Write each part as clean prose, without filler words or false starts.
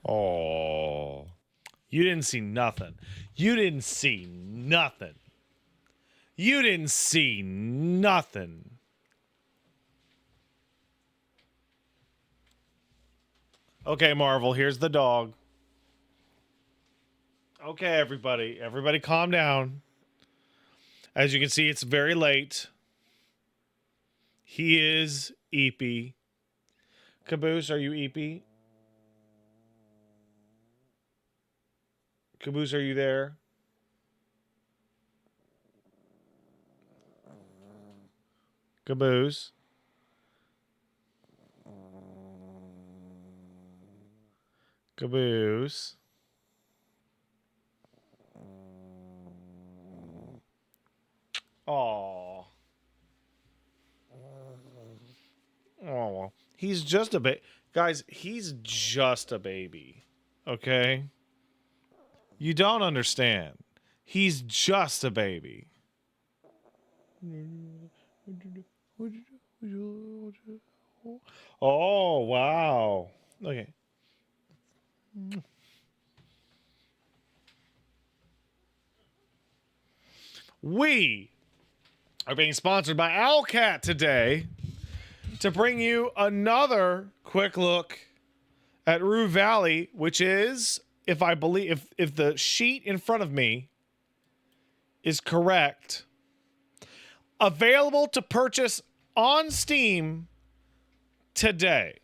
Oh, you didn't see nothing. You didn't see nothing. You didn't see nothing. Okay, Marvel, here's the dog. Okay, everybody. Everybody calm down. As you can see, it's very late. He is Eepy. Caboose, are you Eepy? Caboose, are you there? Caboose. Caboose. Aww. Oh, he's just a baby. Guys, he's just a baby. Okay? You don't understand. He's just a baby. Oh, wow. Okay. We are being sponsored by Owlcat today to bring you another quick look at Rue Valley, which is, if the sheet in front of me is correct, available to purchase on Steam today.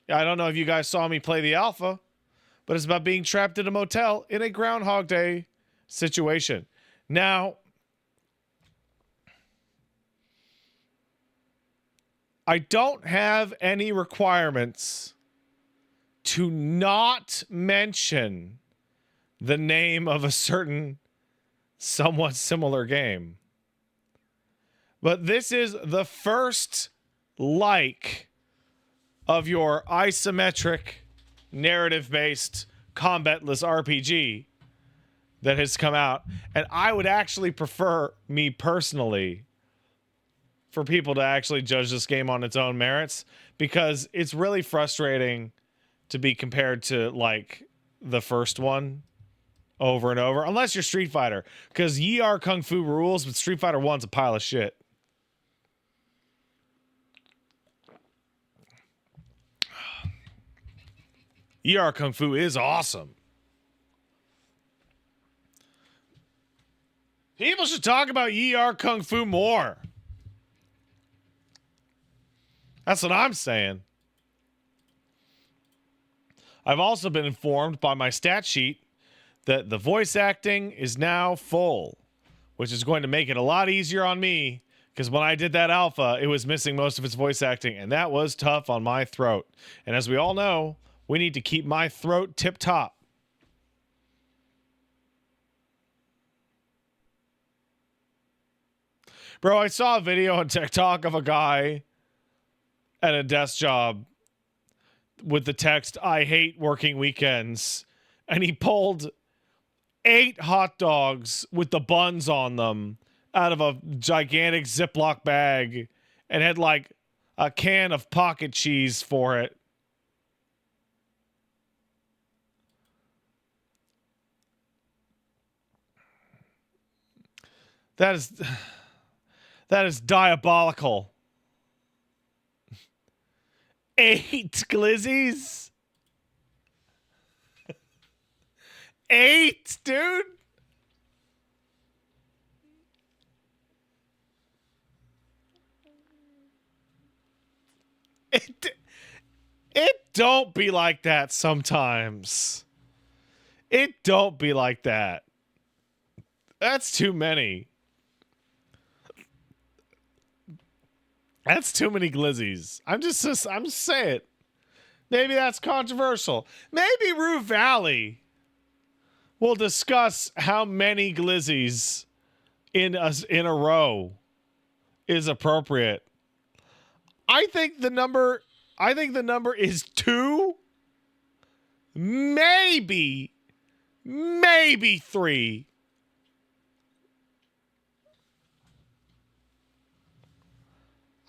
I don't know if you guys saw me play the alpha, but it's about being trapped in a motel in a Groundhog Day situation. Now, I don't have any requirements to not mention the name of a certain somewhat similar game. But this is the first like of your isometric narrative-based combatless RPG that has come out. And I would actually prefer, me personally, for people to actually judge this game on its own merits, because it's really frustrating to be compared to like the first one over and over, unless you're Street Fighter, because Ye Are Kung Fu rules, but Street Fighter 1's a pile of shit. Ye Are Kung Fu is awesome. People should talk about Ye Are Kung Fu more. That's what I'm saying. I've also been informed by my stat sheet that the voice acting is now full, which is going to make it a lot easier on me, because when I did that alpha, it was missing most of its voice acting, and that was tough on my throat. And as we all know, we need to keep my throat tip-top. Bro, I saw a video on TikTok of a guy at a desk job with the text, "I hate working weekends." And he pulled 8 hot dogs with the buns on them out of a gigantic Ziploc bag and had like a can of pocket cheese for it. That is diabolical. 8 glizzies? 8, dude? It don't be like that sometimes. It don't be like that. That's too many. That's too many glizzies. I'm just saying. Maybe that's controversial. Maybe Rue Valley will discuss how many glizzies in a row is appropriate. I think the number is 2. maybe 3.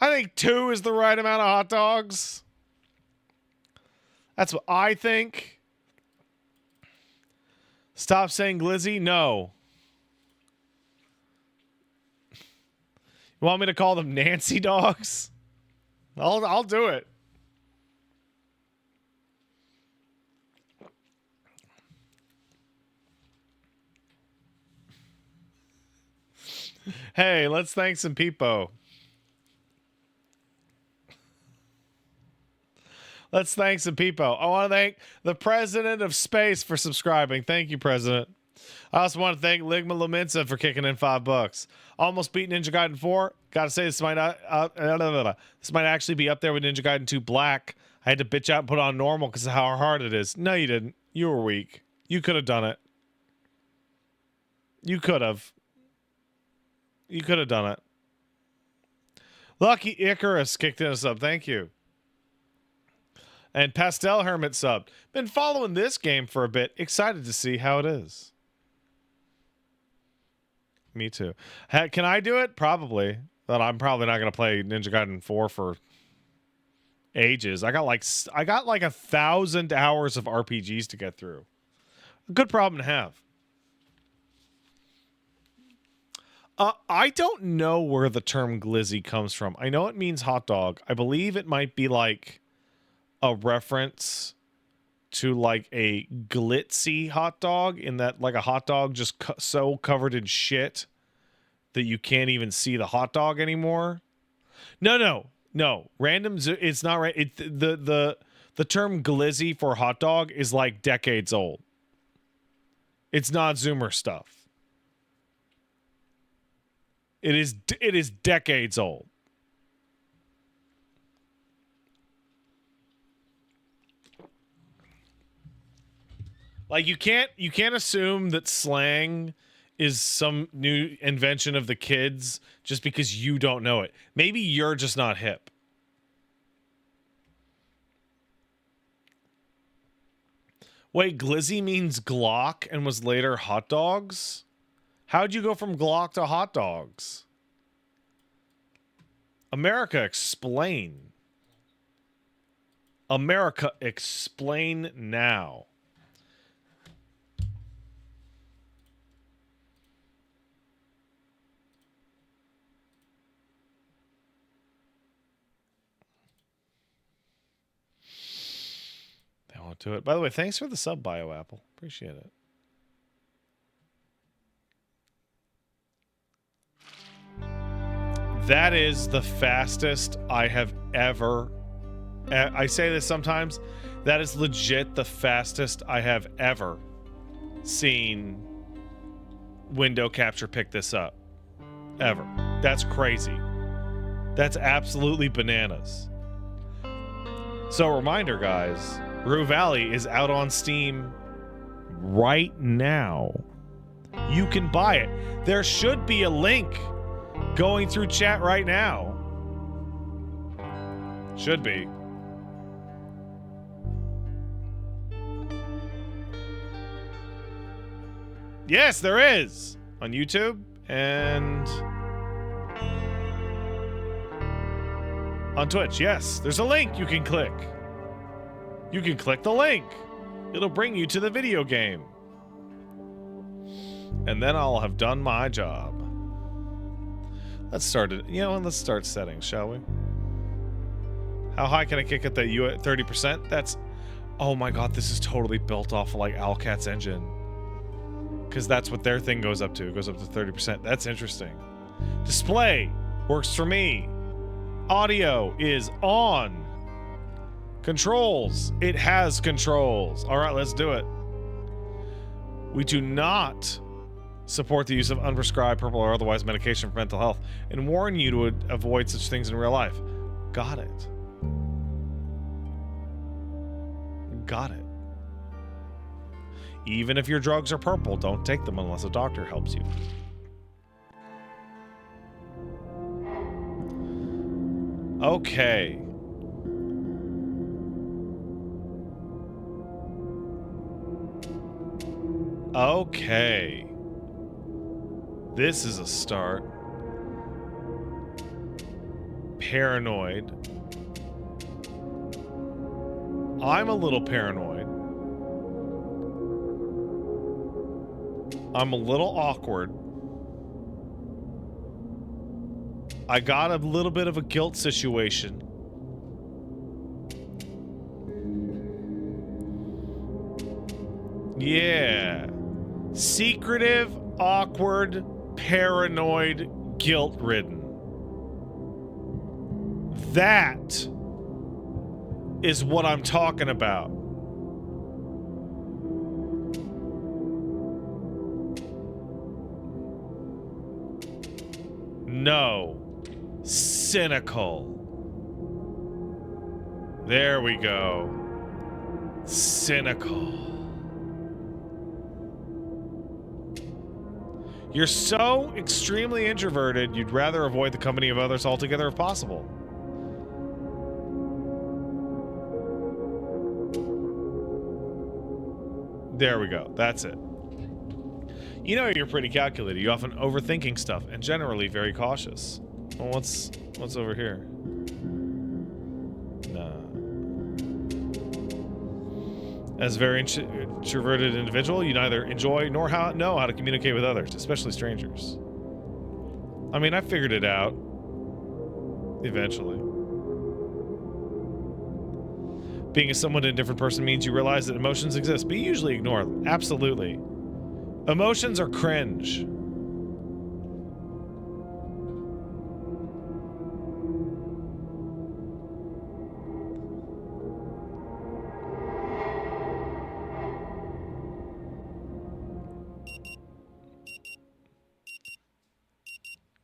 I think 2 is the right amount of hot dogs. That's what I think. Stop saying glizzy? No. You want me to call them Nancy dogs? I'll do it. Hey, let's thank some people. Let's thank some people. I want to thank the president of space for subscribing. Thank you, President. I also want to thank Ligma Laminsa for kicking in $5. Almost beat Ninja Gaiden 4. Gotta say, this might actually be up there with Ninja Gaiden 2 Black. I had to bitch out and put on normal because of how hard it is. No, you didn't. You were weak. You could have done it. You could have. You could have done it. Lucky Icarus kicked in a sub. Thank you. And Pastel Hermit subbed. Been following this game for a bit. Excited to see how it is. Me too. Can I do it? Probably. But I'm probably not going to play Ninja Gaiden 4 for ages. I got like 1,000 hours of RPGs to get through. A good problem to have. I don't know where the term glizzy comes from. I know it means hot dog. I believe it might be like a reference to like a glitzy hot dog, in that like a hot dog just so covered in shit that you can't even see the hot dog anymore. No. Random. It's not right. The term glizzy for hot dog is like decades old. It's not Zoomer stuff. It is decades old. Like you can't assume that slang is some new invention of the kids just because you don't know it. Maybe you're just not hip. Wait, glizzy means Glock and was later hot dogs? How'd you go from Glock to hot dogs? America, explain. America, explain now. They won't do it. By the way, thanks for the sub, Bio Apple. Appreciate it. That is the fastest I have ever... I say this sometimes. That is legit the fastest I have ever seen window capture pick this up. Ever. That's crazy. That's absolutely bananas. So, reminder, guys. Rue Valley is out on Steam right now. You can buy it. There should be a link going through chat right now. Should be. Yes, there is. On YouTube and on Twitch. Yes, there's a link you can click. You can click the link. It'll bring you to the video game. And then I'll have done my job. Let's start it. You know, let's start settings, shall we? How high can I kick it that you at 30%? That's... Oh my god, this is totally built off of like Owlcat's engine. Because that's what their thing goes up to. It goes up to 30%. That's interesting. Display works for me. Audio is on. Controls. It has controls. All right, let's do it. We do not support the use of unprescribed, purple, or otherwise medication for mental health, and warn you to avoid such things in real life. Got it. Got it. Even if your drugs are purple, don't take them unless a doctor helps you. Okay. Okay. This is a start. Paranoid. I'm a little paranoid. I'm a little awkward. I got a little bit of a guilt situation. Yeah. Secretive, awkward, paranoid, guilt-ridden. That is what I'm talking about. No. Cynical. There we go. Cynical. You're so extremely introverted, you'd rather avoid the company of others altogether if possible. There we go. That's it. You know you're pretty calculated. You're often overthinking stuff and generally very cautious. Well, what's over here? Nah. As a very introverted individual, you neither enjoy nor know how to communicate with others, especially strangers. I mean, I figured it out. Eventually. Being a somewhat indifferent person means you realize that emotions exist, but you usually ignore them. Absolutely. Emotions are cringe.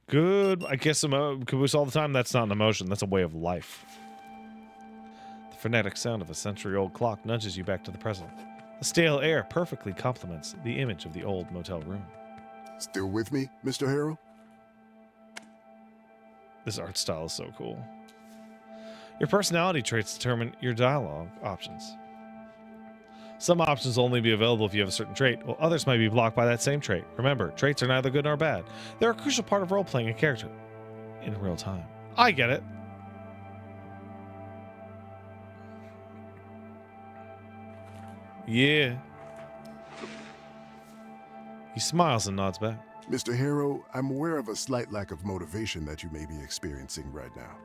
Good. I guess caboose all the time. That's not an emotion. That's a way of life. The frenetic sound of a century-old clock nudges you back to the present. The stale air perfectly complements the image of the old motel room. Still with me, Mr. Harrell? This art style is so cool. Your personality traits determine your dialogue options. Some options will only be available if you have a certain trait, while others might be blocked by that same trait. Remember, traits are neither good nor bad. They're a crucial part of role-playing a character in real time. I get it. Yeah. He smiles and nods back. Mr. Harrow, I'm aware of a slight lack of motivation that you may be experiencing right now.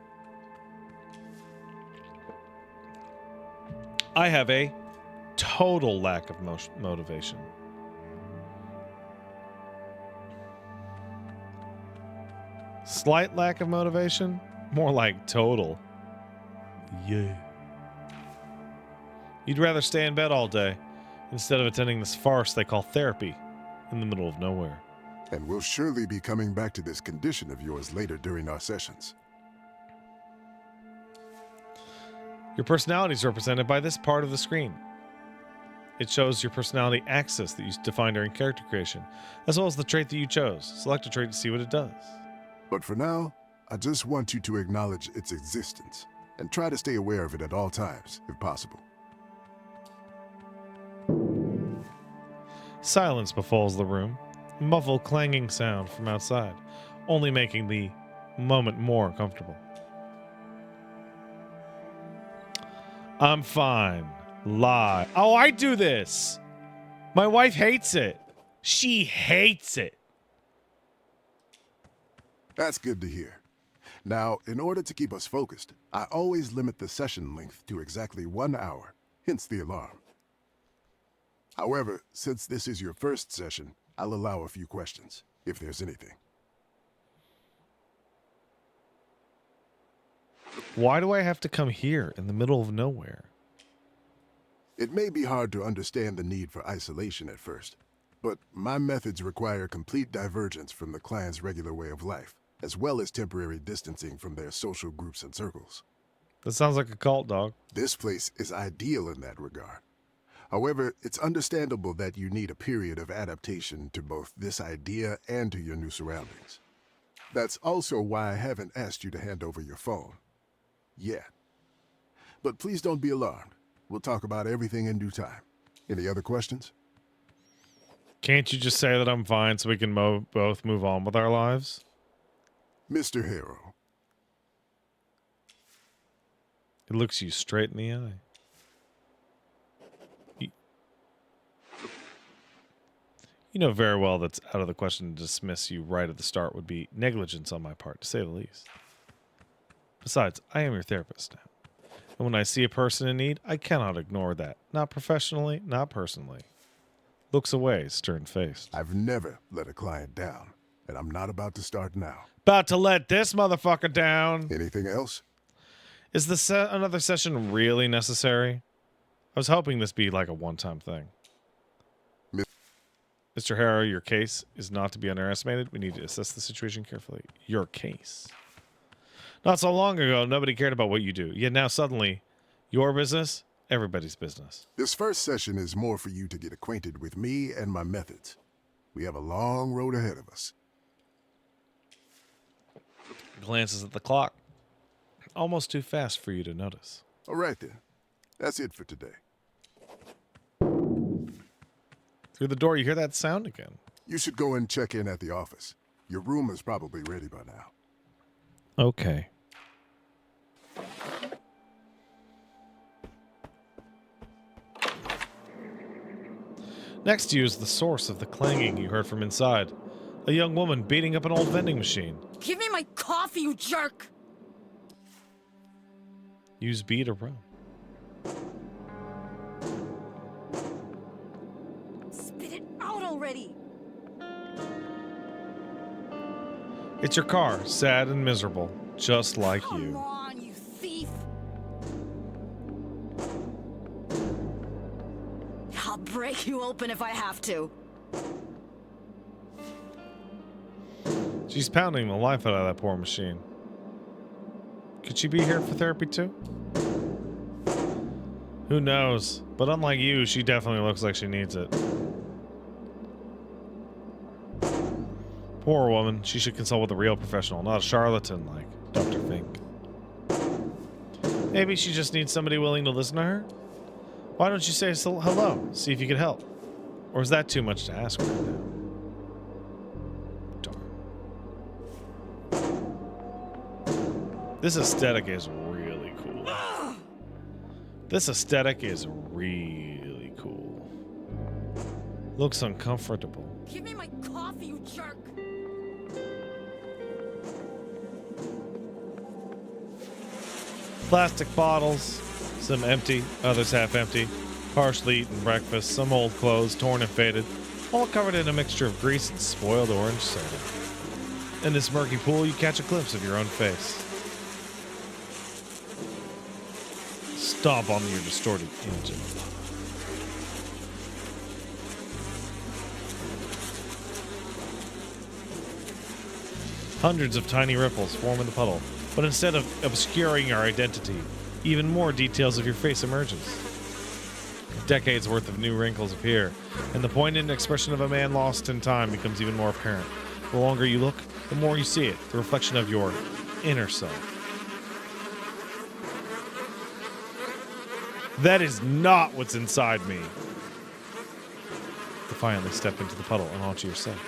I have a total lack of motivation. Slight lack of motivation? More like total. Yeah. You'd rather stay in bed all day instead of attending this farce they call therapy in the middle of nowhere. And we'll surely be coming back to this condition of yours later during our sessions. Your personality is represented by this part of the screen. It shows your personality axis that you defined during character creation, as well as the trait that you chose. Select a trait to see what it does. But for now, I just want you to acknowledge its existence and try to stay aware of it at all times, if possible. Silence befalls the room, a muffled clanging sound from outside, only making the moment more comfortable. I'm fine. Lie. Oh, I do this. My wife hates it. She hates it. That's good to hear. Now, in order to keep us focused, I always limit the session length to exactly 1 hour, hence the alarm. However, since this is your first session, I'll allow a few questions, if there's anything. Why do I have to come here in the middle of nowhere? It may be hard to understand the need for isolation at first, but my methods require complete divergence from the client's regular way of life, as well as temporary distancing from their social groups and circles. That sounds like a cult, dog. This place is ideal in that regard. However, it's understandable that you need a period of adaptation to both this idea and to your new surroundings. That's also why I haven't asked you to hand over your phone. Yet. But please don't be alarmed. We'll talk about everything in due time. Any other questions? Can't you just say that I'm fine so we can both move on with our lives? Mr. Harrow, It looks you straight in the eye. You know very well that's out of the question to dismiss you right at the start would be negligence on my part, to say the least. Besides, I am your therapist now. And when I see a person in need, I cannot ignore that. Not professionally, not personally. Looks away, stern-faced. I've never let a client down, and I'm not about to start now. About to let this motherfucker down. Anything else? Is another session really necessary? I was hoping this be like a one-time thing. Mr. Harrow, your case is not to be underestimated. We need to assess the situation carefully. Your case. Not so long ago, nobody cared about what you do. Yet now suddenly, your business, everybody's business. This first session is more for you to get acquainted with me and my methods. We have a long road ahead of us. Glances at the clock. Almost too fast for you to notice. All right, then. That's it for today. Through the door, you hear that sound again. You should go and check in at the office. Your room is probably ready by now. Okay. Next to you is the source of the clanging you heard from inside. A young woman beating up an old vending machine. Give me my coffee, you jerk! Use B to run. Spit it out already! It's your car, sad and miserable, just like Come you. on, you thief! I'll break you open if I have to. She's pounding the life out of that poor machine. Could she be here for therapy too? Who knows? But unlike you, she definitely looks like she needs it. Poor woman. She should consult with a real professional, not a charlatan like Dr. Fink. Maybe she just needs somebody willing to listen to her? Why don't you say hello? See if you can help. Or is that too much to ask right now? This aesthetic is really cool. This aesthetic is really cool. Looks uncomfortable. Give me my coffee, you jerk! Plastic bottles, some empty, others half empty, partially eaten breakfast, some old clothes, torn and faded, all covered in a mixture of grease and spoiled orange soda. In this murky pool, you catch a glimpse of your own face. Stomp on your distorted image. Hundreds of tiny ripples form in the puddle, but instead of obscuring your identity, even more details of your face emerges. Decades worth of new wrinkles appear, and the poignant expression of a man lost in time becomes even more apparent. The longer you look, the more you see it, the reflection of your inner self. That is not what's inside me. Defiantly step into the puddle and onto yourself.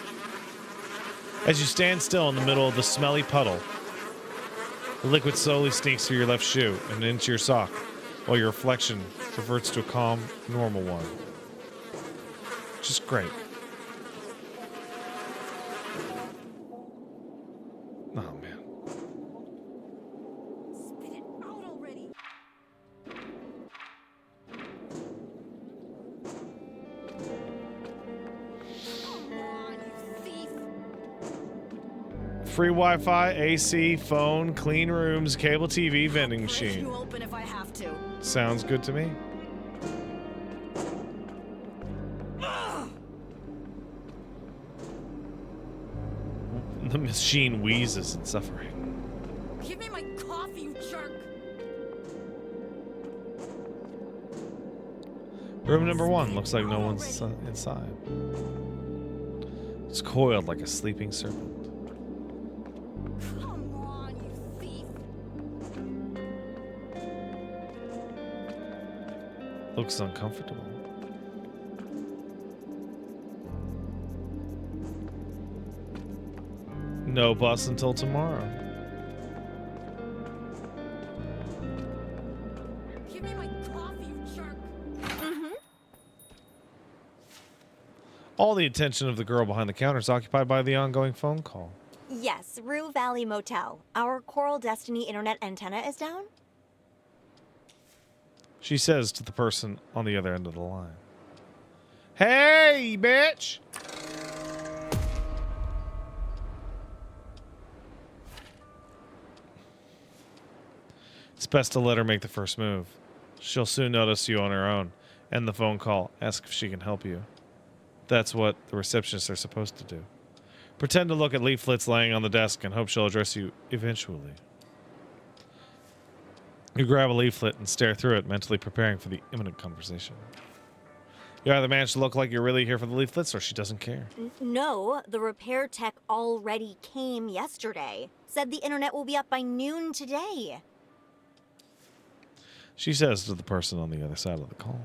As you stand still in the middle of the smelly puddle, the liquid slowly sneaks through your left shoe and into your sock, while your reflection reverts to a calm, normal one. Just great. Oh, man. Spit it out already! Come on, you thief! Free Wi-Fi, AC, phone, clean rooms, cable TV, vending Break machine. you open if I have to. Sounds good to me. The machine wheezes in suffering. Give me my coffee, you jerk! Room number 1 looks like no one's inside. It's coiled like a sleeping serpent. Come on, you thief! Looks uncomfortable. No bus until tomorrow. Give me my coffee, you jerk. All the attention of the girl behind the counter is occupied by the ongoing phone call. Yes, Rue Valley Motel. Our Coral Destiny internet antenna is down? She says to the person on the other end of the line. Hey, bitch! It's best to let her make the first move. She'll soon notice you on her own. End the phone call. Ask if she can help you. That's what the receptionists are supposed to do. Pretend to look at leaflets laying on the desk and hope she'll address you eventually. You grab a leaflet and stare through it, mentally preparing for the imminent conversation. You either manage to look like you're really here for the leaflets, or she doesn't care. No, the repair tech already came yesterday. Said the internet will be up by noon today. She says to the person on the other side of the call.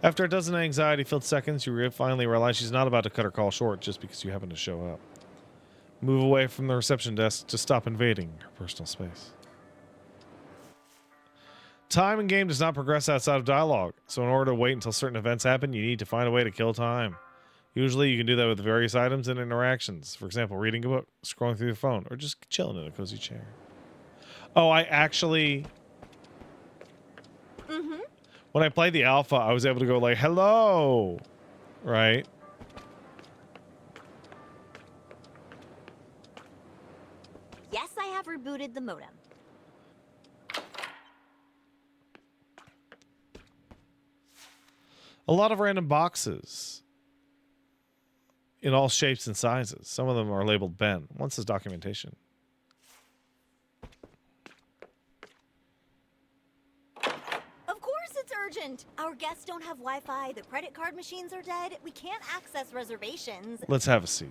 After a dozen anxiety-filled seconds, you finally realize she's not about to cut her call short just because you happen to show up. Move away from the reception desk to stop invading her personal space. Time in game does not progress outside of dialogue, so in order to wait until certain events happen, you need to find a way to kill time. Usually you can do that with various items and interactions. For example, reading a book, scrolling through your phone, or just chilling in a cozy chair. Oh, I actually... When I played the alpha, I was able to go like, hello, right? Yes, I have rebooted the modem. A lot of random boxes in all shapes and sizes. Some of them are labeled Ben. One says documentation. Urgent. Our guests don't have Wi-Fi. The credit card machines are dead. We can't access reservations. Let's have a seat.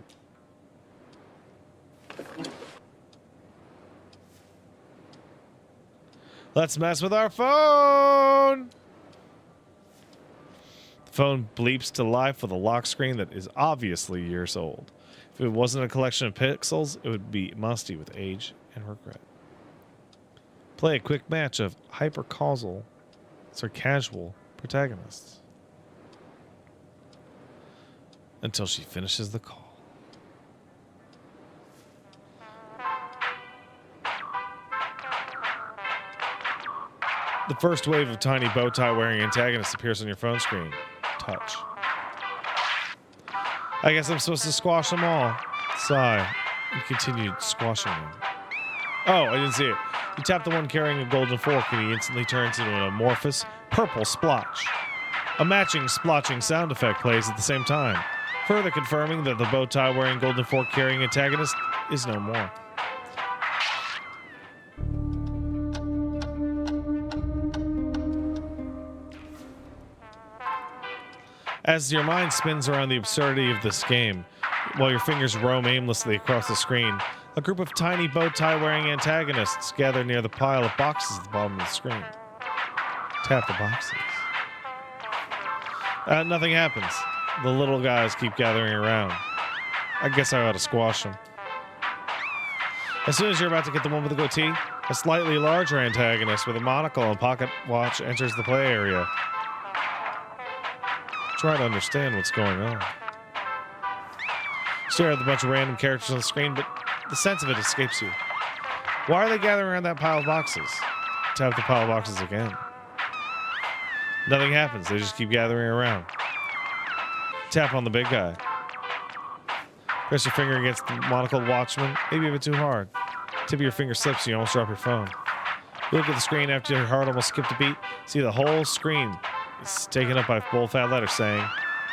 Let's mess with our phone. The phone bleeps to life with a lock screen that is obviously years old. If it wasn't a collection of pixels, it would be musty with age and regret. Play a quick match of hyper-causal casual protagonists until she finishes the call. The first wave of tiny bow tie wearing antagonists appears on your phone screen. Touch. I guess I'm supposed to squash them all. Sigh. You continued squashing them. Oh, I didn't see it. You tap the one carrying a golden fork and he instantly turns into an amorphous purple splotch. A matching splotching sound effect plays at the same time, further confirming that the bow tie wearing golden fork carrying antagonist is no more. As your mind spins around the absurdity of this game, while your fingers roam aimlessly across the screen, a group of tiny bow tie wearing antagonists gather near the pile of boxes at the bottom of the screen. Tap the boxes. Nothing happens. The little guys keep gathering around. I guess I ought to squash them. As soon as you're about to get the one with the goatee, a slightly larger antagonist with a monocle and pocket watch enters the play area. Try to understand what's going on. Stare at the bunch of random characters on the screen, but the sense of it escapes you. Why are they gathering around that pile of boxes? Tap the pile of boxes again. Nothing happens. They just keep gathering around. Tap on the big guy. Press your finger against the monocled watchman, maybe a bit too hard. Tip of your finger slips and you almost drop your phone. You look at the screen after your heart almost skipped a beat. See the whole screen is taken up by bold fat letters saying,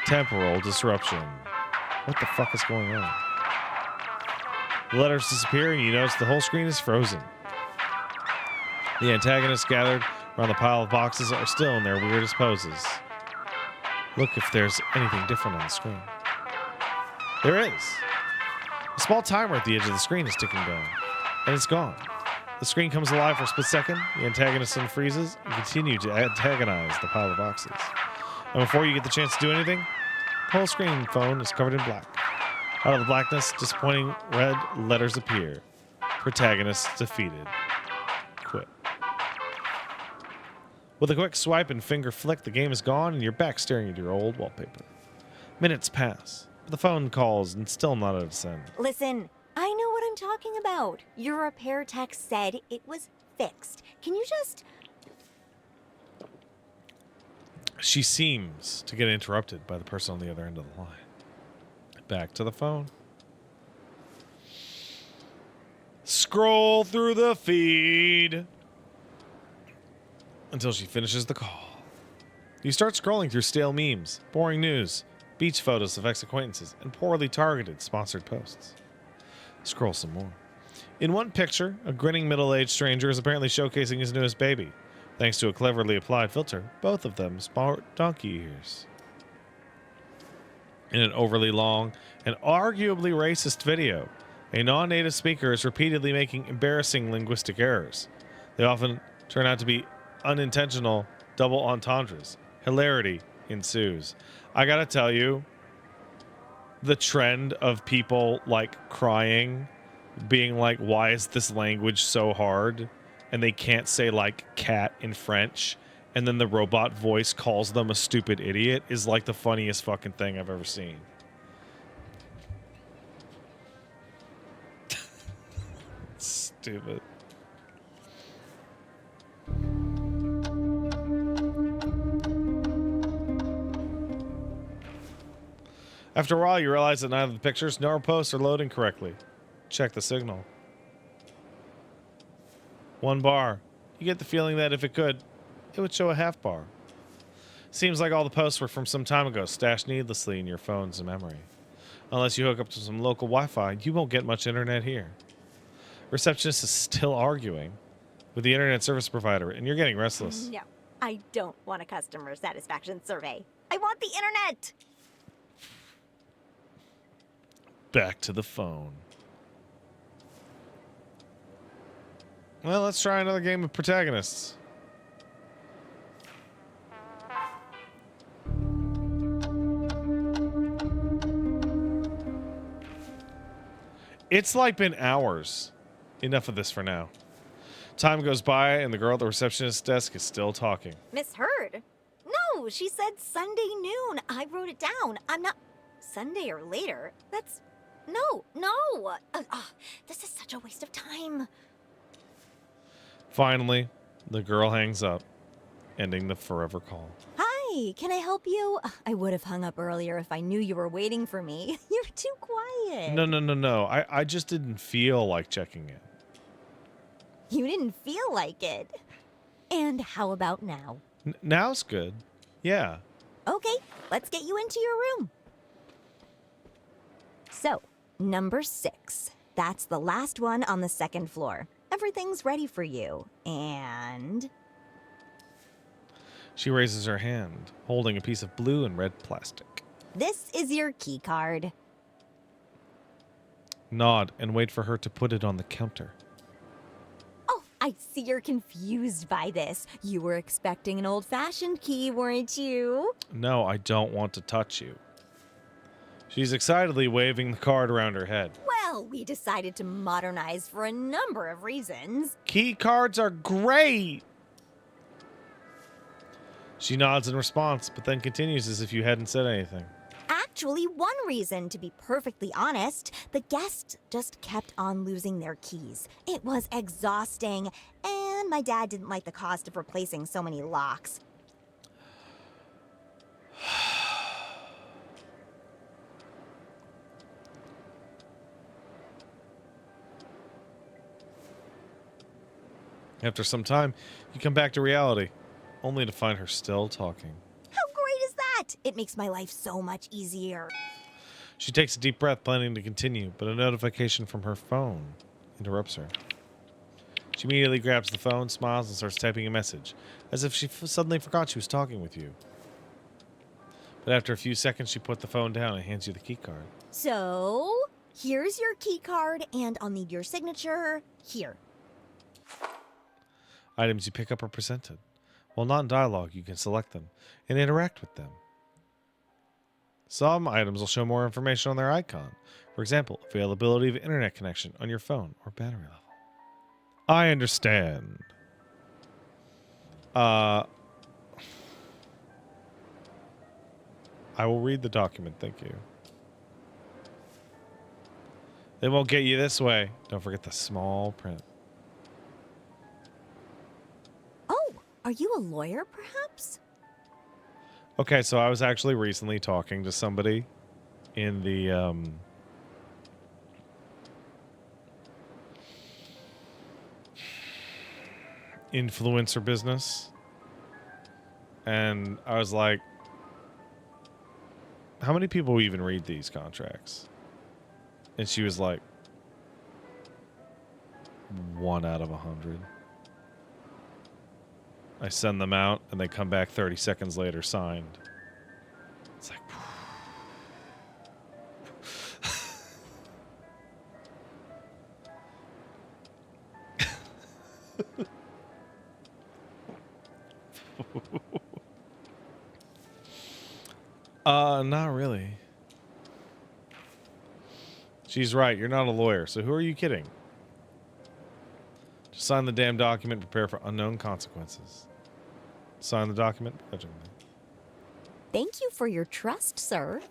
temporal disruption. What the fuck is going on? The letters disappear and you notice the whole screen is frozen. The antagonists gathered around the pile of boxes are still in their weirdest poses. Look if there's anything different on the screen. There is. A small timer at the edge of the screen is ticking down, and it's gone. The screen comes alive for a split second, the antagonist unfreezes, and continue to antagonize the pile of boxes. And before you get the chance to do anything, the whole screen phone is covered in black. Out of the blackness, disappointing red letters appear. Protagonist defeated. Quit. With a quick swipe and finger flick, the game is gone and you're back staring at your old wallpaper. Minutes pass, but the phone calls and still not at its end. Listen, I know what I'm talking about. Your repair tech said it was fixed. Can you just... She seems to get interrupted by the person on the other end of the line. Back to the phone. Scroll through the feed until she finishes the call. You start scrolling through stale memes, boring news, beach photos of ex-acquaintances, and poorly targeted sponsored posts. Scroll some more. In one picture, a grinning middle-aged stranger is apparently showcasing his newest baby. Thanks to a cleverly applied filter, both of them sport donkey ears. In an overly long and arguably racist video, a non-native speaker is repeatedly making embarrassing linguistic errors. They often turn out to be unintentional double entendres. Hilarity ensues. I gotta tell you, the trend of people like crying, being like, why is this language so hard? And they can't say like cat in French, and then the robot voice calls them a stupid idiot is like the funniest fucking thing I've ever seen. Stupid. After a while, you realize that neither the pictures nor posts are loading correctly. Check the signal. 1 bar. You get the feeling that if it could, it would show a half bar. Seems like all the posts were from some time ago, stashed needlessly in your phone's memory. Unless you hook up to some local Wi-Fi, you won't get much internet here. Receptionist is still arguing with the internet service provider, and you're getting restless. No, I don't want a customer satisfaction survey. I want the internet! Back to the phone. Well, let's try another game of protagonists. It's like been hours. Enough of this for now. Time goes by and the girl at the receptionist's desk is still talking. Misheard? No, she said Sunday noon. I wrote it down. I'm not... Sunday or later? That's... No. This is such a waste of time. Finally, the girl hangs up, ending the forever call. Hi, can I help you? I would have hung up earlier if I knew you were waiting for me. You're too quiet. No. I just didn't feel like checking it. You didn't feel like it. And how about now? Now's good. Yeah. Okay, let's get you into your room. So, number 6. That's the last one on the 2nd floor. Everything's ready for you. And... She raises her hand, holding a piece of blue and red plastic. this is your key card. Nod and wait for her to put it on the counter. Oh, I see you're confused by this. You were expecting an old-fashioned key, weren't you? No, I don't want to touch you. She's excitedly waving the card around her head. Well, we decided to modernize for a number of reasons. Key cards are great! She nods in response, but then continues as if you hadn't said anything. Actually, one reason, to be perfectly honest, the guests just kept on losing their keys. It was exhausting, and my dad didn't like the cost of replacing so many locks. After some time, you come back to reality, only to find her still talking. How great is that? It makes my life so much easier. She takes a deep breath, planning to continue, but a notification from her phone interrupts her. She immediately grabs the phone, smiles, and starts typing a message, as if she suddenly forgot she was talking with you. But after a few seconds, she put the phone down and hands you the key card. So, here's your key card, and I'll need your signature here. Items you pick up are presented. While not in dialogue, you can select them and interact with them. Some items will show more information on their icon. For example, availability of internet connection on your phone or battery level. I understand. I will read the document, thank you. They won't get you this way. Don't forget the small print. Oh, are you a lawyer, perhaps? Okay, so I was actually recently talking to somebody in the influencer business, and I was like, how many people even read these contracts? And she was like, 1 out of 100. I send them out and they come back 30 seconds later signed. It's like not really. She's right, you're not a lawyer, so who are you kidding? Just sign the damn document, prepare for unknown consequences. Sign the document. Thank you for your trust, sir.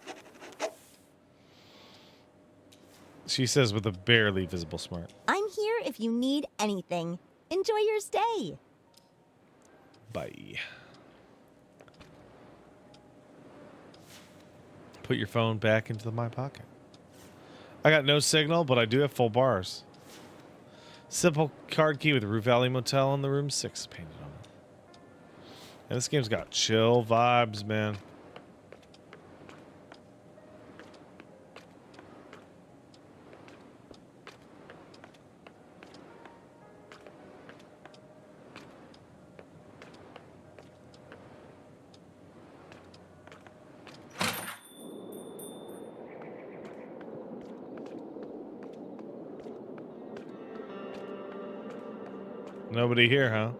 She says with a barely visible smile. I'm here if you need anything. Enjoy your stay. Bye. Put your phone back into my pocket. I got no signal, but I do have full bars. Simple card key with Rue Valley Motel on the room 6 painted on it. And this game's got chill vibes, man. Nobody here, huh?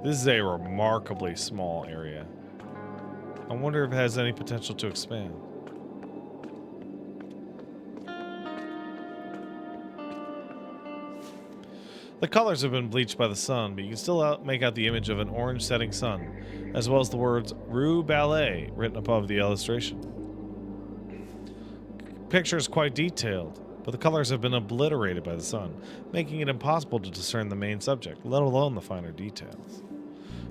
This is a remarkably small area. I wonder if it has any potential to expand. The colors have been bleached by the sun, but you can still make out the image of an orange setting sun, as well as the words Rue Ballet written above the illustration. The picture is quite detailed, but the colors have been obliterated by the sun, making it impossible to discern the main subject, let alone the finer details.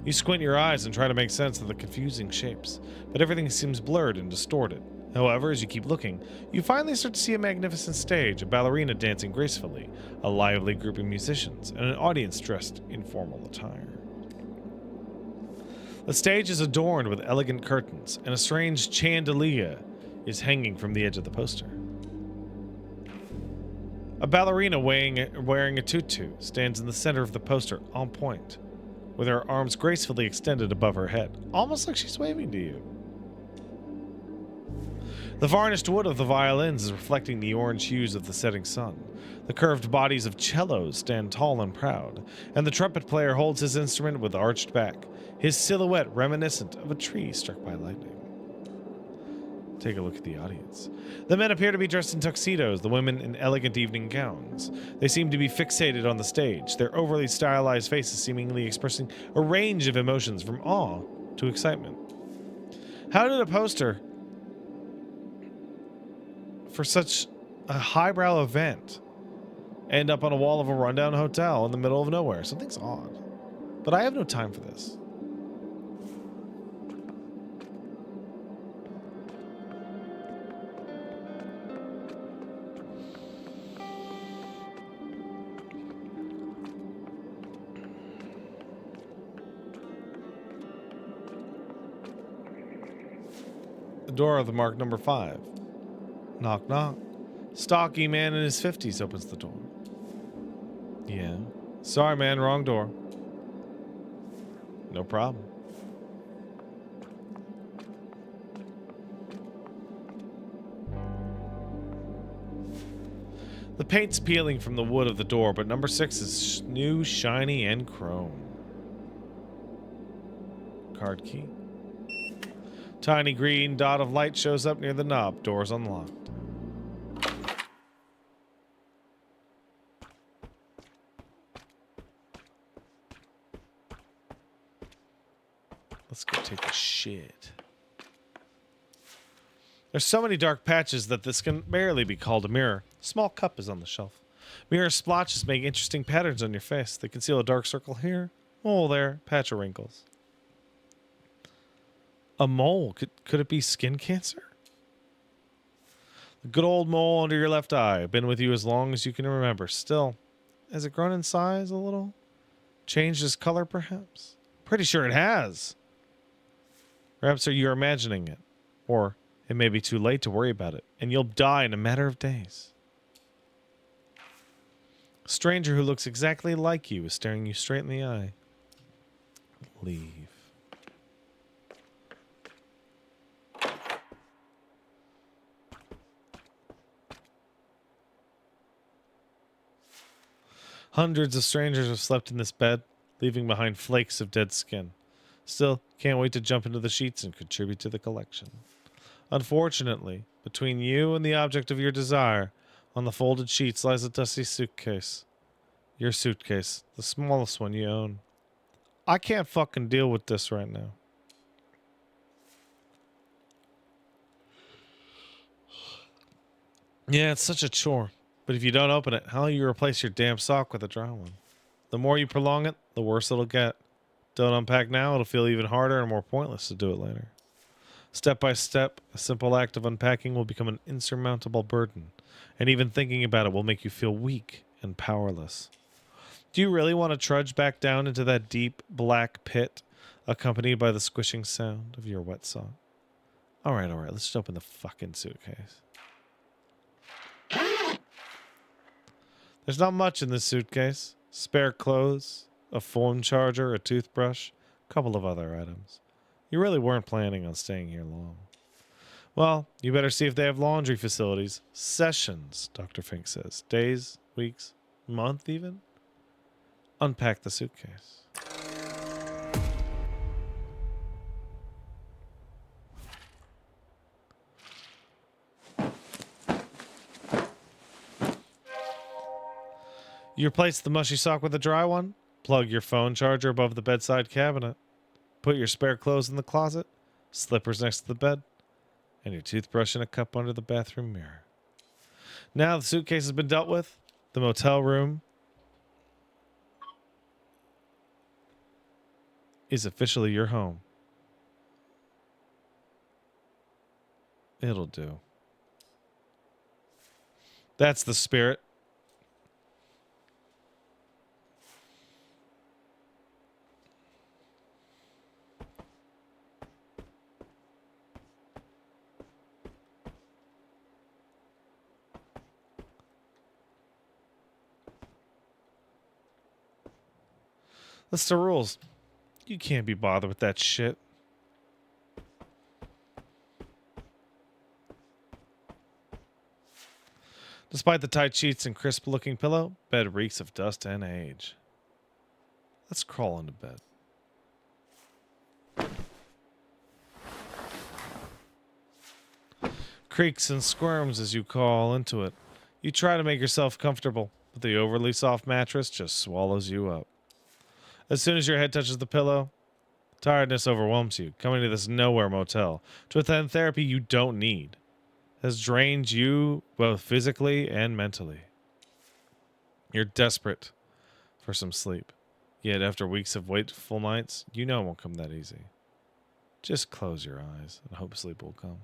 You squint your eyes and try to make sense of the confusing shapes, but everything seems blurred and distorted. However, as you keep looking, you finally start to see a magnificent stage, a ballerina dancing gracefully, a lively group of musicians, and an audience dressed in formal attire. The stage is adorned with elegant curtains, and a strange chandelier is hanging from the edge of the poster. A ballerina wearing a tutu stands in the center of the poster, on point, with her arms gracefully extended above her head, almost like she's waving to you. The varnished wood of the violins is reflecting the orange hues of the setting sun. The curved bodies of cellos stand tall and proud, and the trumpet player holds his instrument with arched back, his silhouette reminiscent of a tree struck by lightning. Take a look at the audience. The men appear to be dressed in tuxedos, the women in elegant evening gowns. They seem to be fixated on the stage, their overly stylized faces seemingly expressing a range of emotions from awe to excitement. How did a poster for such a highbrow event end up on a wall of a rundown hotel in the middle of nowhere? Something's odd. But I have no time for this. The door of the mark number 5. Knock, knock. Stocky man in his 50s opens the door. Yeah. Sorry, man, wrong door. No problem. The paint's peeling from the wood of the door, but number 6 is new, shiny, and chrome. Card key. Tiny green dot of light shows up near the knob. Door's unlocked. Let's go take a shit. There's so many dark patches that this can barely be called a mirror. A small cup is on the shelf. Mirror splotches make interesting patterns on your face. They conceal a dark circle here, mole there, patch of wrinkles. A mole? Could it be skin cancer? The good old mole under your left eye. Been with you as long as you can remember. Still, has it grown in size a little? Changed its color, perhaps? Pretty sure it has. Perhaps you're imagining it. Or it may be too late to worry about it, and you'll die in a matter of days. A stranger who looks exactly like you is staring you straight in the eye. Leave. Hundreds of strangers have slept in this bed, leaving behind flakes of dead skin. Still, can't wait to jump into the sheets and contribute to the collection. Unfortunately, between you and the object of your desire, on the folded sheets lies a dusty suitcase. Your suitcase, the smallest one you own. I can't fucking deal with this right now. Yeah, it's such a chore. But if you don't open it, how will you replace your damn sock with a dry one? The more you prolong it, the worse it'll get. Don't unpack now, it'll feel even harder and more pointless to do it later. Step by step, a simple act of unpacking will become an insurmountable burden, and even thinking about it will make you feel weak and powerless. Do you really want to trudge back down into that deep, black pit, accompanied by the squishing sound of your wet sock? Alright, let's just open the fucking suitcase. There's not much in this suitcase. Spare clothes, a phone charger, a toothbrush, a couple of other items. You really weren't planning on staying here long. Well, you better see if they have laundry facilities. Sessions, Dr. Fink says. Days, weeks, month even? Unpack the suitcase. You replace the mushy sock with a dry one. Plug your phone charger above the bedside cabinet. Put your spare clothes in the closet. Slippers next to the bed. And your toothbrush in a cup under the bathroom mirror. Now the suitcase has been dealt with. The motel room is officially your home. It'll do. That's the spirit. That's the rules. You can't be bothered with that shit. Despite the tight sheets and crisp-looking pillow, bed reeks of dust and age. Let's crawl into bed. Creaks and squirms as you crawl into it. You try to make yourself comfortable, but the overly soft mattress just swallows you up. As soon as your head touches the pillow, tiredness overwhelms you. Coming to this nowhere motel to attend therapy you don't need has drained you both physically and mentally. You're desperate for some sleep. Yet after weeks of wakeful nights, you know it won't come that easy. Just close your eyes and hope sleep will come.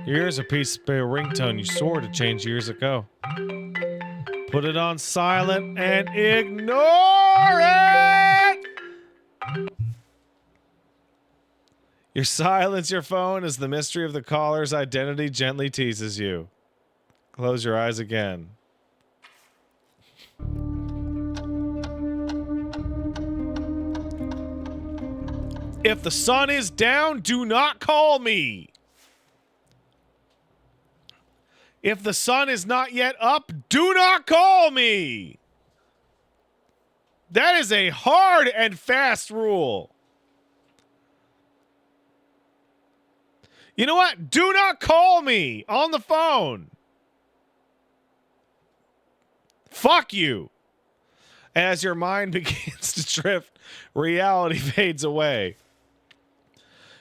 Your ears a piece of a ringtone you swore to change years ago. Put it on silent and ignore it! You silence your phone as the mystery of the caller's identity gently teases you. Close your eyes again. If the sun is down, do not call me. If the sun is not yet up, do not call me. That is a hard and fast rule. You know what? Do not call me on the phone. Fuck you. As your mind begins to drift, reality fades away.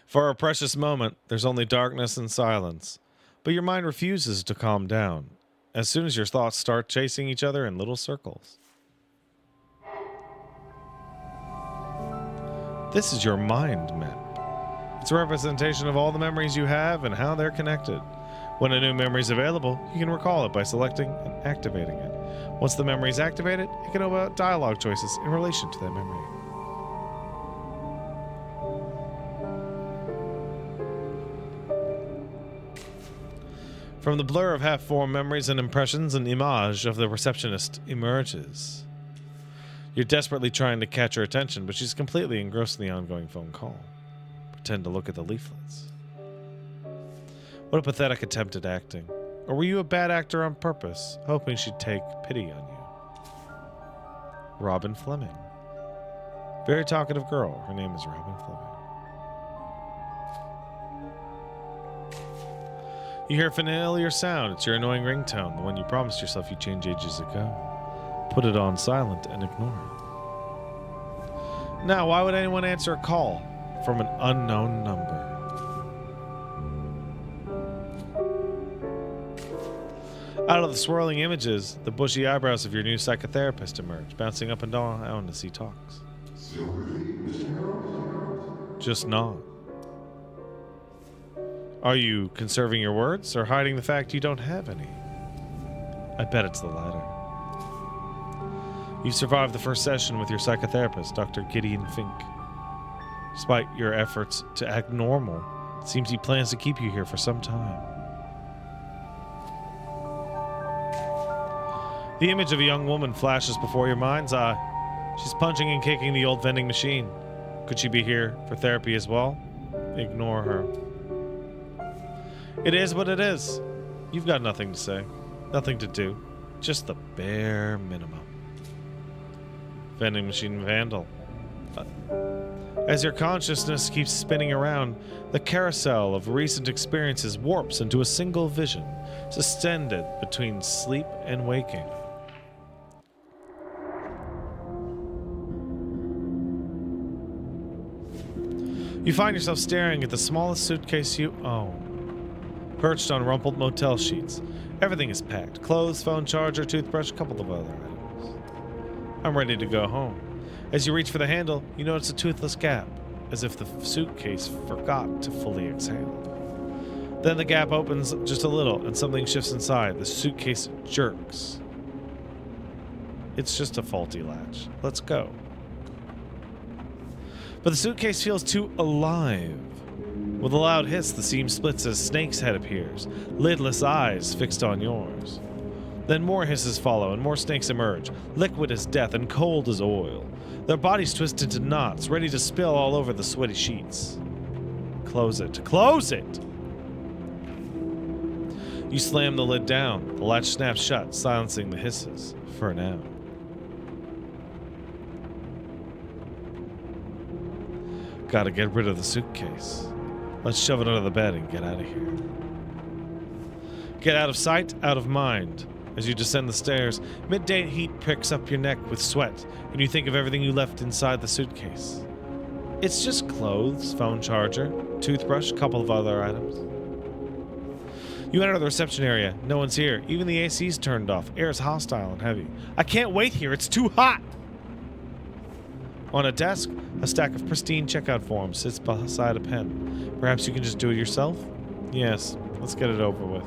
For a precious moment, there's only darkness and silence. But your mind refuses to calm down as soon as your thoughts start chasing each other in little circles. This is your mind map. It's a representation of all the memories you have and how they're connected. When a new memory is available, you can recall it by selecting and activating it. Once the memory is activated, you can open up dialogue choices in relation to that memory. From the blur of half-formed memories and impressions, an image of the receptionist emerges. You're desperately trying to catch her attention, but she's completely engrossed in the ongoing phone call. Pretend to look at the leaflets. What a pathetic attempt at acting. Or were you a bad actor on purpose, hoping she'd take pity on you? Robin Fleming. Very talkative girl. Her name is Robin Fleming. You hear a familiar sound. It's your annoying ringtone, the one you promised yourself you'd change ages ago. Put it on silent and ignore it. Now, why would anyone answer a call from an unknown number? Out of the swirling images, the bushy eyebrows of your new psychotherapist emerge, bouncing up and down as he talks. Just nod. Are you conserving your words or hiding the fact you don't have any? I bet it's the latter. You survived the first session with your psychotherapist, Dr. Gideon Fink. Despite your efforts to act normal, it seems he plans to keep you here for some time. The image of a young woman flashes before your mind's eye. She's punching and kicking the old vending machine. Could she be here for therapy as well? Ignore her. It is what it is. You've got nothing to say, nothing to do, just the bare minimum. Vending machine vandal. As your consciousness keeps spinning around, the carousel of recent experiences warps into a single vision, suspended between sleep and waking. You find yourself staring at the smallest suitcase you own. Perched on rumpled motel sheets. Everything is packed. Clothes, phone charger, toothbrush, a couple of other items. I'm ready to go home. As you reach for the handle, you notice a toothless gap, as if the suitcase forgot to fully exhale. Then the gap opens just a little, and something shifts inside. The suitcase jerks. It's just a faulty latch. Let's go. But the suitcase feels too alive. With a loud hiss, the seam splits as Snake's head appears, lidless eyes fixed on yours. Then more hisses follow, and more snakes emerge, liquid as death and cold as oil. Their bodies twist into knots, ready to spill all over the sweaty sheets. Close it. Close it! You slam the lid down. The latch snaps shut, silencing the hisses. For now. Gotta get rid of the suitcase. Let's shove it under the bed and get out of here. Get out of sight, out of mind. As you descend the stairs, midday heat pricks up your neck with sweat, and you think of everything you left inside the suitcase. It's just clothes, phone charger, toothbrush, a couple of other items. You enter the reception area. No one's here. Even the AC's turned off. Air is hostile and heavy. I can't wait here. It's too hot. On a desk, a stack of pristine checkout forms sits beside a pen. Perhaps you can just do it yourself? Yes, let's get it over with.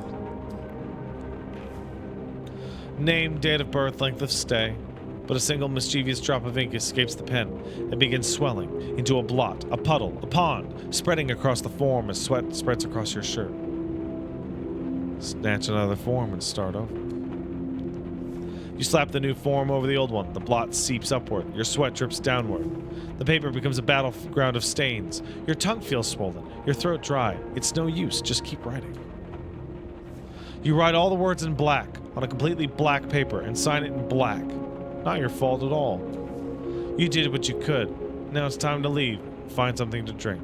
Name, date of birth, length of stay. But a single mischievous drop of ink escapes the pen and begins swelling into a blot, a puddle, a pond, spreading across the form as sweat spreads across your shirt. Snatch another form and start over. You slap the new form over the old one. The blot seeps upward. Your sweat drips downward. The paper becomes a battleground of stains. Your tongue feels swollen. Your throat dry. It's no use. Just keep writing. You write all the words in black on a completely black paper and sign it in black. Not your fault at all. You did what you could. Now it's time to leave. Find something to drink.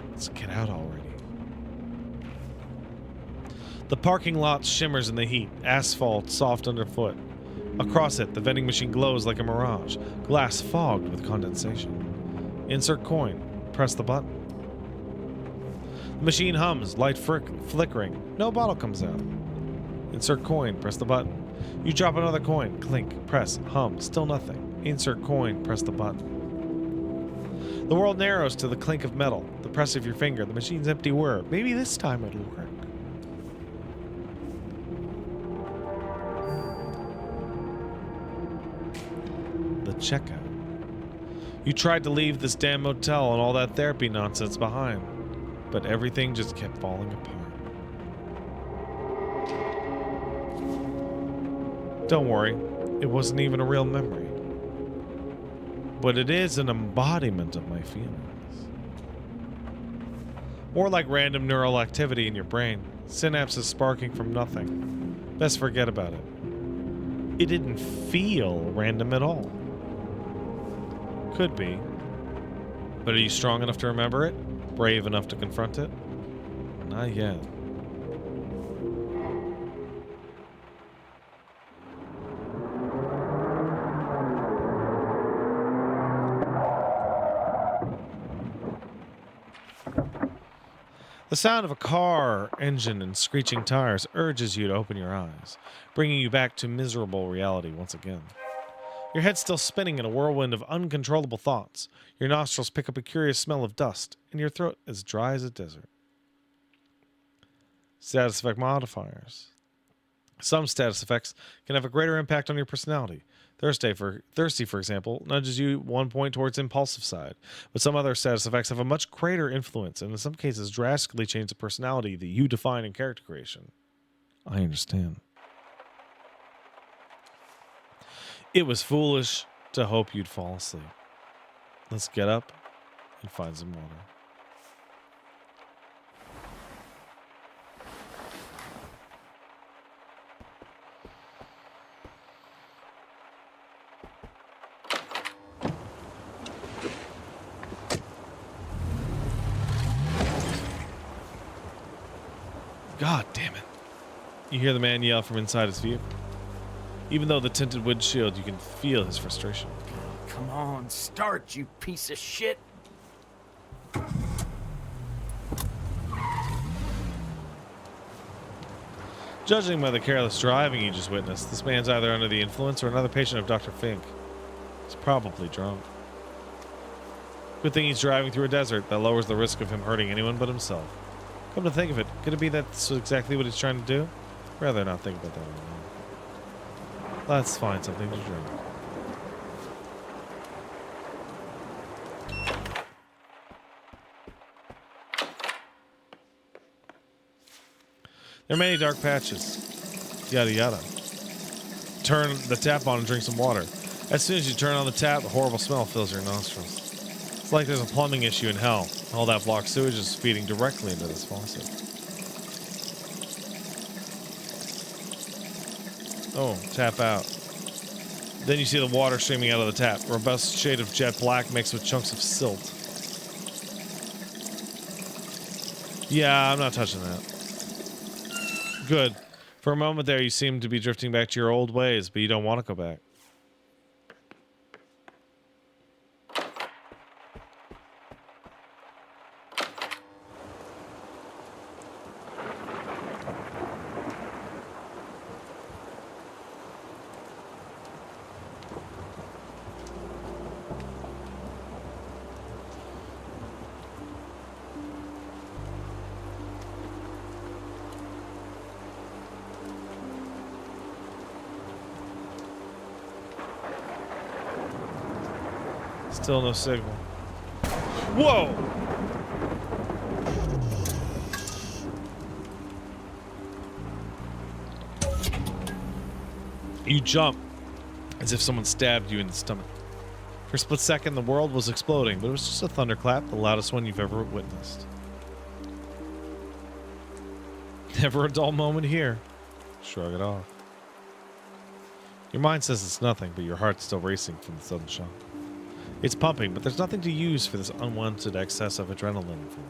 Let's get out already. The parking lot shimmers in the heat. Asphalt soft underfoot. Across it, the vending machine glows like a mirage. Glass fogged with condensation. Insert coin. Press the button. The machine hums, light flickering. No bottle comes out. Insert coin. Press the button. You drop another coin. Clink. Press. Hum. Still nothing. Insert coin. Press the button. The world narrows to the clink of metal. The press of your finger. The machine's empty whir. Maybe this time it'll work. The checkout. You tried to leave this damn motel and all that therapy nonsense behind, but everything just kept falling apart. Don't worry, it wasn't even a real memory. But it is an embodiment of my feelings. More like random neural activity in your brain, synapses sparking from nothing. Best forget about it. It didn't feel random at all. Could be. But are you strong enough to remember it? Brave enough to confront it? Not yet. The sound of a car engine and screeching tires urges you to open your eyes, bringing you back to miserable reality once again. Your head's still spinning in a whirlwind of uncontrollable thoughts. Your nostrils pick up a curious smell of dust, and your throat is dry as a desert. Status effect modifiers. Some status effects can have a greater impact on your personality. Thirsty, for example, nudges you 1 point towards the impulsive side, but some other status effects have a much greater influence and in some cases drastically change the personality that you define in character creation. I understand. It was foolish to hope you'd fall asleep. Let's get up and find some water. God damn it. You hear the man yell from inside his vehicle. Even though the tinted windshield, you can feel his frustration. Come on, start, you piece of shit. Judging by the careless driving you just witnessed, this man's either under the influence or another patient of Dr. Fink. He's probably drunk. Good thing he's driving through a desert. That lowers the risk of him hurting anyone but himself. Come to think of it, could it be that this was exactly what he's trying to do? I'd rather not think about that right now. Let's find something to drink. There are many dark patches. Yada yada. Turn the tap on and drink some water. As soon as you turn on the tap, a horrible smell fills your nostrils. It's like there's a plumbing issue in hell. All that blocked sewage is feeding directly into this faucet. Oh, tap out. Then you see the water streaming out of the tap. A robust shade of jet black mixed with chunks of silt. Yeah, I'm not touching that. Good. For a moment there, you seem to be drifting back to your old ways, but you don't want to go back. Still no signal. Whoa! You jump as if someone stabbed you in the stomach. For a split second, the world was exploding, but it was just a thunderclap, the loudest one you've ever witnessed. Never a dull moment here. Shrug it off. Your mind says it's nothing, but your heart's still racing from the sudden shock. It's pumping, but there's nothing to use for this unwanted excess of adrenaline for.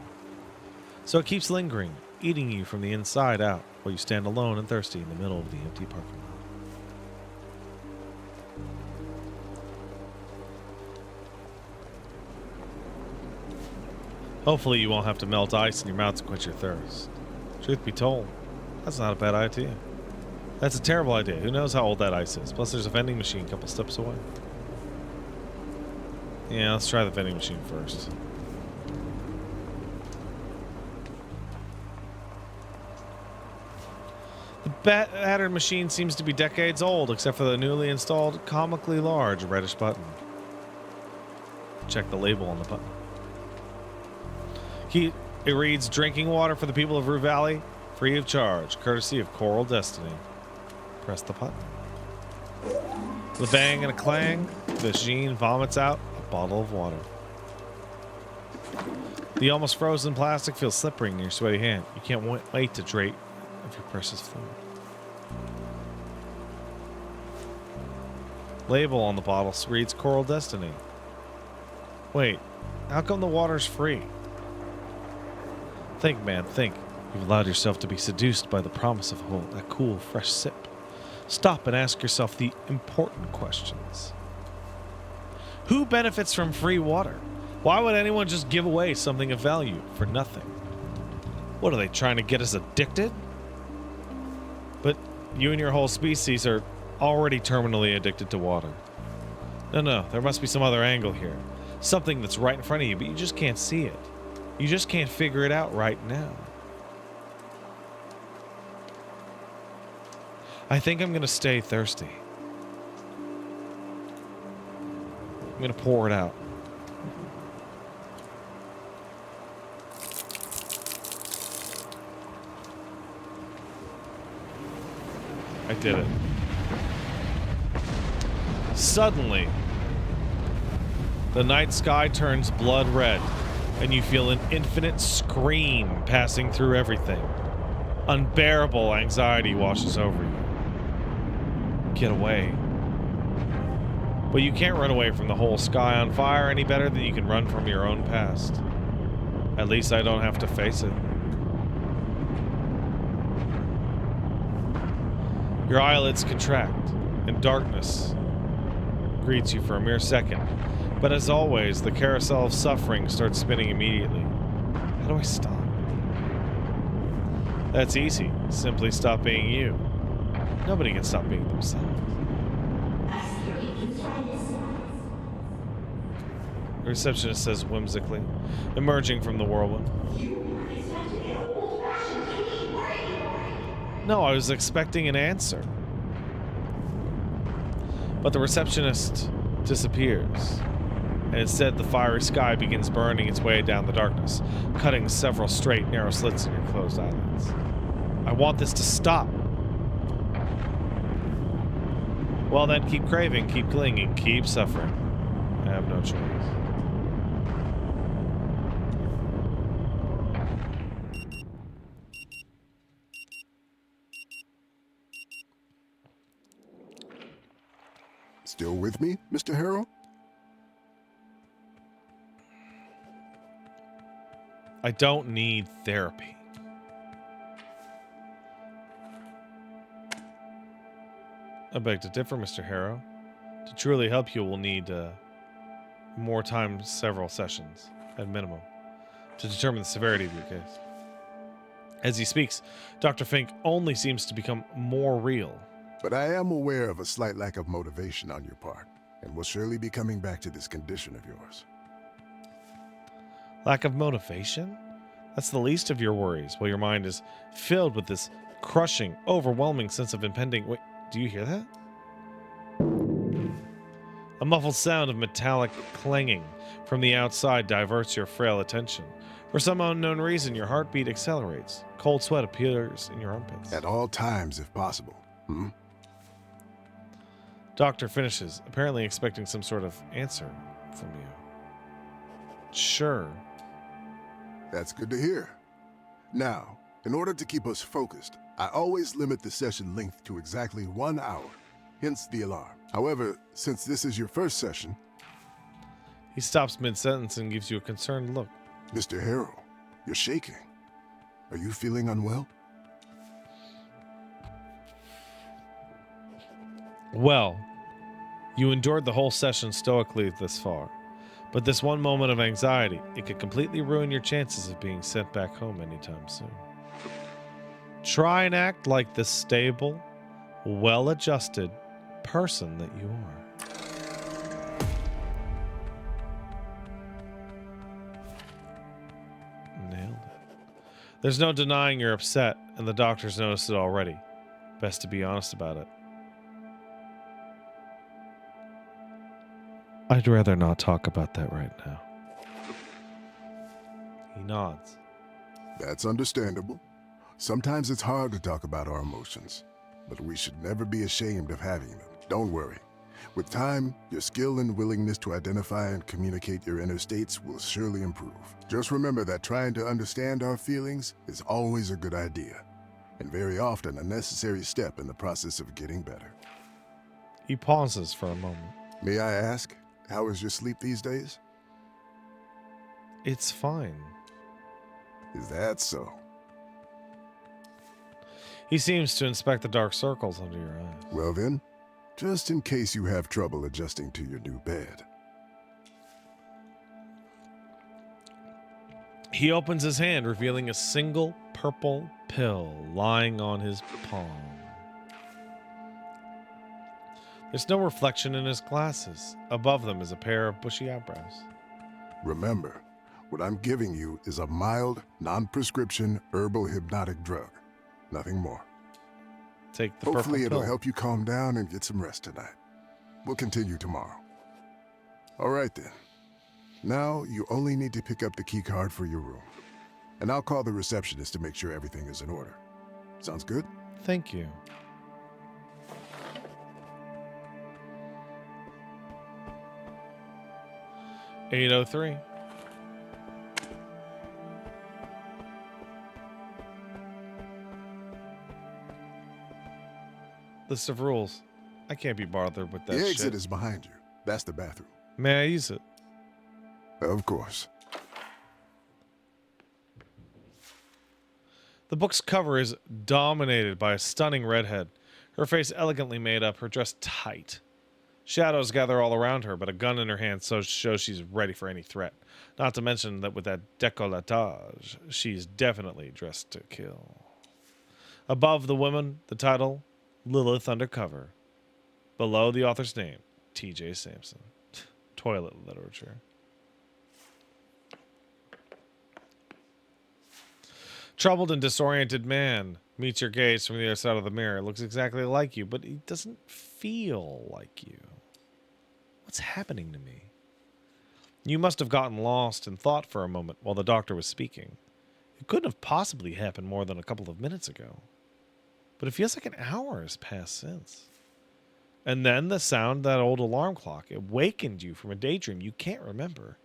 So it keeps lingering, eating you from the inside out, while you stand alone and thirsty in the middle of the empty parking lot. Hopefully you won't have to melt ice in your mouth to quench your thirst. Truth be told, that's not a bad idea. That's a terrible idea. Who knows how old that ice is? Plus there's a vending machine a couple steps away. Yeah, let's try the vending machine first. The battered machine seems to be decades old, except for the newly installed, comically large reddish button. Check the label on the button. It reads, drinking water for the people of Rue Valley, free of charge, courtesy of Coral Destiny. Press the button. With a bang and a clang, the machine vomits out a bottle of water. The almost frozen plastic feels slippery in your sweaty hand. You can't wait to drink of your precious fluid. Label on the bottle reads Coral Destiny. Wait, how come the water's free? Think, man, think. You've allowed yourself to be seduced by the promise of a cool, fresh sip. Stop and ask yourself the important questions. Who benefits from free water? Why would anyone just give away something of value for nothing? What, are they trying to get us addicted? But you and your whole species are already terminally addicted to water. No, there must be some other angle here. Something that's right in front of you, but you just can't see it. You just can't figure it out right now. I think I'm going to stay thirsty. I'm going to pour it out. I did it. Suddenly, the night sky turns blood red, and you feel an infinite scream passing through everything. Unbearable anxiety washes over you. Get away. But you can't run away from the whole sky on fire any better than you can run from your own past. At least I don't have to face it. Your eyelids contract, and darkness greets you for a mere second. But as always, the carousel of suffering starts spinning immediately. How do I stop? That's easy. Simply stop being you. Nobody can stop being themselves. The receptionist says whimsically, emerging from the whirlwind. No, I was expecting an answer. But the receptionist disappears, and instead the fiery sky begins burning its way down the darkness, cutting several straight, narrow slits in your closed eyelids. I want this to stop. Well then, keep craving, keep clinging, keep suffering. I have no choice. Still with me, Mr. Harrow? I don't need therapy. I beg to differ, Mr. Harrow. To truly help you, we'll need more time, several sessions, at minimum, to determine the severity of your case. As he speaks, Dr. Fink only seems to become more real. But I am aware of a slight lack of motivation on your part, and will surely be coming back to this condition of yours. Lack of motivation? That's the least of your worries, while your mind is filled with this crushing, overwhelming sense of impending... Wait, do you hear that? A muffled sound of metallic clanging from the outside diverts your frail attention. For some unknown reason, your heartbeat accelerates. Cold sweat appears in your armpits. At all times, if possible. Doctor finishes, apparently expecting some sort of answer from you. Sure. That's good to hear. Now, in order to keep us focused, I always limit the session length to exactly 1 hour, hence the alarm. However, since this is your first session, He stops mid-sentence and gives you a concerned look. Mr. Harrell, you're shaking. Are you feeling unwell? Well, you endured the whole session stoically this far. But this one moment of anxiety, it could completely ruin your chances of being sent back home anytime soon. Try and act like the stable, well-adjusted person that you are. Nailed it. There's no denying you're upset, and the doctor's noticed it already. Best to be honest about it. I'd rather not talk about that right now. He nods. That's understandable. Sometimes it's hard to talk about our emotions, but we should never be ashamed of having them. Don't worry. With time, your skill and willingness to identify and communicate your inner states will surely improve. Just remember that trying to understand our feelings is always a good idea, and very often a necessary step in the process of getting better. He pauses for a moment. May I ask, how is your sleep these days? It's fine. Is that so? He seems to inspect the dark circles under your eyes. Well then, just in case you have trouble adjusting to your new bed. He opens his hand, revealing a single purple pill lying on his palm. There's no reflection in his glasses. Above them is a pair of bushy eyebrows. Remember, what I'm giving you is a mild, non-prescription herbal hypnotic drug. Nothing more. Take the Hopefully purple it'll pill. help you calm down and get some rest tonight. We'll continue tomorrow. All right then. Now you only need to pick up the key card for your room. And I'll call the receptionist to make sure everything is in order. Sounds good? Thank you. $8:03. List of rules. I can't be bothered with that The shit. exit is behind you. That's the bathroom. May I use it? Of course. The book's cover is dominated by a stunning redhead. Her face elegantly made up, her dress tight. Shadows gather all around her, but a gun in her hand shows she's ready for any threat. Not to mention that with that décolletage, she's definitely dressed to kill. Above the woman, the title, Lilith Undercover. Below the author's name, T.J. Sampson. Toilet literature. Troubled and disoriented man meets your gaze from the other side of the mirror. Looks exactly like you, but he doesn't feel like you. What's happening to me? You must have gotten lost in thought for a moment while the doctor was speaking. It couldn't have possibly happened more than a couple of minutes ago. But it feels like an hour has passed since. And then the sound of that old alarm clock. It wakened you from a daydream you can't remember.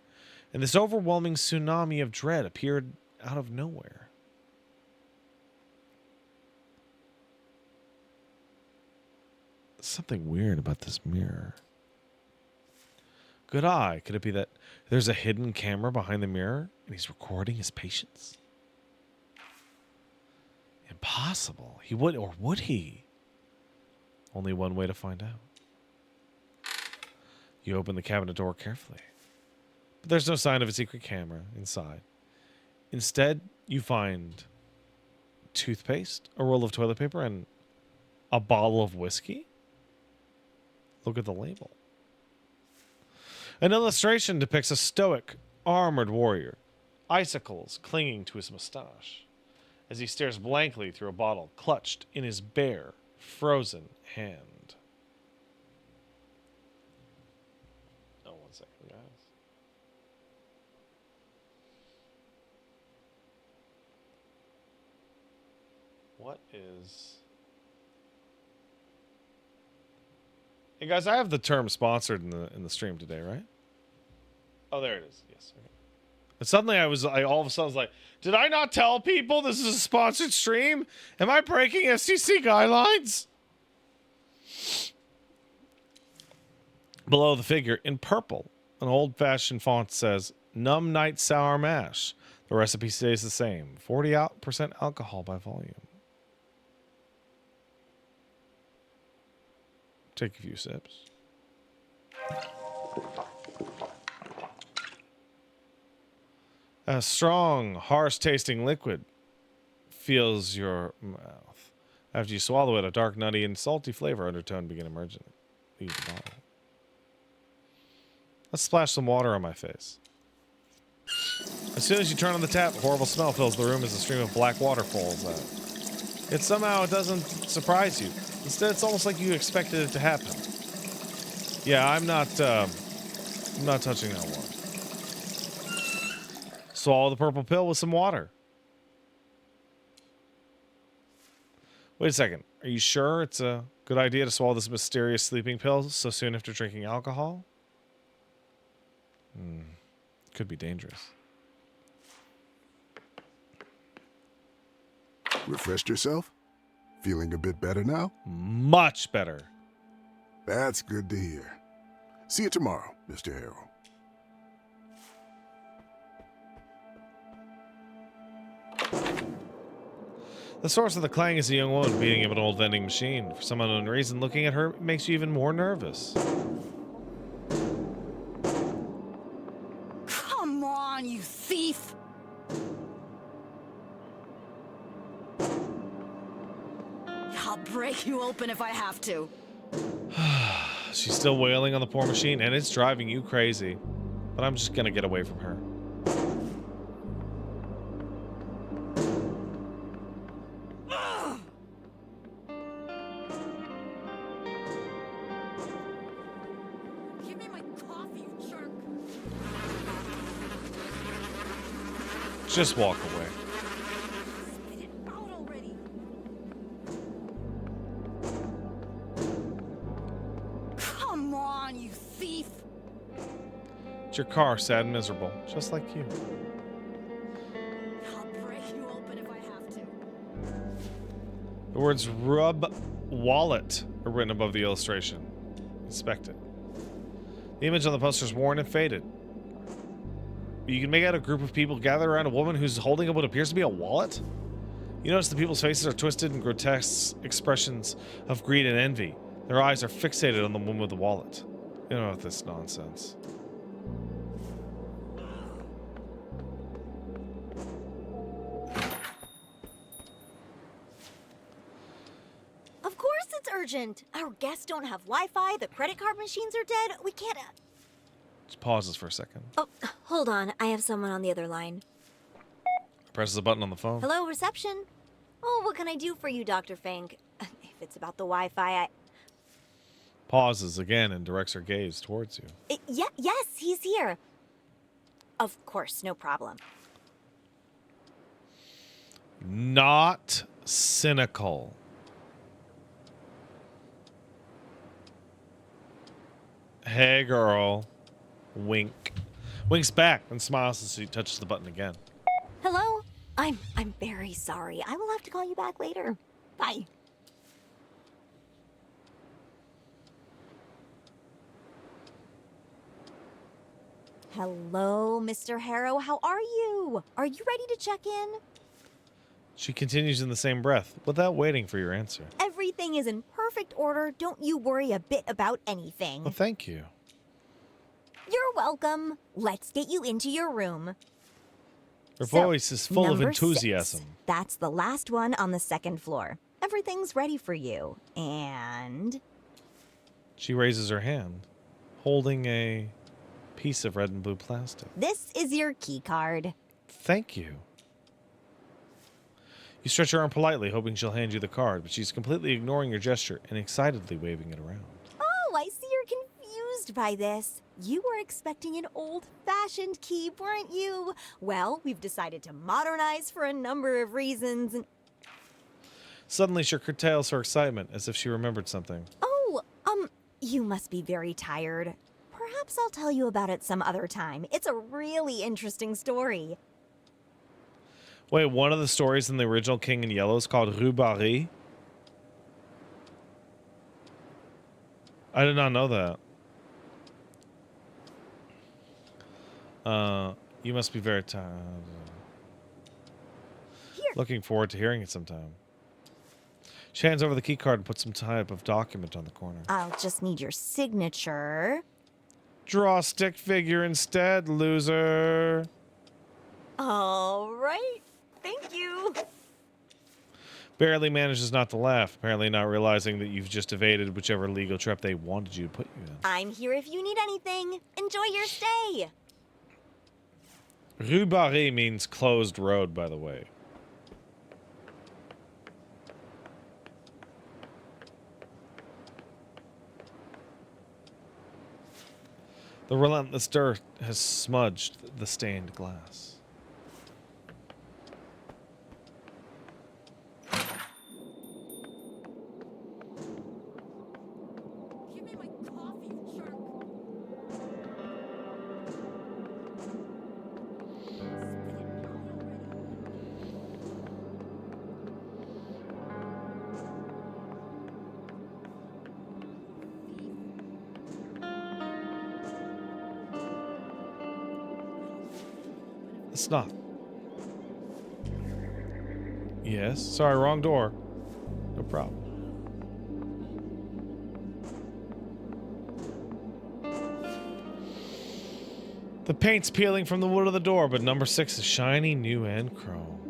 And this overwhelming tsunami of dread appeared out of nowhere. Something weird about this mirror. Good eye. Could it be that there's a hidden camera behind the mirror and he's recording his patients? Impossible. He would, or would he? Only one way to find out. You open the cabinet door carefully. But there's no sign of a secret camera inside. Instead, you find toothpaste, a roll of toilet paper, and a bottle of whiskey. Look at the label. An illustration depicts a stoic, armored warrior, icicles clinging to his mustache, as he stares blankly through a bottle clutched in his bare, frozen hand. Oh, 1 second, guys. What is... Hey guys, I have the term sponsored in the stream today, right? Oh, there it is. Yes. Okay. And suddenly all of a sudden I was like, did I not tell people this is a sponsored stream? Am I breaking STC guidelines? Below the figure, in purple, an old-fashioned font says, Numb Night Sour Mash. The recipe stays the same. 40% alcohol by volume. Take a few sips. A strong, harsh-tasting liquid fills your mouth. After you swallow it, a dark, nutty, and salty flavor undertone begin emerging. Leave the bottle. Let's splash some water on my face. As soon as you turn on the tap, a horrible smell fills the room as a stream of black water falls out. It doesn't surprise you. Instead, it's almost like you expected it to happen. Yeah, I'm not touching that water. Swallow the purple pill with some water. Wait a second. Are you sure it's a good idea to swallow this mysterious sleeping pill so soon after drinking alcohol? Could be dangerous. Refreshed yourself? Feeling a bit better now? Much better. That's good to hear. See you tomorrow, Mr. Harrow. The source of the clang is a young woman beating up an old vending machine. For some unknown reason, looking at her makes you even more nervous. Come on, you thief! I'll break you open if I have to. She's still wailing on the poor machine, and it's driving you crazy. But I'm just gonna get away from her. Give me my coffee, you jerk! Just walk away. Spit it out already! Come on, you thief! It's your car, sad and miserable, just like you. I'll break you open if I have to. The words "rub wallet" are written above the illustration. Inspect it. The image on the poster is worn and faded. You can make out a group of people gathered around a woman who's holding up what appears to be a wallet. You notice the people's faces are twisted in grotesque expressions of greed and envy. Their eyes are fixated on the woman with the wallet. You know this nonsense. Of course it's urgent. Our guests don't have Wi-Fi, the credit card machines are dead. We can't... Just pauses for a second. Oh, hold on. I have someone on the other line. Presses a button on the phone. Hello, reception. Oh, what can I do for you, Dr. Fink? If it's about the Wi-Fi, Pauses again and directs her gaze towards you. yes, he's here. Of course, no problem. Not cynical. Hey, girl. Wink. Winks back and smiles as she touches the button again. Hello? I'm very sorry. I will have to call you back later. Bye. Hello, Mr. Harrow. How are you? Are you ready to check in? She continues in the same breath, without waiting for your answer. Everything is in perfect order. Don't you worry a bit about anything. Well, thank you. You're welcome. Let's get you into your room. Her So, voice is full of number enthusiasm. 6. That's the last one on the second floor. Everything's ready for you. And... She raises her hand, holding a piece of red and blue plastic. this is your key card. Thank you. You stretch your arm politely, hoping she'll hand you the card, but she's completely ignoring your gesture and excitedly waving it around. Oh, I see you're confused by this. You were expecting an old-fashioned key, weren't you? Well, we've decided to modernize for a number of reasons. And Suddenly, she curtails her excitement as if she remembered something. oh, you must be very tired. Perhaps I'll tell you about it some other time. It's a really interesting story. Wait, one of the stories in the original King in Yellow is called Rue Valley? I did not know that. You must be very tired. Here. Looking forward to hearing it sometime. She hands over the key card and puts some type of document on the corner. I'll just need your signature. Draw a stick figure instead, loser. All right. Thank you. Barely manages not to laugh, apparently not realizing that you've just evaded whichever legal trap they wanted you to put you in. I'm here if you need anything. Enjoy your stay. Rue Barré means closed road, by the way. The relentless dirt has smudged the stained glass. Give me my coffee, you jerk. It's not. Yes. Sorry, wrong door. No problem. The paint's peeling from the wood of the door, but number 6 is shiny, new, and chrome.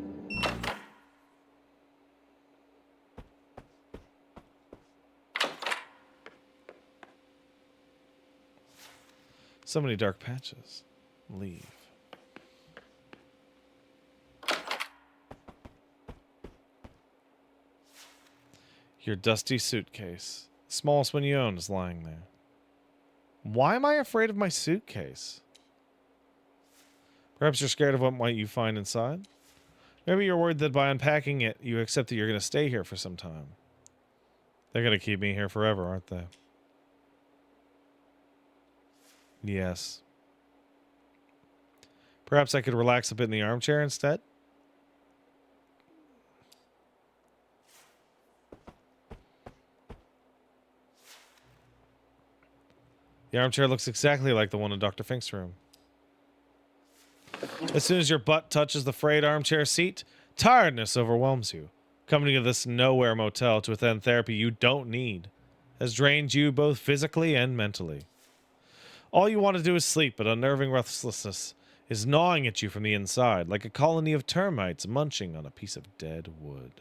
So many dark patches. Leave. Your dusty suitcase. The smallest one you own is lying there. Why am I afraid of my suitcase? Perhaps you're scared of what might you find inside? Maybe you're worried that by unpacking it, you accept that you're going to stay here for some time. They're going to keep me here forever, aren't they? Yes. Perhaps I could relax a bit in the armchair instead? The armchair looks exactly like the one in Dr. Fink's room. As soon as your butt touches the frayed armchair seat, tiredness overwhelms you. Coming to this nowhere motel to attend therapy you don't need has drained you both physically and mentally. All you want to do is sleep, but unnerving restlessness is gnawing at you from the inside, like a colony of termites munching on a piece of dead wood.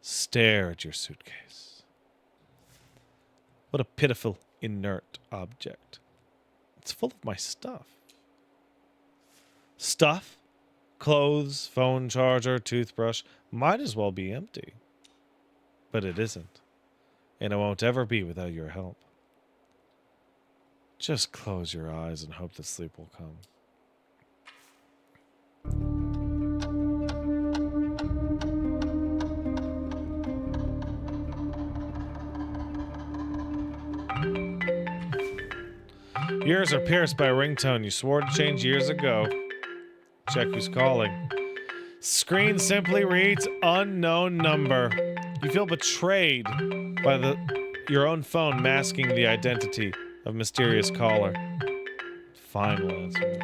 Stare at your suitcase. What a pitiful, inert object. It's full of my stuff. Stuff? Clothes, phone charger, toothbrush. Might as well be empty. But it isn't. And it won't ever be without your help. Just close your eyes and hope that sleep will come. Your ears are pierced by a ringtone you swore to change years ago. Check who's calling. Screen simply reads unknown number. You feel betrayed by your own phone masking the identity of mysterious caller. Fine, we'll answer it.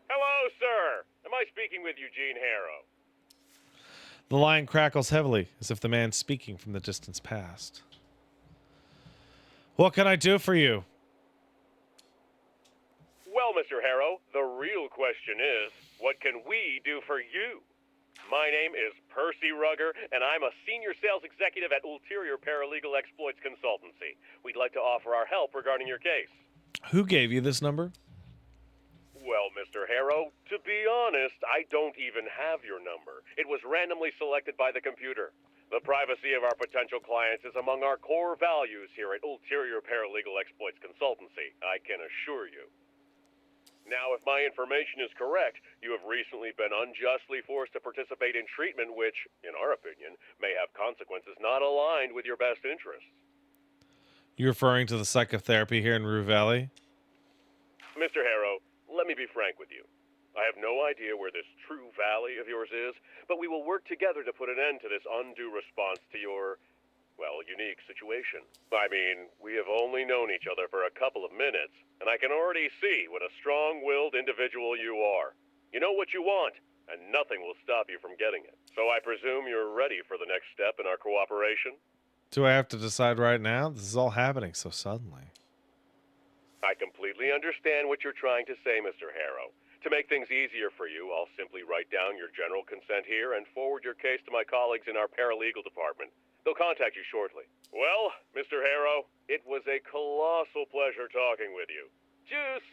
Hello, sir. Am I speaking with Eugene Harrow? The line crackles heavily, as if the man speaking from the distance past. What can I do for you? Well, Mr. Harrow, the real question is, what can we do for you? My name is Percy Rugger, and I'm a senior sales executive at Ulterior Paralegal Exploits Consultancy. We'd like to offer our help regarding your case. Who gave you this number? Well, Mr. Harrow, to be honest, I don't even have your number. It was randomly selected by the computer. The privacy of our potential clients is among our core values here at Ulterior Paralegal Exploits Consultancy, I can assure you. Now, if my information is correct, you have recently been unjustly forced to participate in treatment which, in our opinion, may have consequences not aligned with your best interests. You referring to the psychotherapy here in Rue Valley? Mr. Harrow, let me be frank with you. I have no idea where this true valley of yours is, but we will work together to put an end to this undue response to your, well, unique situation. I mean, we have only known each other for a couple of minutes, and I can already see what a strong-willed individual you are. You know what you want, and nothing will stop you from getting it. So I presume you're ready for the next step in our cooperation? Do I have to decide right now? This is all happening so suddenly. I completely understand what you're trying to say, Mr. Harrow. To make things easier for you, I'll simply write down your general consent here and forward your case to my colleagues in our paralegal department. They'll contact you shortly. Well, Mr. Harrow, it was a colossal pleasure talking with you. Juice!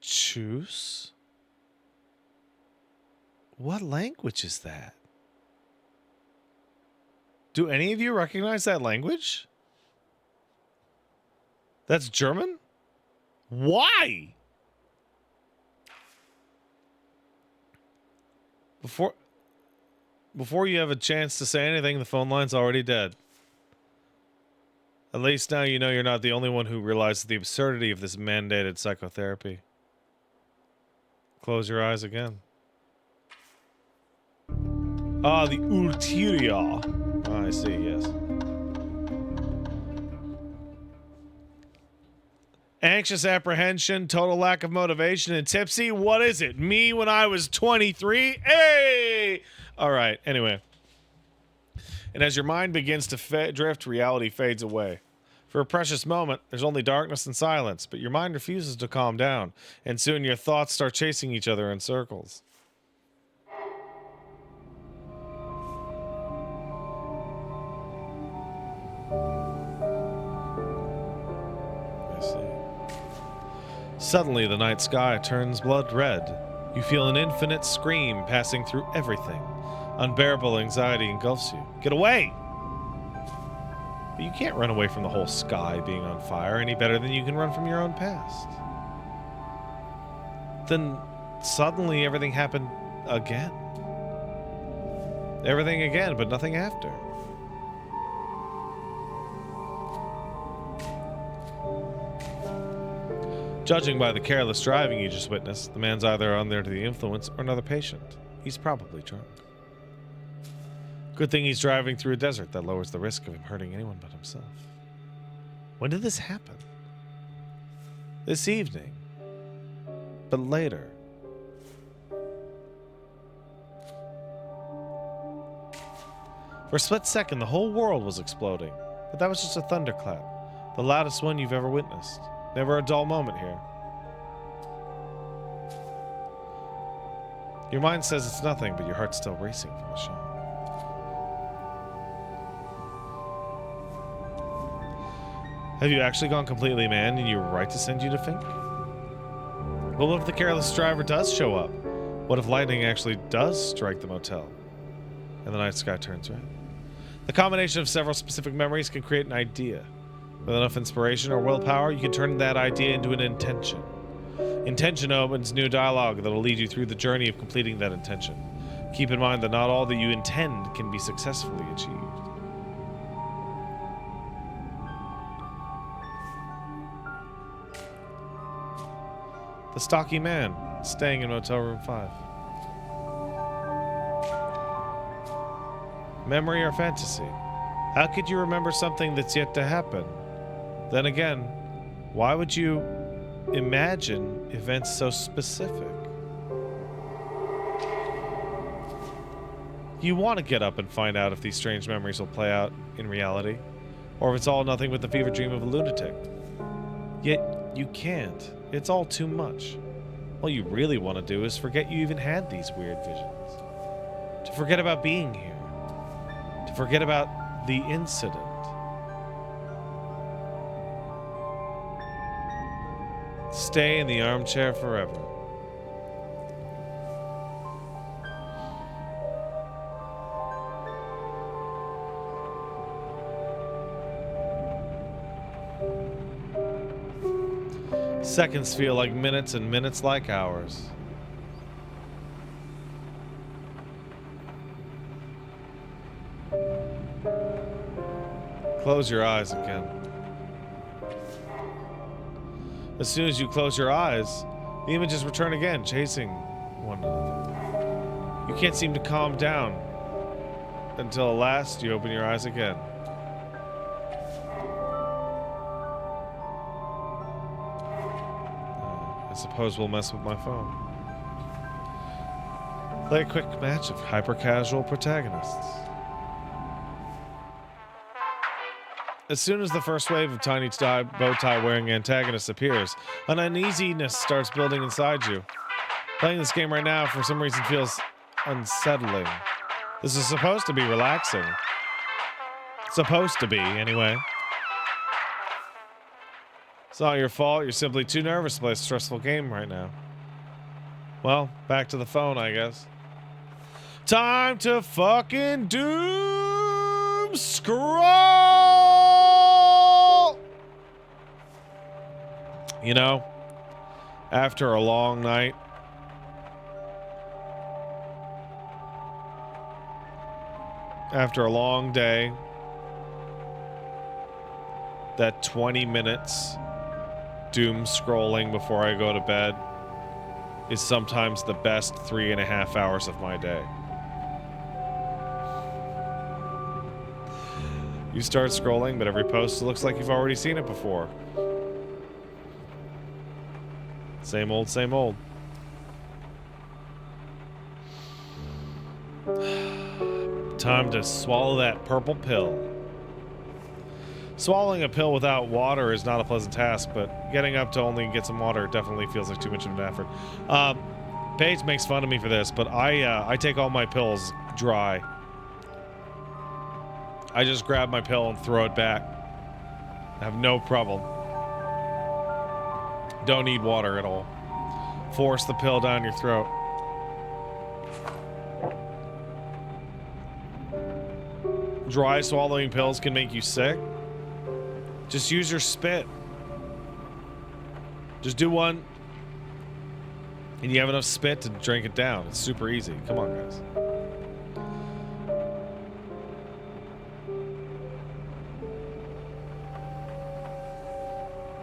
Choose? What language is that? Do any of you recognize that language? That's German? Why? Before you have a chance to say anything, the phone line's already dead. At least now you know you're not the only one who realizes the absurdity of this mandated psychotherapy. Close your eyes again. Ah, the ulterior. Ah, I see, yes. Anxious apprehension, total lack of motivation, and tipsy. What is it? Me when I was 23? Hey! All right, anyway. And as your mind begins to drift, reality fades away. For a precious moment, there's only darkness and silence, but your mind refuses to calm down, and soon your thoughts start chasing each other in circles. I see. Suddenly, the night sky turns blood red. You feel an infinite scream passing through everything. Unbearable anxiety engulfs you. Get away! But you can't run away from the whole sky being on fire any better than you can run from your own past. Then suddenly everything happened again. Everything again, but nothing after. Judging by the careless driving you just witnessed, the man's either under the influence or another patient. He's probably drunk. Good thing he's driving through a desert. That lowers the risk of him hurting anyone but himself. When did this happen? This evening. But later. For a split second, the whole world was exploding. But that was just a thunderclap. The loudest one you've ever witnessed. Never a dull moment here. Your mind says it's nothing, but your heart's still racing from the shock. Have you actually gone completely mad and you were right to send you to Fink? Well, what if the careless driver does show up? What if lightning actually does strike the motel? And the night sky turns red. The combination of several specific memories can create an idea. With enough inspiration or willpower, you can turn that idea into an intention. Intention opens new dialogue that will lead you through the journey of completing that intention. Keep in mind that not all that you intend can be successfully achieved. The stocky man, staying in motel room 5. Memory or fantasy? How could you remember something that's yet to happen? Then again, why would you imagine events so specific? You want to get up and find out if these strange memories will play out in reality, or if it's all nothing but the fever dream of a lunatic. Yet, you can't. It's all too much. All you really want to do is forget you even had these weird visions. To forget about being here. To forget about the incident. Stay in the armchair forever. Seconds feel like minutes and minutes like hours. Close your eyes again. As soon as you close your eyes, the images return again, chasing one another. You can't seem to calm down until at last you open your eyes again. I suppose we'll mess with my phone. Play a quick match of hyper-casual protagonists. As soon as the first wave of tiny bow-tie-wearing antagonists appears, an uneasiness starts building inside you. Playing this game right now, for some reason, feels unsettling. This is supposed to be relaxing. Supposed to be, anyway. It's not your fault. You're simply too nervous to play a stressful game right now. Well, back to the phone, I guess. Time to fucking doom scroll! You know, after a long night, after a long day, that 20 minutes doom scrolling before I go to bed is sometimes the best 3.5 hours of my day. You start scrolling, but every post looks like you've already seen it before. Same old, same old. Time to swallow that purple pill. Swallowing a pill without water is not a pleasant task, but getting up to only get some water definitely feels like too much of an effort. Paige makes fun of me for this, but I take all my pills dry. I just grab my pill and throw it back. I have no problem. Don't need water at all. Force the pill down your throat. Dry swallowing pills can make you sick. Just use your spit. Just do one, and you have enough spit to drink it down. It's super easy. Come on, guys.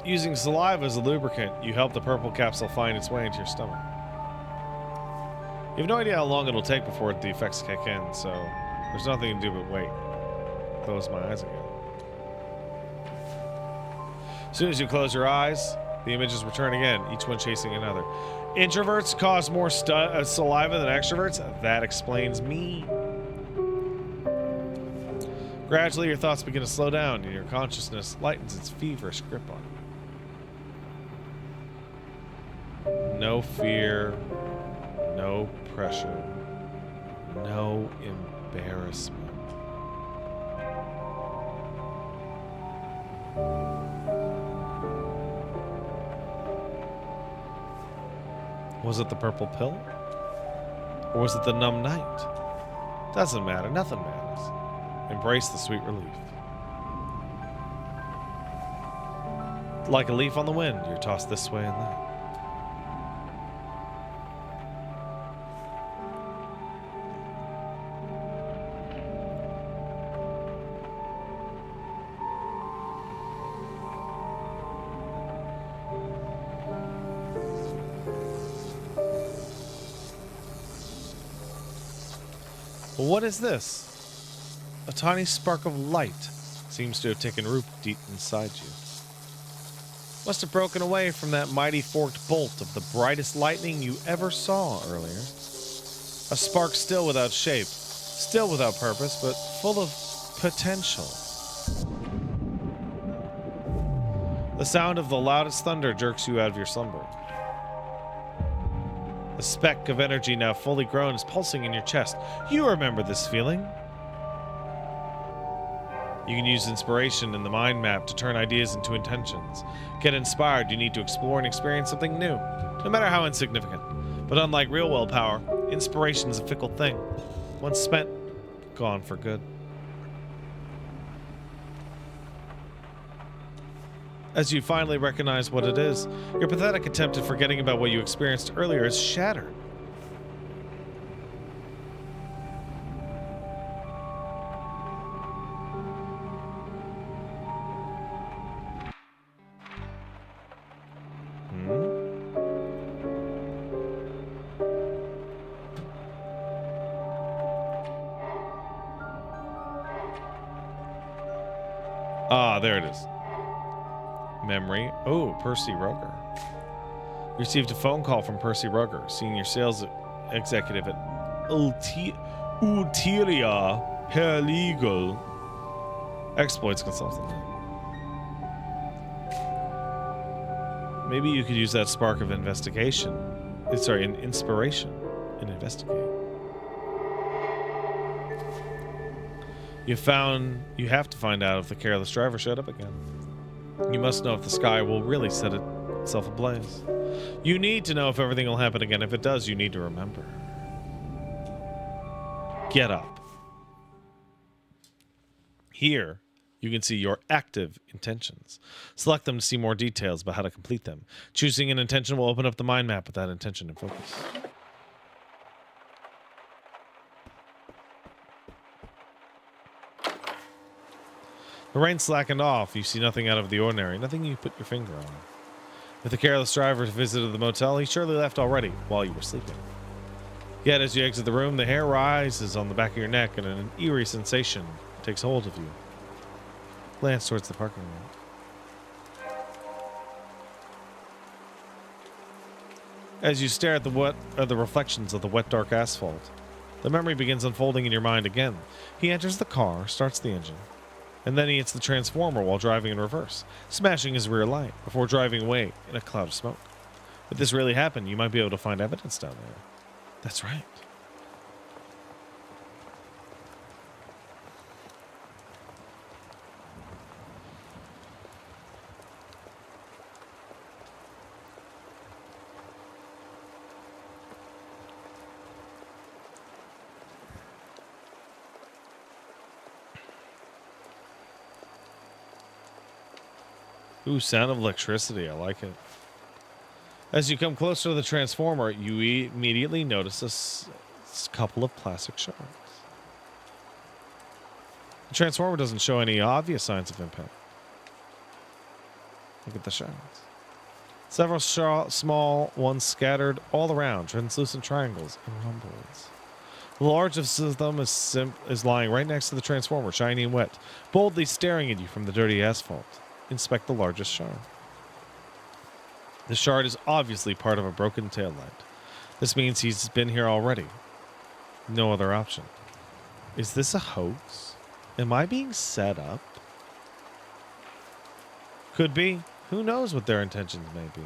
Using saliva as a lubricant, you help the purple capsule find its way into your stomach. You have no idea how long it'll take before the effects kick in, so there's nothing to do but wait. Close my eyes again. As soon as you close your eyes, the images return again, each one chasing another. Introverts cause more saliva than extroverts? That explains me. Gradually, your thoughts begin to slow down, and your consciousness lightens its feverish grip on you. No fear, no pressure, no embarrassment. Was it the purple pill? Or was it the numb night? Doesn't matter. Nothing matters. Embrace the sweet relief. Like a leaf on the wind, you're tossed this way and that. What is this? A tiny spark of light seems to have taken root deep inside you. Must have broken away from that mighty forked bolt of the brightest lightning you ever saw earlier. A spark still without shape, still without purpose, but full of potential. The sound of the loudest thunder jerks you out of your slumber. A speck of energy now fully grown is pulsing in your chest. You remember this feeling. You can use inspiration in the mind map to turn ideas into intentions. Get inspired, you need to explore and experience something new, no matter how insignificant. But unlike real willpower, inspiration is a fickle thing. Once spent, gone for good. As you finally recognize what it is, your pathetic attempt at forgetting about what you experienced earlier is shattered. Ah, there it is. Memory. Oh, Percy Rugger. You received a phone call from Percy Rugger, senior sales executive at Utilia Paralegal Exploits Consultant. Maybe you could use that spark of inspiration and investigate. You have to find out if the careless driver showed up again. You must know if the sky will really set itself ablaze. You need to know if everything will happen again. If it does, you need to remember. Get up. Here, you can see your active intentions. Select them to see more details about how to complete them. Choosing an intention will open up the mind map with that intention in focus. The rain slackened off. You see nothing out of the ordinary, nothing you put your finger on. If the careless driver visited the motel, he surely left already while you were sleeping. Yet as you exit the room, the hair rises on the back of your neck and an eerie sensation takes hold of you. Glance towards the parking lot. As you stare at the reflections of the wet, dark asphalt, the memory begins unfolding in your mind again. He enters the car, starts the engine, and then he hits the transformer while driving in reverse, smashing his rear light before driving away in a cloud of smoke. If this really happened, you might be able to find evidence down there. That's right. Ooh, sound of electricity. I like it. As you come closer to the transformer, you immediately notice a couple of plastic shards. The transformer doesn't show any obvious signs of impact. Look at the shards. Several small ones scattered all around, translucent triangles and rhomboids. The largest of them is lying right next to the transformer, shiny and wet, boldly staring at you from the dirty asphalt. Inspect the largest shard. The shard is obviously part of a broken taillight. This means he's been here already. No other option. Is this a hoax? Am I being set up? Could be. Who knows what their intentions may be.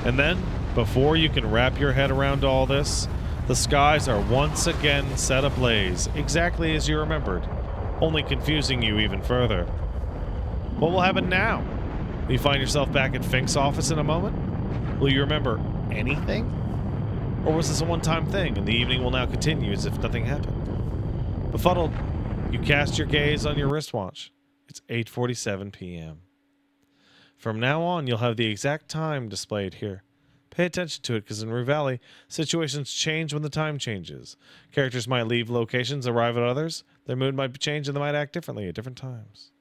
And then, before you can wrap your head around all this, the skies are once again set ablaze, exactly as you remembered, only confusing you even further. What will happen now? Will you find yourself back at Fink's office in a moment? Will you remember anything? Or was this a one-time thing, and the evening will now continue as if nothing happened? Befuddled, you cast your gaze on your wristwatch. It's 8:47 p.m. From now on, you'll have the exact time displayed here. Pay attention to it, because in Rue Valley, situations change when the time changes. Characters might leave locations, arrive at others. Their mood might change, and they might act differently at different times.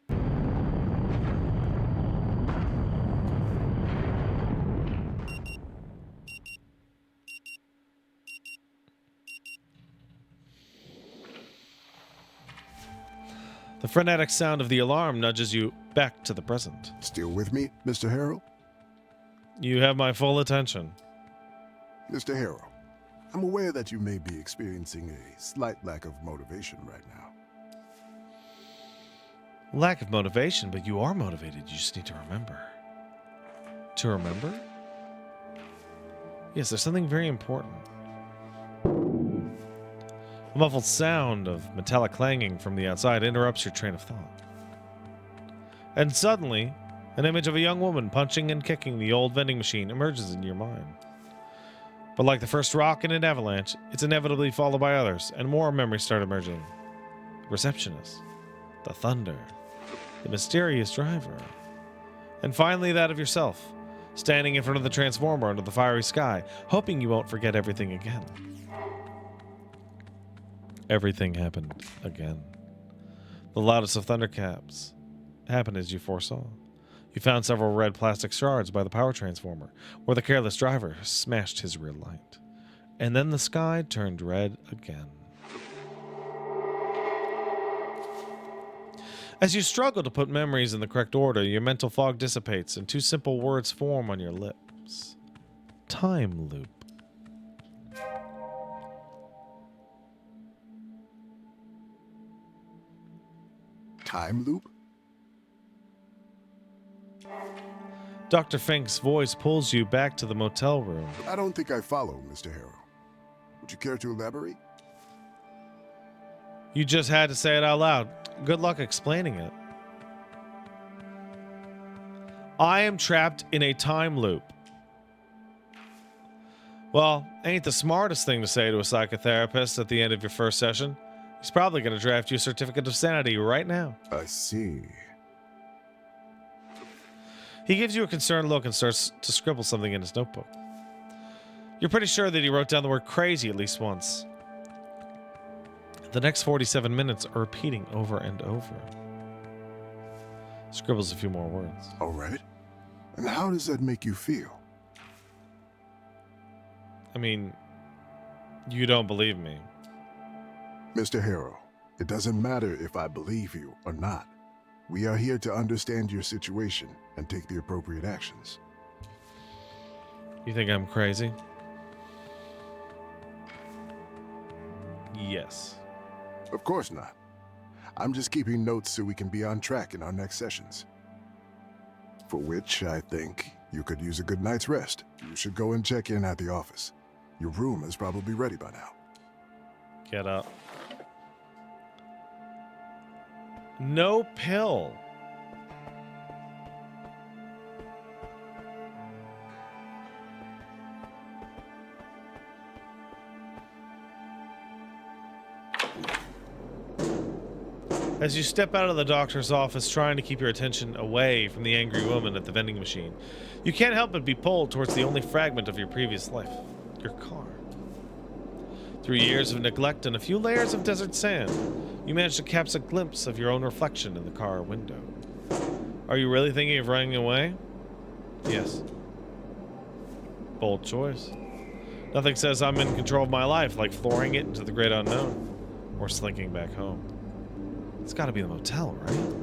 The frenetic sound of the alarm nudges you back to the present. Still with me, Mr. Harrell? You have my full attention. Mr. Harrell, I'm aware that you may be experiencing a slight lack of motivation right now. Lack of motivation, but you are motivated. You just need to remember. To remember? Yes, there's something very important. A muffled sound of metallic clanging from the outside interrupts your train of thought. And suddenly, an image of a young woman punching and kicking the old vending machine emerges in your mind. But like the first rock in an avalanche, it's inevitably followed by others, and more memories start emerging. The receptionist, the thunder, the mysterious driver, and finally that of yourself, standing in front of the transformer under the fiery sky, hoping you won't forget everything again. Everything happened again. The loudest of thunderclaps happened as you foresaw. You found several red plastic shards by the power transformer, where the careless driver smashed his rear light. And then the sky turned red again. As you struggle to put memories in the correct order, your mental fog dissipates and two simple words form on your lips. Time loop. Time loop? Dr. Fink's voice pulls you back to the motel room. I don't think I follow, Mr. Harrow. Would you care to elaborate? You just had to say it out loud. Good luck explaining it. I am trapped in a time loop. Well, ain't the smartest thing to say to a psychotherapist at the end of your first session. He's probably going to draft you a certificate of sanity right now. I see. He gives you a concerned look and starts to scribble something in his notebook. You're pretty sure that he wrote down the word crazy at least once. The next 47 minutes are repeating over and over. Scribbles a few more words. All right. And how does that make you feel? I mean, you don't believe me. Mr. Harrow, it doesn't matter if I believe you or not. We are here to understand your situation and take the appropriate actions. You think I'm crazy? Yes. Of course not. I'm just keeping notes so we can be on track in our next sessions. For which, I think, you could use a good night's rest. You should go and check in at the office. Your room is probably ready by now. Get up. No pill. As you step out of the doctor's office, trying to keep your attention away from the angry woman at the vending machine, you can't help but be pulled towards the only fragment of your previous life, your car. Through years of neglect and a few layers of desert sand, you manage to catch a glimpse of your own reflection in the car window. Are you really thinking of running away? Yes. Bold choice. Nothing says I'm in control of my life like flooring it into the great unknown or slinking back home. It's gotta be the motel, right?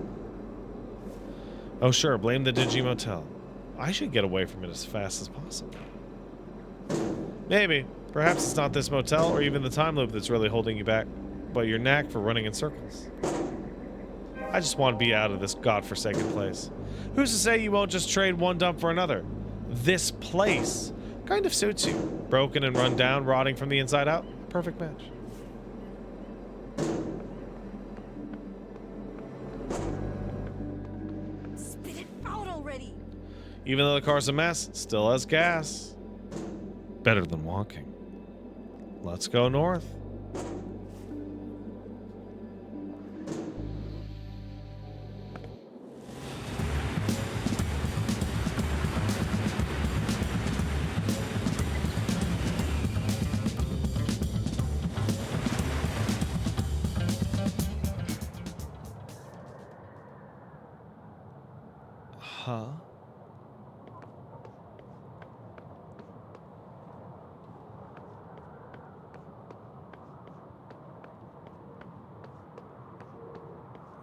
Oh sure, blame the dingy motel. I should get away from it as fast as possible. Maybe. Perhaps it's not this motel or even the time loop that's really holding you back, but your knack for running in circles. I just want to be out of this godforsaken place. Who's to say you won't just trade one dump for another? This place kind of suits you. Broken and run down, rotting from the inside out. Perfect match. Spit it out already! Even though the car's a mess, it still has gas. Better than walking. Let's go north. Huh?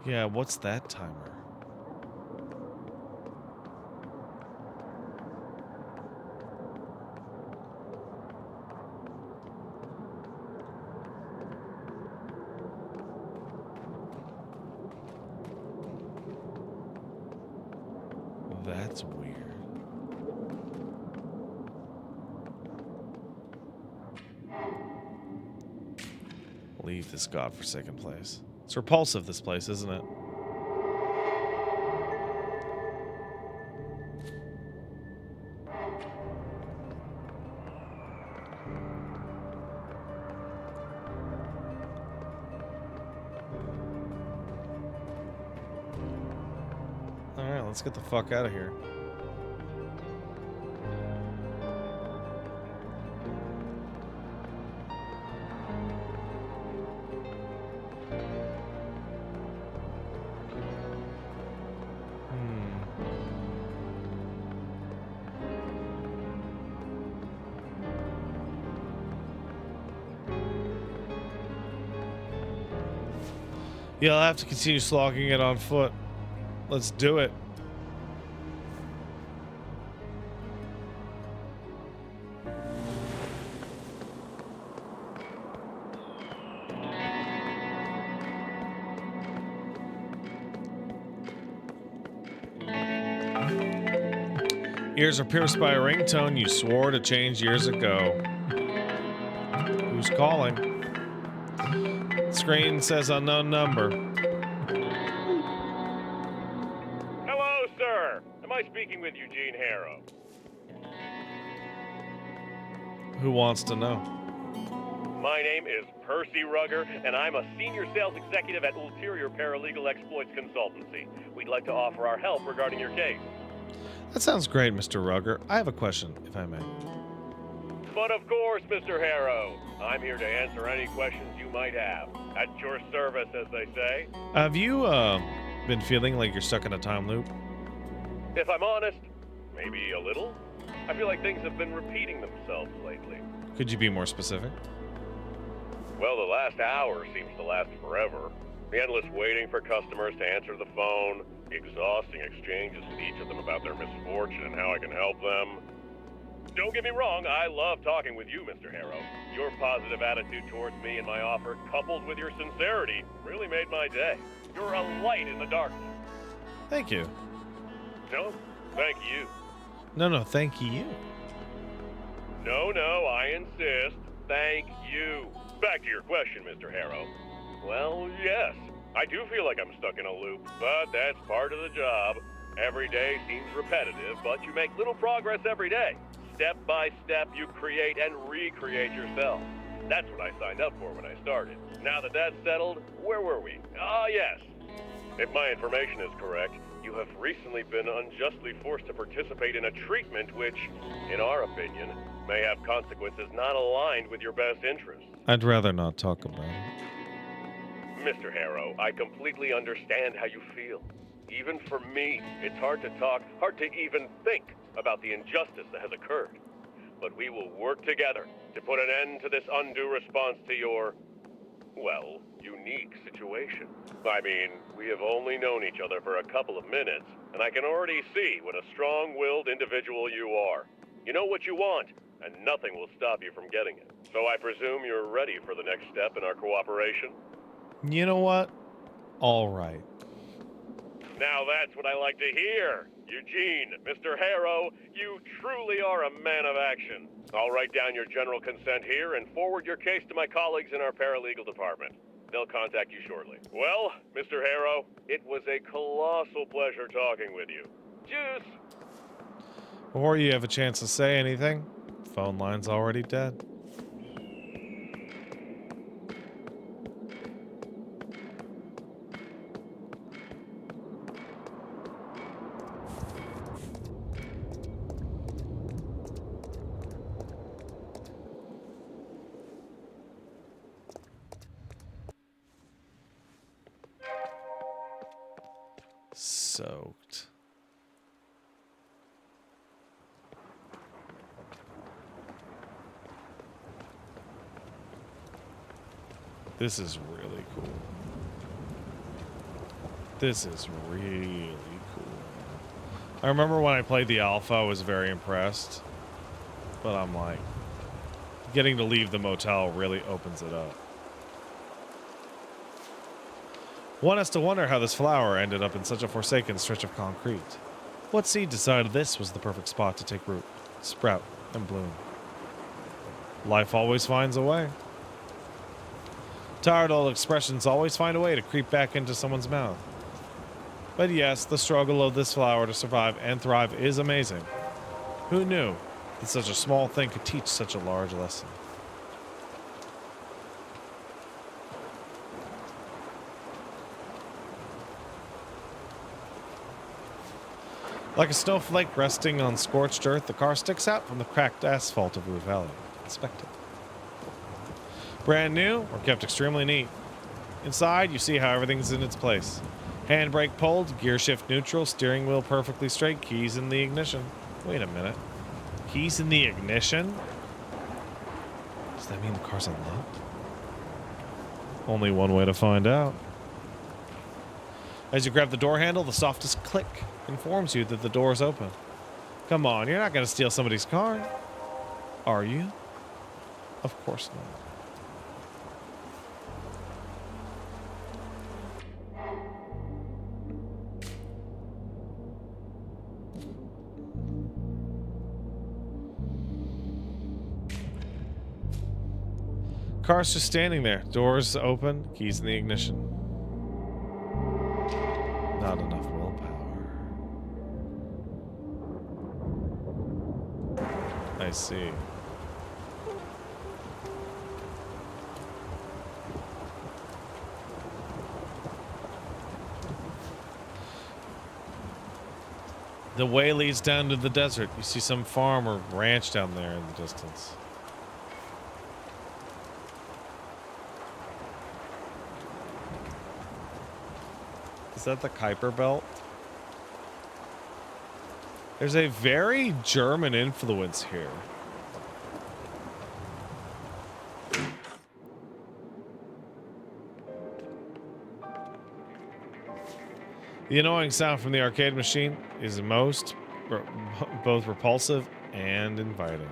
Yeah, what's that timer? That's weird. Leave this godforsaken place. It's repulsive, this place, isn't it? Alright, let's get the fuck out of here. Yeah, I'll have to continue slogging it on foot. Let's do it. Ears are pierced by a ringtone you swore to change years ago. Who's calling? Screen says unknown number. Hello, sir. Am I speaking with Eugene Harrow? Who wants to know? My name is Percy Rugger, and I'm a senior sales executive at Ulterior Paralegal Exploits Consultancy. We'd like to offer our help regarding your case. That sounds great, Mr. Rugger. I have a question, if I may. But of course, Mr. Harrow. I'm here to answer any questions you might have. At your service, as they say. Have you, been feeling like you're stuck in a time loop? If I'm honest, maybe a little. I feel like things have been repeating themselves lately. Could you be more specific? Well, the last hour seems to last forever. The endless waiting for customers to answer the phone, the exhausting exchanges with each of them about their misfortune and how I can help them. Don't get me wrong, I love talking with you, Mr. Harrow. Your positive attitude towards me and my offer, coupled with your sincerity, really made my day. You're a light in the darkness. Thank you. No, thank you. No, thank you. No, I insist. Thank you. Back to your question, Mr. Harrow. Well, yes, I do feel like I'm stuck in a loop, but that's part of the job. Every day seems repetitive, but you make little progress every day. Step by step, you create and recreate yourself. That's what I signed up for when I started. Now that that's settled, where were we? Ah, yes. If my information is correct, you have recently been unjustly forced to participate in a treatment which, in our opinion, may have consequences not aligned with your best interests. I'd rather not talk about it. Mr. Harrow, I completely understand how you feel. Even for me, it's hard to talk, hard to even think about the injustice that has occurred. But we will work together to put an end to this undue response to your, well, unique situation. I mean, we have only known each other for a couple of minutes, and I can already see what a strong-willed individual you are. You know what you want, and nothing will stop you from getting it. So I presume you're ready for the next step in our cooperation? You know what? All right. Now that's what I like to hear. Eugene, Mr. Harrow, you truly are a man of action. I'll write down your general consent here and forward your case to my colleagues in our paralegal department. They'll contact you shortly. Well, Mr. Harrow, it was a colossal pleasure talking with you. Juice! Before you have a chance to say anything, phone line's already dead. Soaked. This is really cool. This is really cool. I remember when I played the alpha, I was very impressed. But I'm like, getting to leave the motel really opens it up. One has to wonder how this flower ended up in such a forsaken stretch of concrete. What seed decided this was the perfect spot to take root, sprout, and bloom? Life always finds a way. Tired old expressions always find a way to creep back into someone's mouth. But yes, the struggle of this flower to survive and thrive is amazing. Who knew that such a small thing could teach such a large lesson? Like a snowflake resting on scorched earth, the car sticks out from the cracked asphalt of Rue Valley. Inspect it. Brand new or kept extremely neat. Inside, you see how everything's in its place. Handbrake pulled, gear shift neutral, steering wheel perfectly straight, keys in the ignition. Wait a minute. Keys in the ignition? Does that mean the car's unlocked? Only one way to find out. As you grab the door handle, the softest click informs you that the door is open. Come on, you're not going to steal somebody's car, are you? Of course not. Car's just standing there. Doors open, keys in the ignition. Not enough willpower. I see. The way leads down to the desert. You see some farm or ranch down there in the distance. Is that the Kuiper Belt? There's a very German influence here. The annoying sound from the arcade machine is both repulsive and inviting.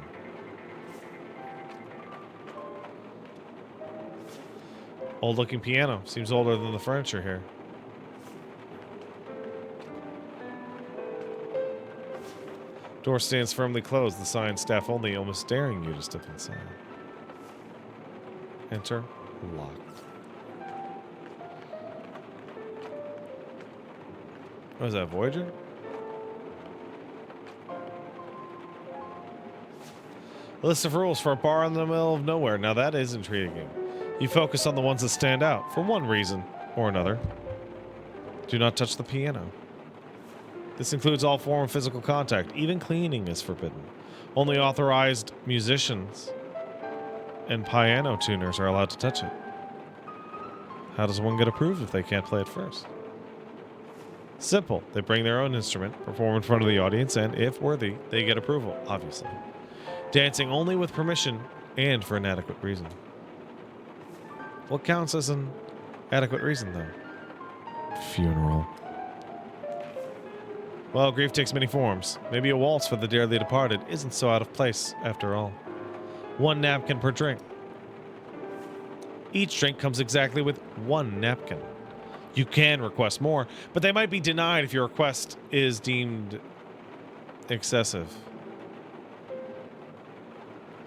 Old-looking piano. Seems older than the furniture here. Door stands firmly closed, the sign staff only, almost daring you to step inside. Enter. Locked. What is that, Voyager? A list of rules for a bar in the middle of nowhere. Now that is intriguing. You focus on the ones that stand out, for one reason or another. Do not touch the piano. This includes all form of physical contact. Even cleaning is forbidden. Only authorized musicians and piano tuners are allowed to touch it. How does one get approved if they can't play it first? Simple. They bring their own instrument, perform in front of the audience, and if worthy, they get approval, obviously. Dancing only with permission and for an adequate reason. What counts as an adequate reason, though? Funeral. Well, grief takes many forms. Maybe a waltz for the dearly departed isn't so out of place, after all. 1 napkin per drink. Each drink comes exactly with 1 napkin. You can request more, but they might be denied if your request is deemed excessive.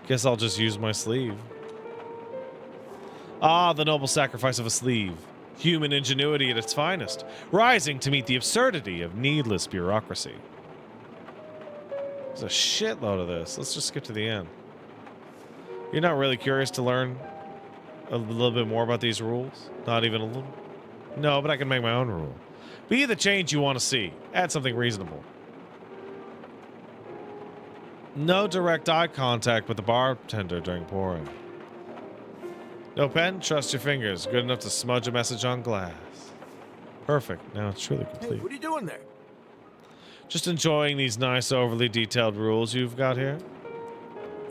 Guess I'll just use my sleeve. Ah, the noble sacrifice of a sleeve. Human ingenuity at its finest, rising to meet the absurdity of needless bureaucracy. There's a shitload of this. Let's just skip to the end. You're not really curious to learn a little bit more about these rules? Not even a little? No, but I can make my own rule. Be the change you want to see. Add something reasonable. No direct eye contact with the bartender during pouring. No pen? Trust your fingers. Good enough to smudge a message on glass. Perfect. Now it's truly complete. Hey, what are you doing there? Just enjoying these nice, overly detailed rules you've got here.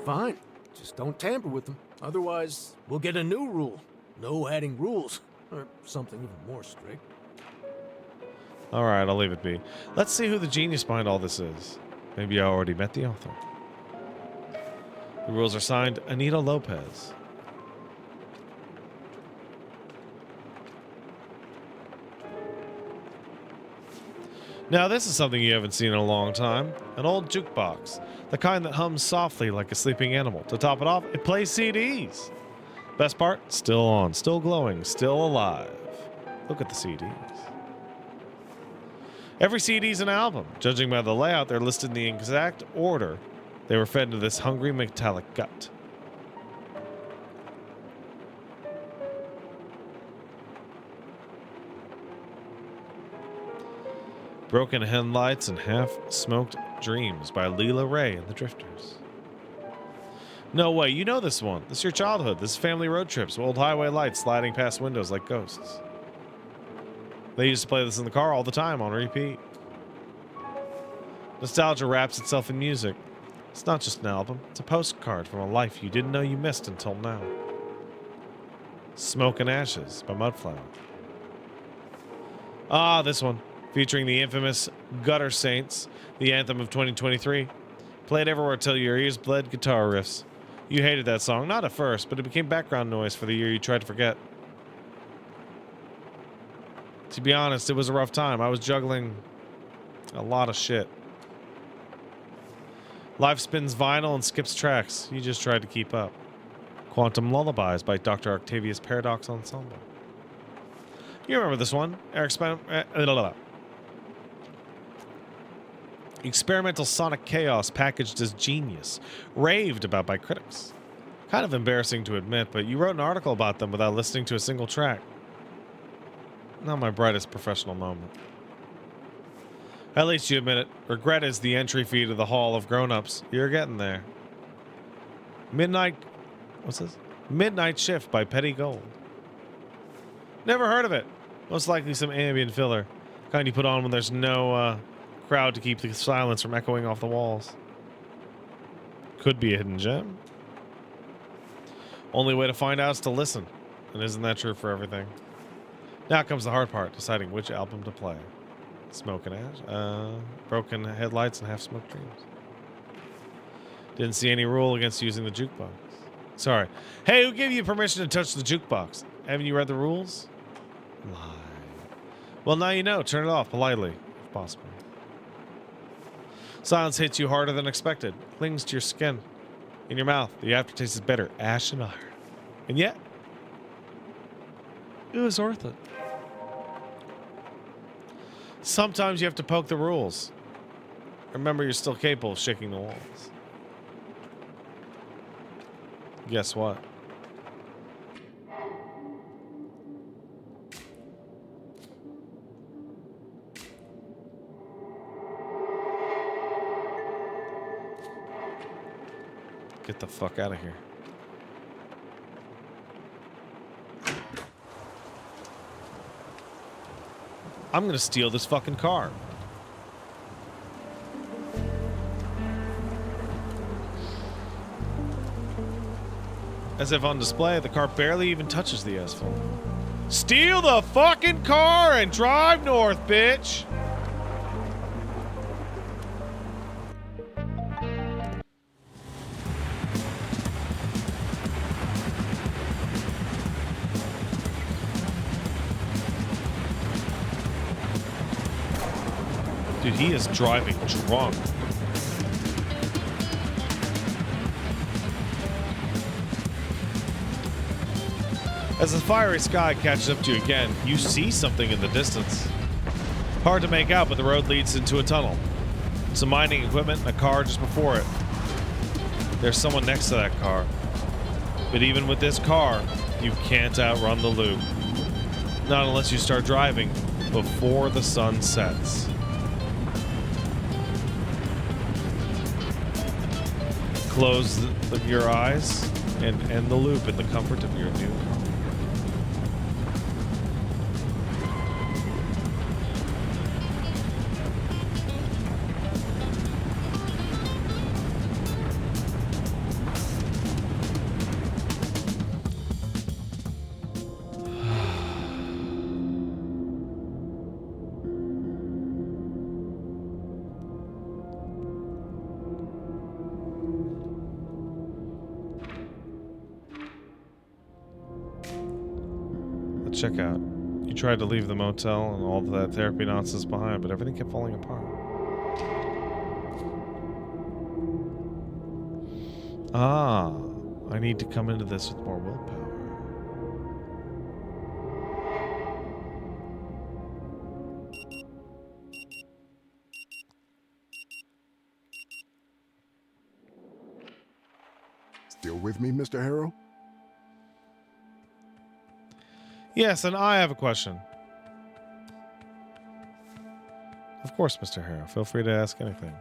Fine. Just don't tamper with them. Otherwise, we'll get a new rule. No adding rules. Or something even more strict. Alright, I'll leave it be. Let's see who the genius behind all this is. Maybe I already met the author. The rules are signed Anita Lopez. Now this is something you haven't seen in a long time. An old jukebox. The kind that hums softly like a sleeping animal. To top it off, it plays CDs. Best part, still on, still glowing, still alive. Look at the CDs. Every CD is an album. Judging by the layout, they're listed in the exact order they were fed into this hungry metallic gut. Broken Headlights and Half-Smoked Dreams by Leela Ray and the Drifters. No way, you know this one. This is your childhood. This is family road trips, old highway lights sliding past windows like ghosts. They used to play this in the car all the time on repeat. Nostalgia wraps itself in music. It's not just an album, it's a postcard from a life you didn't know you missed until now. Smoke and Ashes by Mudflower. Ah, this one. Featuring the infamous Gutter Saints, the anthem of 2023. Played everywhere till your ears bled guitar riffs. You hated that song, not at first, but it became background noise for the year you tried to forget. To be honest, it was a rough time. I was juggling a lot of shit. Life spins vinyl and skips tracks. You just tried to keep up. Quantum Lullabies by Dr. Octavius Paradox Ensemble. You remember this one? Experimental sonic chaos packaged as genius. Raved about by critics. Kind of embarrassing to admit, but you wrote an article about them without listening to a single track. Not my brightest professional moment. At least you admit it. Regret is the entry fee to the Hall of Grown-Ups. You're getting there. What's this? Midnight Shift by Petty Gold. Never heard of it. Most likely some ambient filler. Kind you put on when there's no crowd to keep the silence from echoing off the walls. Could be a hidden gem. Only way to find out is to listen. And isn't that true for everything? Now comes the hard part, deciding which album to play. Smoke and Ash, Broken Headlights and Half-Smoked Dreams. Didn't see any rule against using the jukebox. Sorry. Hey, who gave you permission to touch the jukebox? Haven't you read the rules? Lie. Well, now you know. Turn it off politely, if possible. Silence hits you harder than expected. Clings to your skin. In your mouth, the aftertaste is bitter. Ash and iron. And yet, it was worth it. Sometimes you have to poke the rules. Remember, you're still capable of shaking the walls. Guess what? Get the fuck out of here. I'm gonna steal this fucking car. As if on display, the car barely even touches the asphalt. Steal the fucking car and drive north, bitch! Dude, he is driving drunk. As the fiery sky catches up to you again, you see something in the distance. Hard to make out, but the road leads into a tunnel. Some mining equipment and a car just before it. There's someone next to that car. But even with this car, you can't outrun the loop. Not unless you start driving before the sun sets. Close your eyes and end the loop in the comfort of your new car. Check out. You tried to leave the motel and all that therapy nonsense behind, but everything kept falling apart. Ah, I need to come into this with more willpower. Still with me, Mr. Harrow? Yes, and I have a question. Of course, Mr. Harrow. Feel free to ask anything.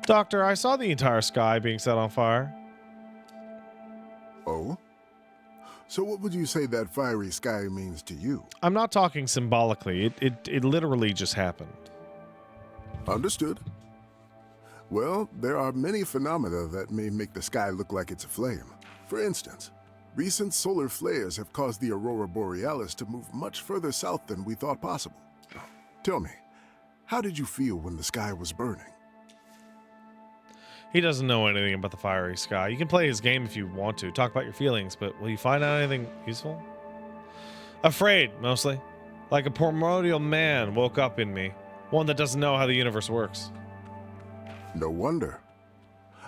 Doctor, I saw the entire sky being set on fire. Oh? So what would you say that fiery sky means to you? I'm not talking symbolically. It literally just happened. Understood. Well, there are many phenomena that may make the sky look like it's aflame. For instance, recent solar flares have caused the aurora borealis to move much further south than we thought possible. Tell me, how did you feel when the sky was burning? He doesn't know anything about the fiery sky. You can play his game if you want to. Talk about your feelings, but will you find out anything useful? Afraid, mostly. Like a primordial man woke up in me. One that doesn't know how the universe works. No wonder.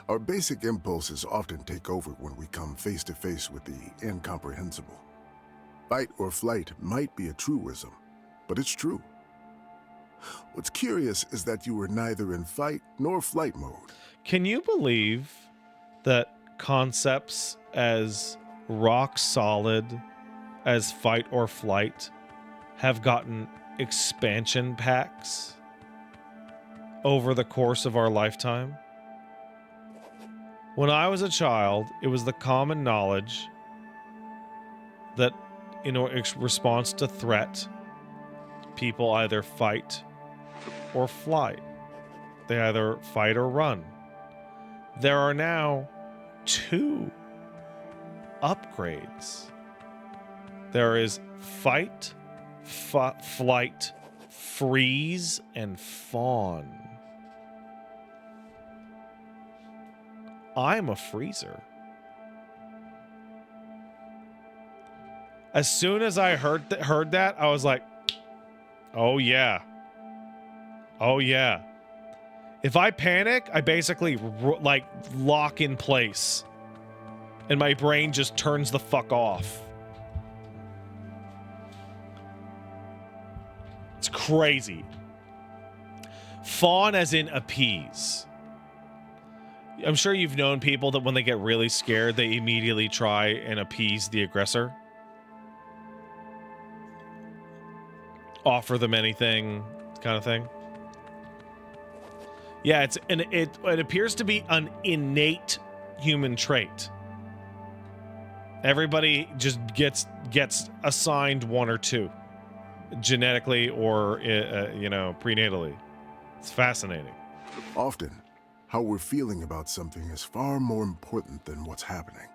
Our basic impulses often take over when we come face to face with the incomprehensible. Fight or flight might be a truism, but it's true. What's curious is that you were neither in fight nor flight mode. Can you believe that concepts as rock solid as fight or flight have gotten expansion packs over the course of our lifetime? When I was a child, it was the common knowledge that in response to threat, people either fight or flight. They either fight or run. There are now 2 upgrades. There is fight, flight, freeze, and fawn. I'm a freezer. As soon as I heard that, I was like, oh yeah. Oh yeah. If I panic, I basically like lock in place. And my brain just turns the fuck off. It's crazy. Fawn as in appease. I'm sure you've known people that when they get really scared, they immediately try and appease the aggressor. Offer them anything, kind of thing. Yeah, it appears to be an innate human trait. Everybody just gets assigned 1 or 2, genetically or prenatally. It's fascinating. Often, how we're feeling about something is far more important than what's happening.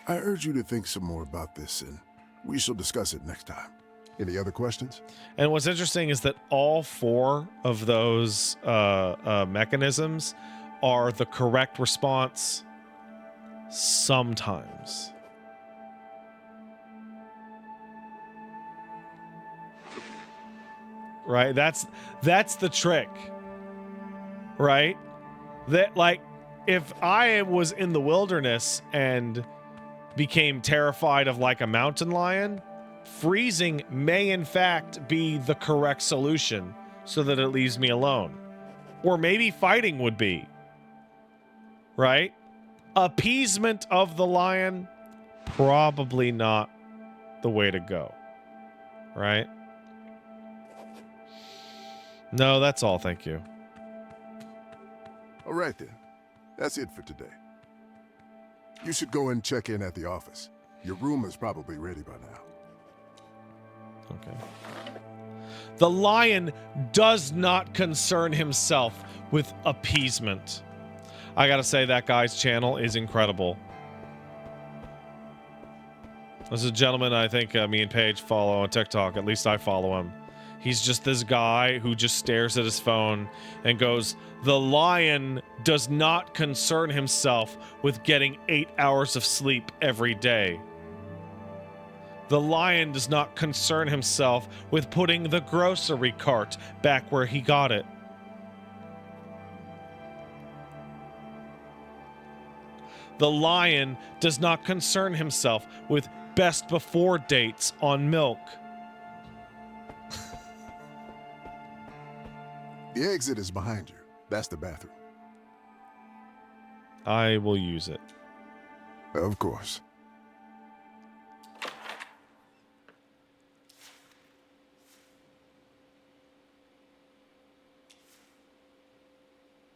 I urge you to think some more about this, and we shall discuss it next time. Any other questions? And what's interesting is that all 4 of those mechanisms are the correct response sometimes. Right? That's the trick. Right? That, like, if I was in the wilderness and became terrified of, like, a mountain lion, freezing may in fact be the correct solution so that it leaves me alone. Or maybe fighting would be. Right? Appeasement of the lion, probably not the way to go. Right? No, that's all, thank you. All right then. That's it for today. You should go and check in at the office. Your room is probably ready by now. Okay. The lion does not concern himself with appeasement. I gotta say, that guy's channel is incredible. There's a gentleman I think me and Paige follow on TikTok. At least I follow him. He's just this guy who just stares at his phone and goes, "The lion does not concern himself with getting 8 hours of sleep every day. The lion does not concern himself with putting the grocery cart back where he got it. The lion does not concern himself with best before dates on milk. The exit is behind you. That's the bathroom. I will use it." Of course.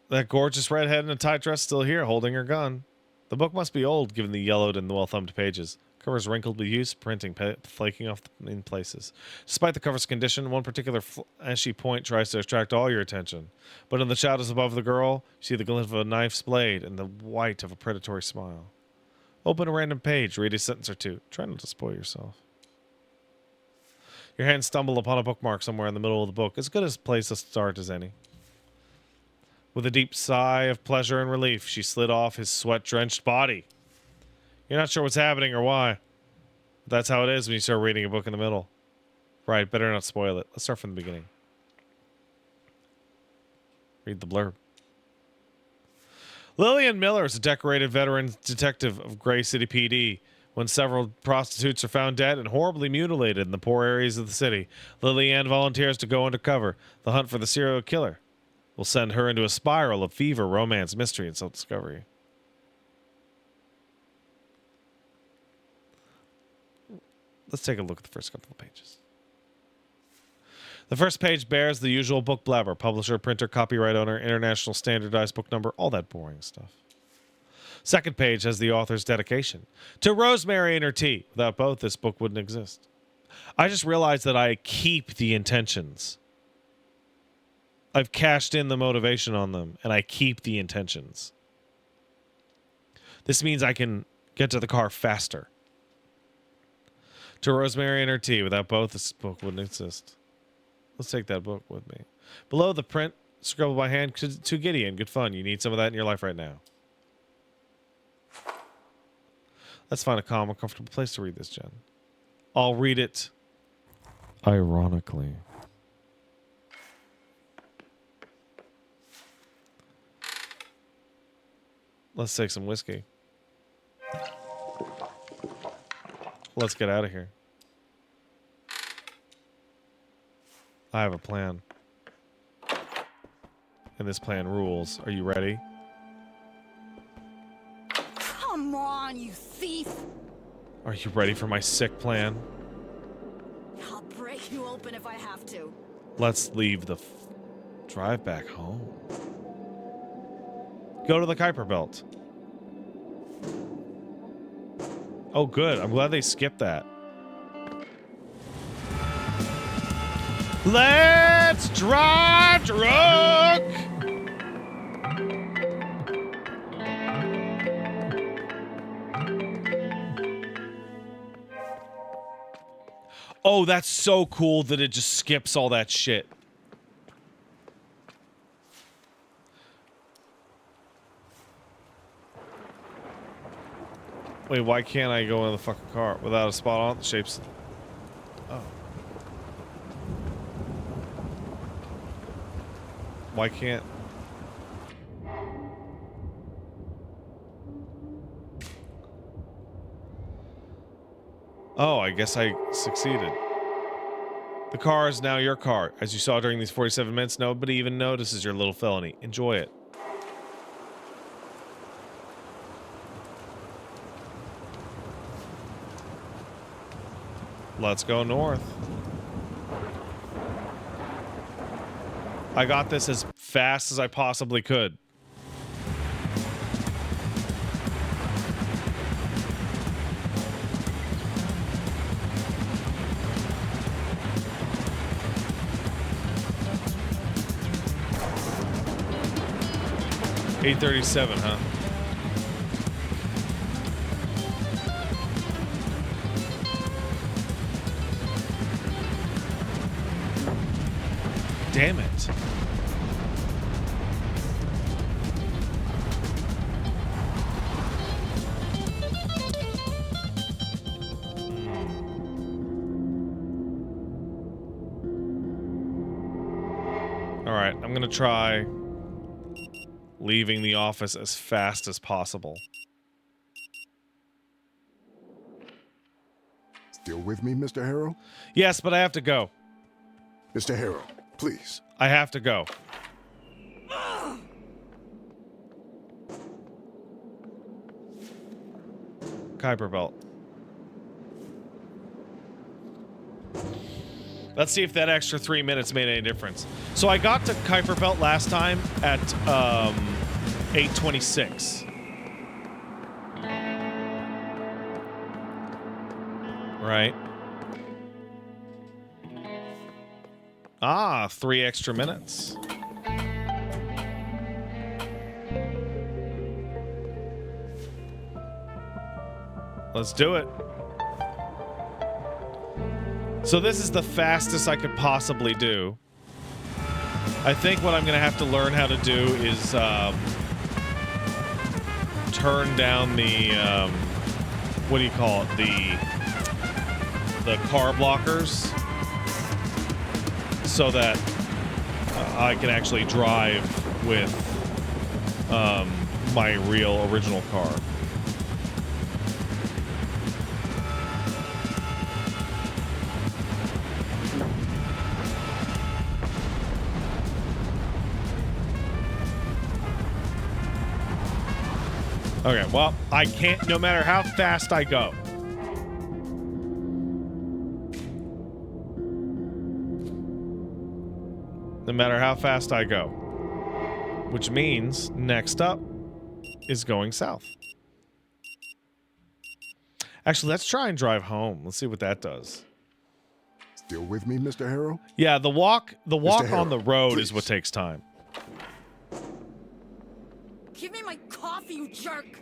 That gorgeous redhead in a tight dress still here, holding her gun. The book must be old, given the yellowed and well-thumbed pages. Cover is wrinkled with use, printing flaking off in places. Despite the cover's condition, one particular flashy point tries to attract all your attention. But in the shadows above the girl, you see the glint of a knife's blade and the white of a predatory smile. Open a random page, read a sentence or two. Try not to spoil yourself. Your hand stumbled upon a bookmark somewhere in the middle of the book. As good a place to start as any. With a deep sigh of pleasure and relief, she slid off his sweat-drenched body. You're not sure what's happening or why. That's how it is when you start reading a book in the middle. Right, better not spoil it. Let's start from the beginning. Read the blurb. Lillian Miller is a decorated veteran detective of Gray City PD. When several prostitutes are found dead and horribly mutilated in the poor areas of the city, Lillian volunteers to go undercover. The hunt for the serial killer will send her into a spiral of fever, romance, mystery, and self-discovery. Let's take a look at the first couple of pages. The first page bears the usual book blabber. Publisher, printer, copyright owner, international standardized book number, all that boring stuff. Second page has the author's dedication. To Rosemary and her tea. Without both, this book wouldn't exist. I just realized that I keep the intentions. I've cashed in the motivation on them, and I keep the intentions. This means I can get to the car faster. To Rosemary and her tea. Without both, this book wouldn't exist. Let's take that book with me. Below the print, scribbled by hand, to Gideon. Good fun. You need some of that in your life right now. Let's find a calm and comfortable place to read this, Jen. I'll read it ironically. Let's take some whiskey. Let's get out of here. I have a plan. And this plan rules. Are you ready? Come on, you thief! Are you ready for my sick plan? I'll break you open if I have to. Let's leave the drive back home. Go to the Kuiper Belt. Oh, good. I'm glad they skipped that. Let's drive drunk! Oh, that's so cool that it just skips all that shit. Wait, why can't I go in the fucking car without a spot on it? The shapes. Oh. Why can't? Oh, I guess I succeeded. The car is now your car. As you saw during these 47 minutes, nobody even notices your little felony. Enjoy it. Let's go north. I got this as fast as I possibly could. $8:37, huh? Damn it. All right, I'm gonna try leaving the office as fast as possible. Still with me, Mr. Harrow? Yes, but I have to go. Mr. Harrow, please. I have to go. Kuiper Belt. Let's see if that extra 3 minutes made any difference. So I got to Kuiper Belt last time at 8:26. Right. Ah, 3 extra minutes. Let's do it. So this is the fastest I could possibly do. I think what I'm going to have to learn how to do is turn down the, what do you call it? The car blockers so that I can actually drive with my real original car. Okay, well, I can't, no matter how fast I go. No matter how fast I go. Which means, next up is going south. Actually, let's try and drive home. Let's see what that does. Still with me, Mr. Harrow? Yeah, the walk Harrow, on the road please. is what takes time. Give me my coffee, you jerk!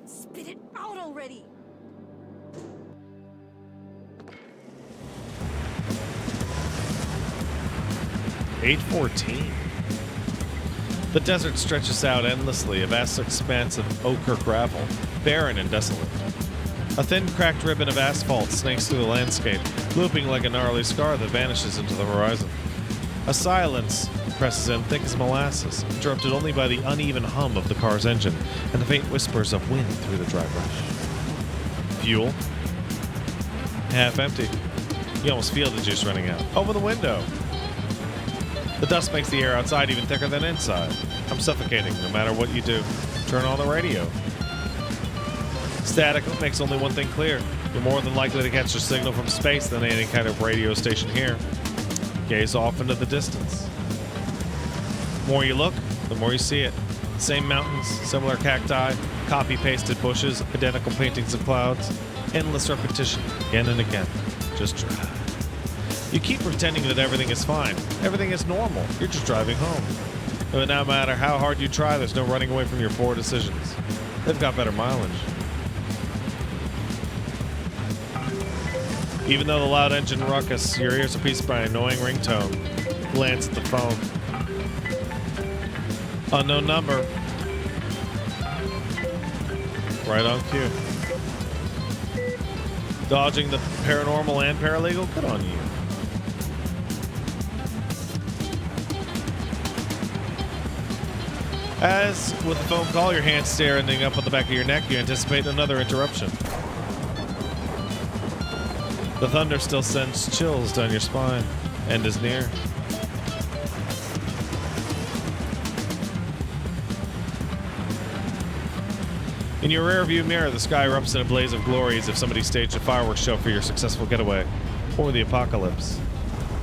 Spit it out already! $8:14. The desert stretches out endlessly, a vast expanse of ochre gravel, barren and desolate. A thin, cracked ribbon of asphalt snakes through the landscape, looping like a gnarly scar that vanishes into the horizon. A silence presses in thick as molasses, interrupted only by the uneven hum of the car's engine and the faint whispers of wind through the dry brush. Fuel? Half empty. You almost feel the juice running out. Open the window. The dust makes the air outside even thicker than inside. I'm suffocating no matter what you do. Turn on the radio. Static makes only one thing clear. You're more than likely to catch a signal from space than any kind of radio station here. Gaze off into the distance. The more you look, the more you see it. Same mountains, similar cacti, copy-pasted bushes, identical paintings of clouds. Endless repetition, again and again. Just drive. You keep pretending that everything is fine. Everything is normal. You're just driving home. But no matter how hard you try, there's no running away from your poor decisions. They've got better mileage. Even though the loud engine ruckus, your ears are pieced by an annoying ringtone. Glance at the phone. Unknown number. Right on cue. Dodging the paranormal and paralegal? Good on you. As with the phone call, your hands stare ending up on the back of your neck, you anticipate another interruption. The thunder still sends chills down your spine. End is near. In your rearview mirror, the sky erupts in a blaze of glory as if somebody staged a fireworks show for your successful getaway. Or the apocalypse.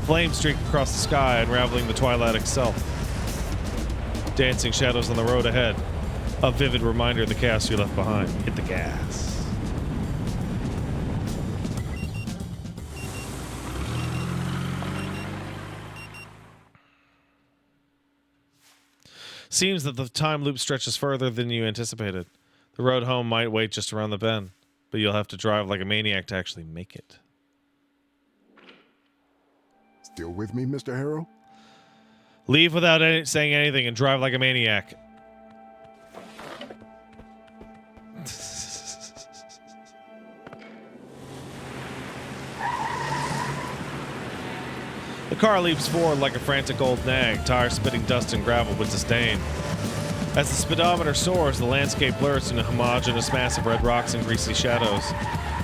Flames streak across the sky, unraveling the twilight itself. Dancing shadows on the road ahead. A vivid reminder of the chaos you left behind. Hit the gas. Seems that the time loop stretches further than you anticipated. The road home might wait just around the bend, but you'll have to drive like a maniac to actually make it. Still with me, Mr. Harrow? Leave without saying anything and drive like a maniac. The car leaps forward like a frantic old nag, tires spitting dust and gravel with disdain. As the speedometer soars, the landscape blurs into a homogeneous mass of red rocks and greasy shadows.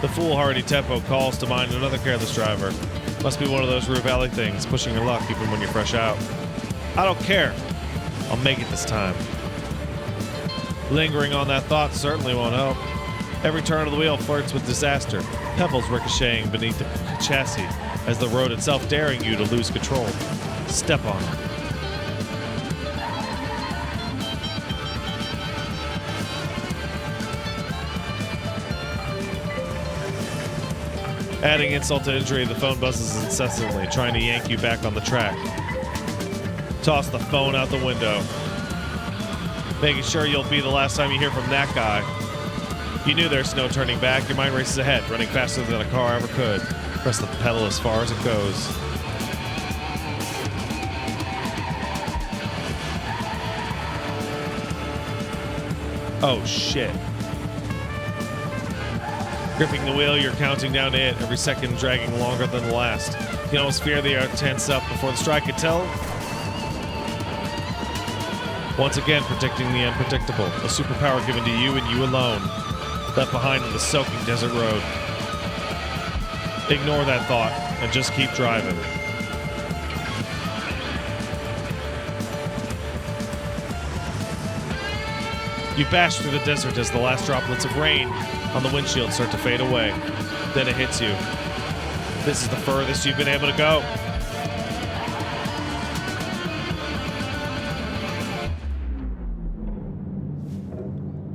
The foolhardy tempo calls to mind another careless driver. Must be one of those Rue Valley things, pushing your luck even when you're fresh out. I don't care. I'll make it this time. Lingering on that thought certainly won't help. Every turn of the wheel flirts with disaster, pebbles ricocheting beneath the chassis as the road itself daring you to lose control. Step on it. Adding insult to injury, the phone buzzes incessantly, trying to yank you back on the track. Toss the phone out the window. Making sure you'll be the last time you hear from that guy. You knew there's no turning back. Your mind races ahead, running faster than a car ever could. Press the pedal as far as it goes. Oh, shit. Gripping the wheel, you're counting down to it, every second dragging longer than the last. You can almost feel the air tense up before the strike could tell. Once again, predicting the unpredictable. A superpower given to you and you alone. Left behind on the soaking desert road. Ignore that thought and just keep driving. You bash through the desert as the last droplets of rain on the windshield start to fade away. Then it hits you. This is the furthest you've been able to go.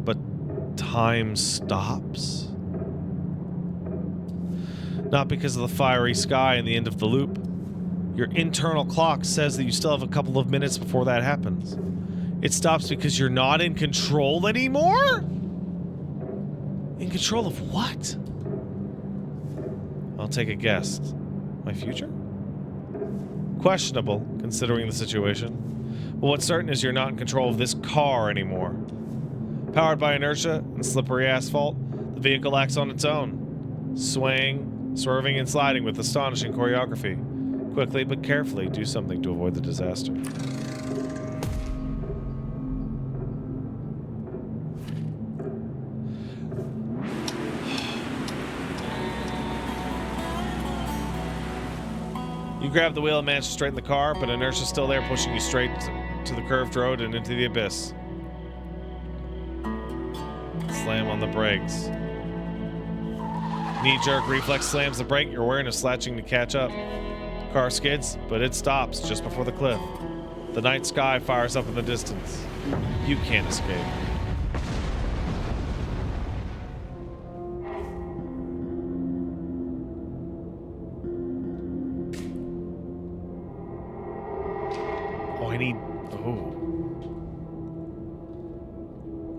But time stops? Not because of the fiery sky and the end of the loop. Your internal clock says that you still have a couple of minutes before that happens. It stops because you're not in control anymore? In control of what? I'll take a guess. My future? Questionable, considering the situation. But what's certain is you're not in control of this car anymore. Powered by inertia and slippery asphalt, the vehicle acts on its own. Swaying, swerving, and sliding with astonishing choreography. Quickly but carefully, do something to avoid the disaster. You grab the wheel and manage to straighten the car, but inertia's still there, pushing you straight to the curved road and into the abyss. Slam on the brakes. Knee-jerk reflex slams the brake, your awareness slatching to catch up. Car skids, but it stops just before the cliff. The night sky fires up in the distance. You can't escape.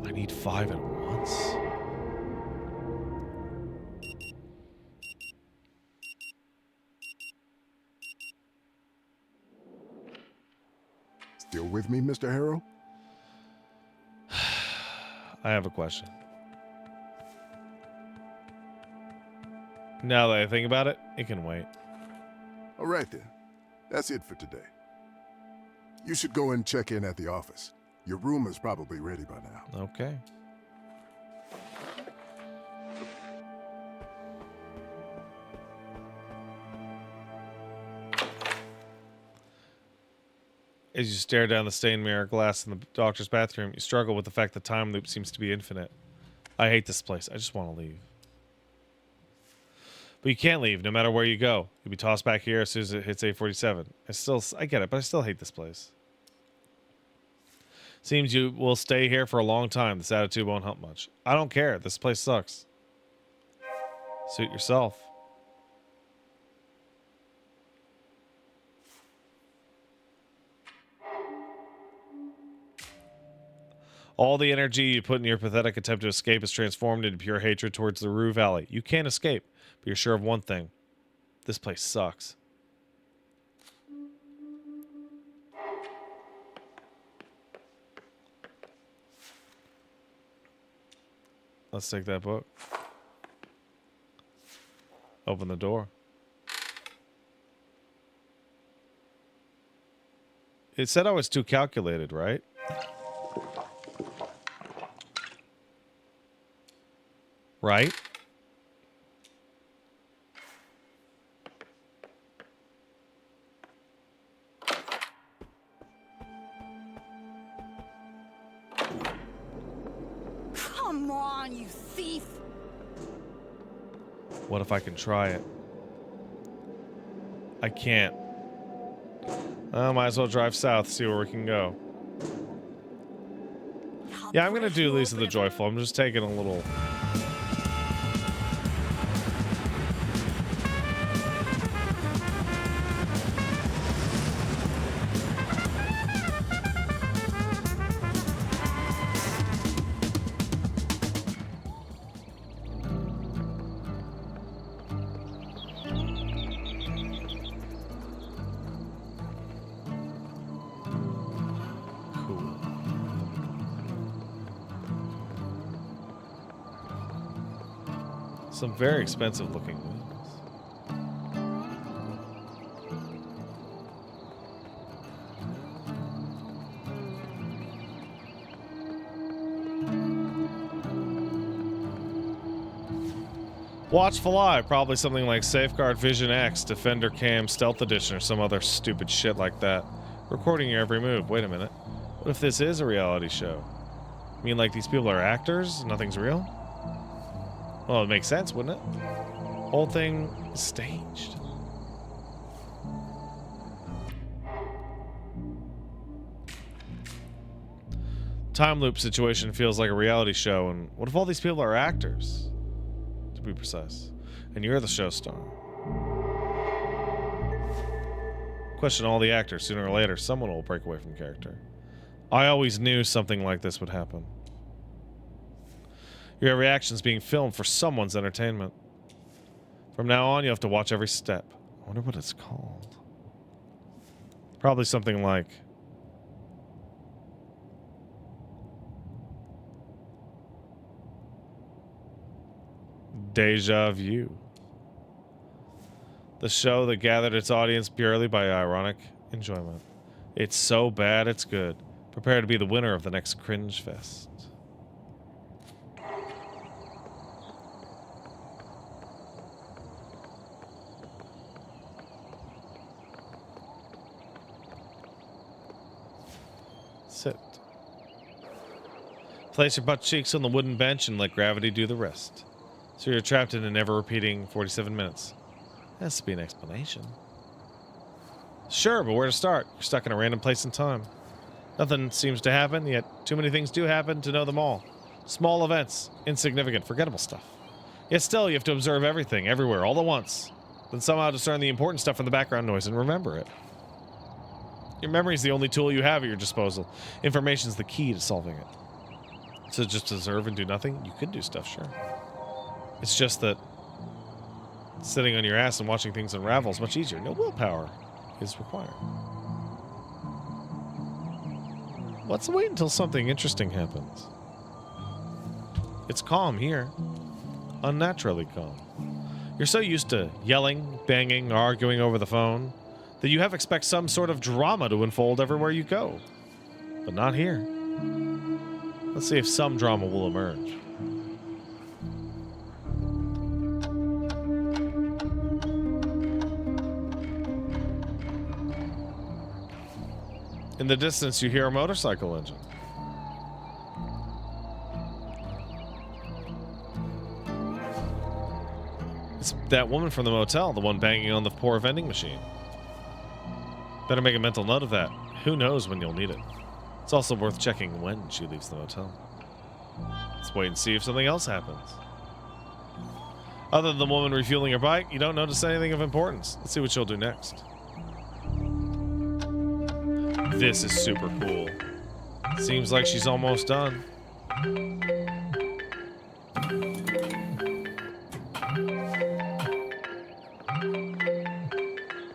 I need 5 at once. Still with me, Mr. Harrow? I have a question. Now that I think about it, it can wait. All right, then. That's it for today. You should go and check in at the office. Your room is probably ready by now. Okay. As you stare down the stained mirror glass in the doctor's bathroom, you struggle with the fact that time loop seems to be infinite. I hate this place. I just want to leave. But you can't leave, no matter where you go. You'll be tossed back here as soon as it hits 8:47. I get it, but I still hate this place. Seems you will stay here for a long time. This attitude won't help much. I don't care. This place sucks. Suit yourself. All the energy you put in your pathetic attempt to escape is transformed into pure hatred towards the Rue Valley. You can't escape, but you're sure of one thing. This place sucks. Let's take that book. Open the door. It said I was too calculated, right? Right? Come on, you thief! What if I can try it? I can't. I might as well drive south, see where we can go. Yeah, I'm gonna do Lisa the Joyful. I'm just taking a little... Some very expensive looking wheels. Watchful Eye, probably something like Safeguard Vision X, Defender Cam, Stealth Edition, or some other stupid shit like that. Recording your every move. Wait a minute. What if this is a reality show? I mean, like, these people are actors? Nothing's real? Well, it makes sense, wouldn't it? Whole thing is staged. Time loop situation feels like a reality show, and what if all these people are actors? To be precise. And you're the show star. Question all the actors. Sooner or later, someone will break away from character. I always knew something like this would happen. Your every action's being filmed for someone's entertainment. From now on, you have to watch every step. I wonder what it's called. Probably something like... Deja Vu. The show that gathered its audience purely by ironic enjoyment. It's so bad, it's good. Prepare to be the winner of the next Cringe Fest. Sit. Place your butt cheeks on the wooden bench and let gravity do the rest. So you're trapped in an ever-repeating 47 minutes. There has to be an explanation. Sure, but where to start? You're stuck in a random place and time. Nothing seems to happen, yet too many things do happen to know them all. Small events, insignificant, forgettable stuff. Yet still, you have to observe everything, everywhere, all at once. Then somehow discern the important stuff from the background noise and remember it. Your memory is the only tool you have at your disposal. Information is the key to solving it. So just observe and do nothing? You could do stuff, sure. It's just that sitting on your ass and watching things unravel is much easier. No willpower is required. Let's wait until something interesting happens. It's calm here. Unnaturally calm. You're so used to yelling, banging, arguing over the phone that you have to expect some sort of drama to unfold everywhere you go. But not here. Let's see if some drama will emerge. In the distance, you hear a motorcycle engine. It's that woman from the motel, the one banging on the poor vending machine. Better make a mental note of that. Who knows when you'll need it. It's also worth checking when she leaves the motel. Let's wait and see if something else happens. Other than the woman refueling her bike, you don't notice anything of importance. Let's see what she'll do next. This is super cool. Seems like she's almost done.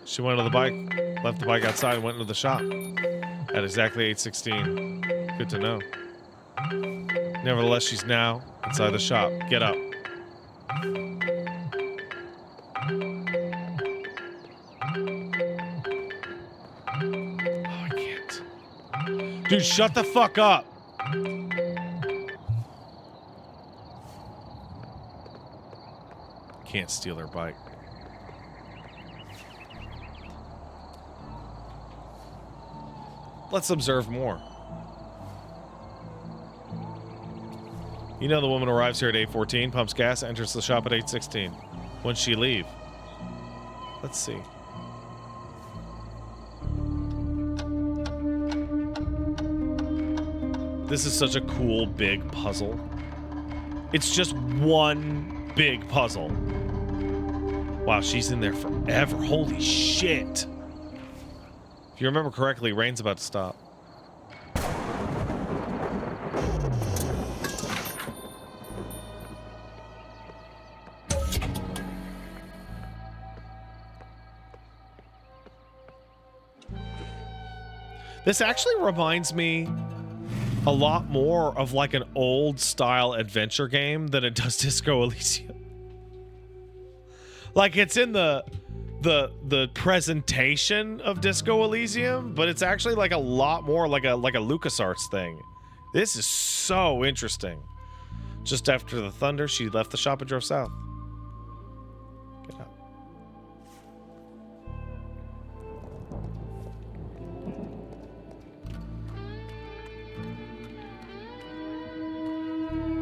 She went to the bike, left the bike outside, and went into the shop. At exactly 8:16. Good to know. Nevertheless, she's now inside the shop. Get up. Dude, shut the fuck up. Can't steal her bike. Let's observe more. You know the woman arrives here at 8:14, pumps gas, enters the shop at 8:16. When's she leave? Let's see. This is such a cool, big puzzle. It's just one big puzzle. Wow, she's in there forever. Holy shit. If you remember correctly, rain's about to stop. This actually reminds me a lot more of like an old style adventure game than it does Disco Elysium. Like it's in the presentation of Disco Elysium, but it's actually like a lot more like a LucasArts thing. This is so interesting. Just after the thunder, she left the shop and drove south. Get out.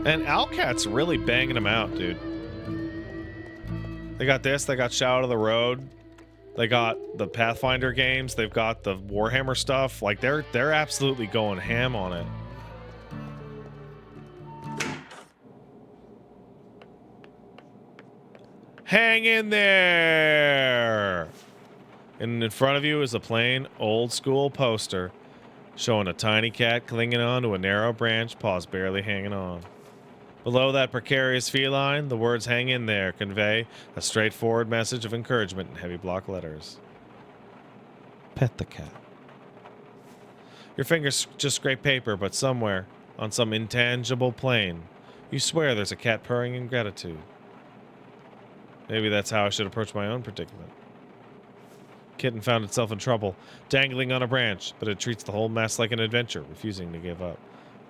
And Owlcat's really banging them out, dude. They got this, they got Shout of the Road. They got the Pathfinder games, they've got the Warhammer stuff. Like they're absolutely going ham on it. Hang in there! And in front of you is a plain, old-school poster showing a tiny cat clinging on to a narrow branch, paws barely hanging on. Below that precarious feline, the words "hang in there" convey a straightforward message of encouragement in heavy block letters. Pet the cat. Your fingers just scrape paper, but somewhere, on some intangible plane, you swear there's a cat purring in gratitude. Maybe that's how I should approach my own predicament. Kitten found itself in trouble, dangling on a branch, but it treats the whole mess like an adventure, refusing to give up.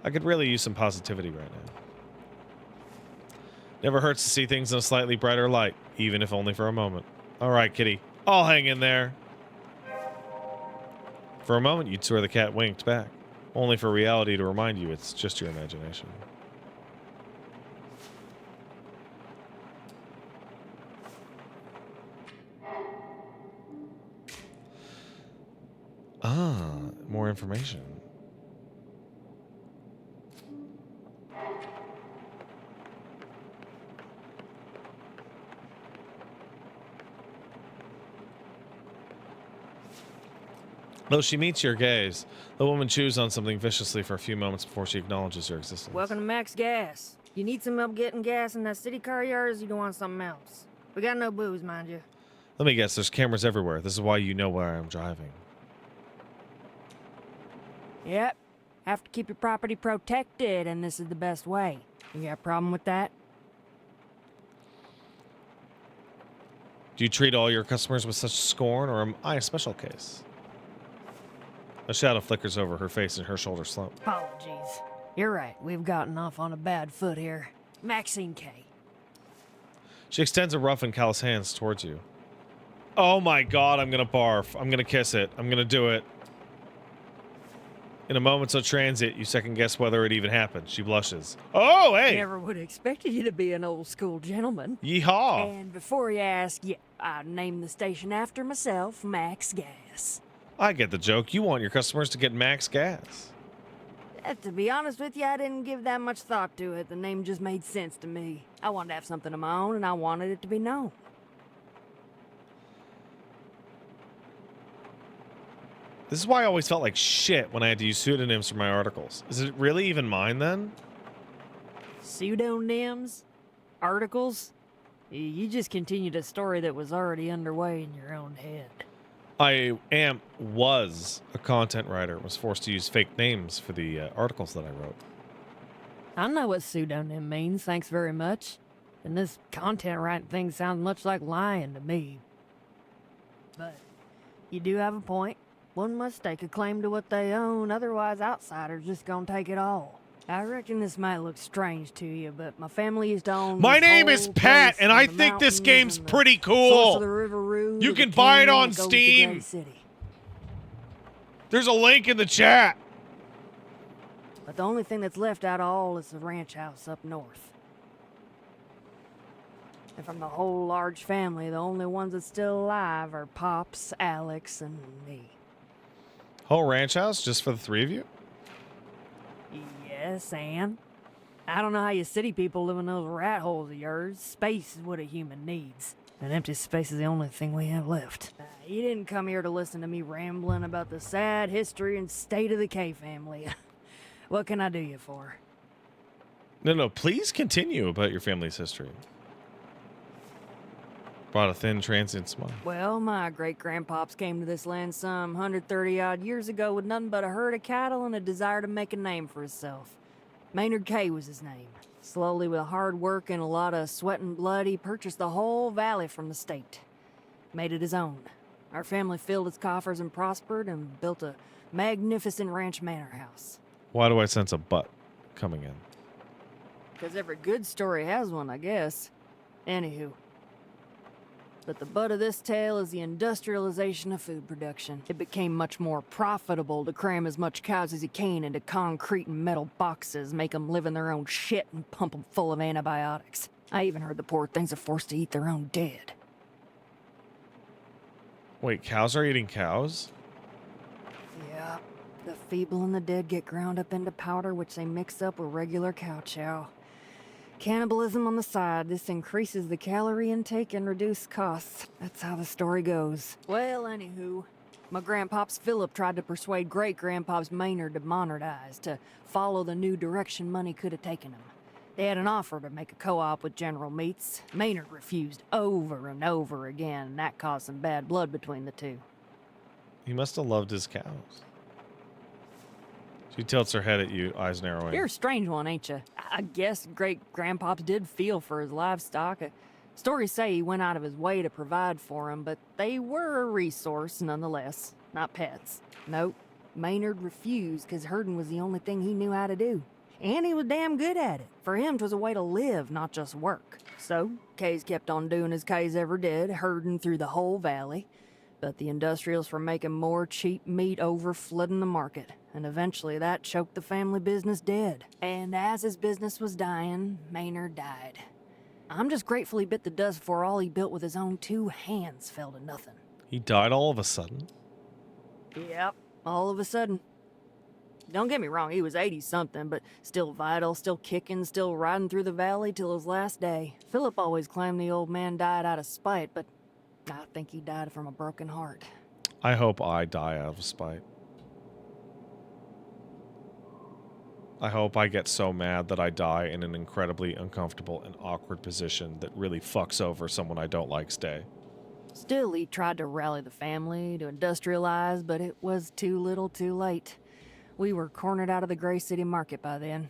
I could really use some positivity right now. Never hurts to see things in a slightly brighter light, even if only for a moment. All right, kitty, I'll hang in there. For a moment, you'd swear the cat winked back, only for reality to remind you it's just your imagination. Ah, more information. Though she meets your gaze, the woman chews on something viciously for a few moments before she acknowledges your existence. Welcome to Max Gas. You need some help getting gas in that city car of yours, you don't want something else? We got no booze, mind you. Let me guess, there's cameras everywhere. This is why you know where I'm driving. Yep. Have to keep your property protected, and this is the best way. You got a problem with that? Do you treat all your customers with such scorn, or am I a special case? A shadow flickers over her face and her shoulders slump. Apologies. You're right, we've gotten off on a bad foot here. Maxine K. She extends a rough and callous hands towards you. Oh my god, I'm gonna barf. I'm gonna kiss it. I'm gonna do it. In a moment so transient, you second guess whether it even happened. She blushes. Oh, hey! Never would have expected you to be an old school gentleman. Yeehaw! And before you ask, yeah, I named the station after myself, Max Gas. I get the joke. You want your customers to get max gas. To be honest with you, I didn't give that much thought to it. The name just made sense to me. I wanted to have something of my own, and I wanted it to be known. This is why I always felt like shit when I had to use pseudonyms for my articles. Is it really even mine then? Pseudonyms? Articles? You just continued a story that was already underway in your own head. Was a content writer, was forced to use fake names for the articles that I wrote. I know what pseudonym means, thanks very much. And this content writing thing sounds much like lying to me. But you do have a point. One must stake a claim to what they own, otherwise outsiders just gonna take it all. I reckon this might look strange to you, but my family used to own. My this name is whole Pat, place and from I the think this mountains game's and the pretty source cool. of the River Rue You to the can buy it canyon on that goes to Steam. Gray City. There's a link in the chat. But the only thing that's left out of all is the ranch house up north. And from the whole large family, the only ones that's still alive are Pops, Alex, and me. Whole ranch house just for the three of you? Yes, and I don't know how you city people live in those rat holes of yours. Space is what a human needs. An empty space is the only thing we have left. You didn't come here to listen to me rambling about the sad history and state of the K family. What can I do you for? No, please continue about your family's history. Brought a thin, transient smile. Well, my great-grandpops came to this land some 130-odd years ago with nothing but a herd of cattle and a desire to make a name for himself. Maynard K was his name. Slowly, with hard work and a lot of sweat and blood, he purchased the whole valley from the state. Made it his own. Our family filled its coffers and prospered and built a magnificent ranch manor house. Why do I sense a butt coming in? Because every good story has one, I guess. Anywho. But the butt of this tale is the industrialization of food production. It became much more profitable to cram as much cows as you can into concrete and metal boxes, make them live in their own shit and pump them full of antibiotics. I even heard the poor things are forced to eat their own dead. Wait, cows are eating cows? Yeah. The feeble and the dead get ground up into powder, which they mix up with regular cow chow. Cannibalism on the side. This increases the calorie intake and reduces costs. That's how the story goes. Well, anywho, my grandpops Philip tried to persuade great-grandpops Maynard to modernize, to follow the new direction money could have taken him. They had an offer to make a co-op with General Meats. Maynard refused over and over again, and that caused some bad blood between the two. He must have loved his cows. She tilts her head at you, eyes narrowing. You're a strange one, ain't you? I guess great-grandpops did feel for his livestock. Stories say he went out of his way to provide for them, but they were a resource nonetheless, not pets. Nope, Maynard refused because herding was the only thing he knew how to do. And he was damn good at it. For him, 'twas a way to live, not just work. So, Kay's kept on doing as Kay's ever did, herding through the whole valley. But the industrials were making more cheap meat over flooding the market, and eventually that choked the family business dead. And as his business was dying, Maynard died. I'm just grateful he bit the dust before all he built with his own 2 hands fell to nothing. He died all of a sudden? Yep, all of a sudden. Don't get me wrong, he was 80-something, but still vital, still kicking, still riding through the valley till his last day. Philip always claimed the old man died out of spite, but I think he died from a broken heart. I hope I die out of spite. I hope I get so mad that I die in an incredibly uncomfortable and awkward position that really fucks over someone I don't like's day. Still, he tried to rally the family, to industrialize, but it was too little too late. We were cornered out of the Gray City market by then.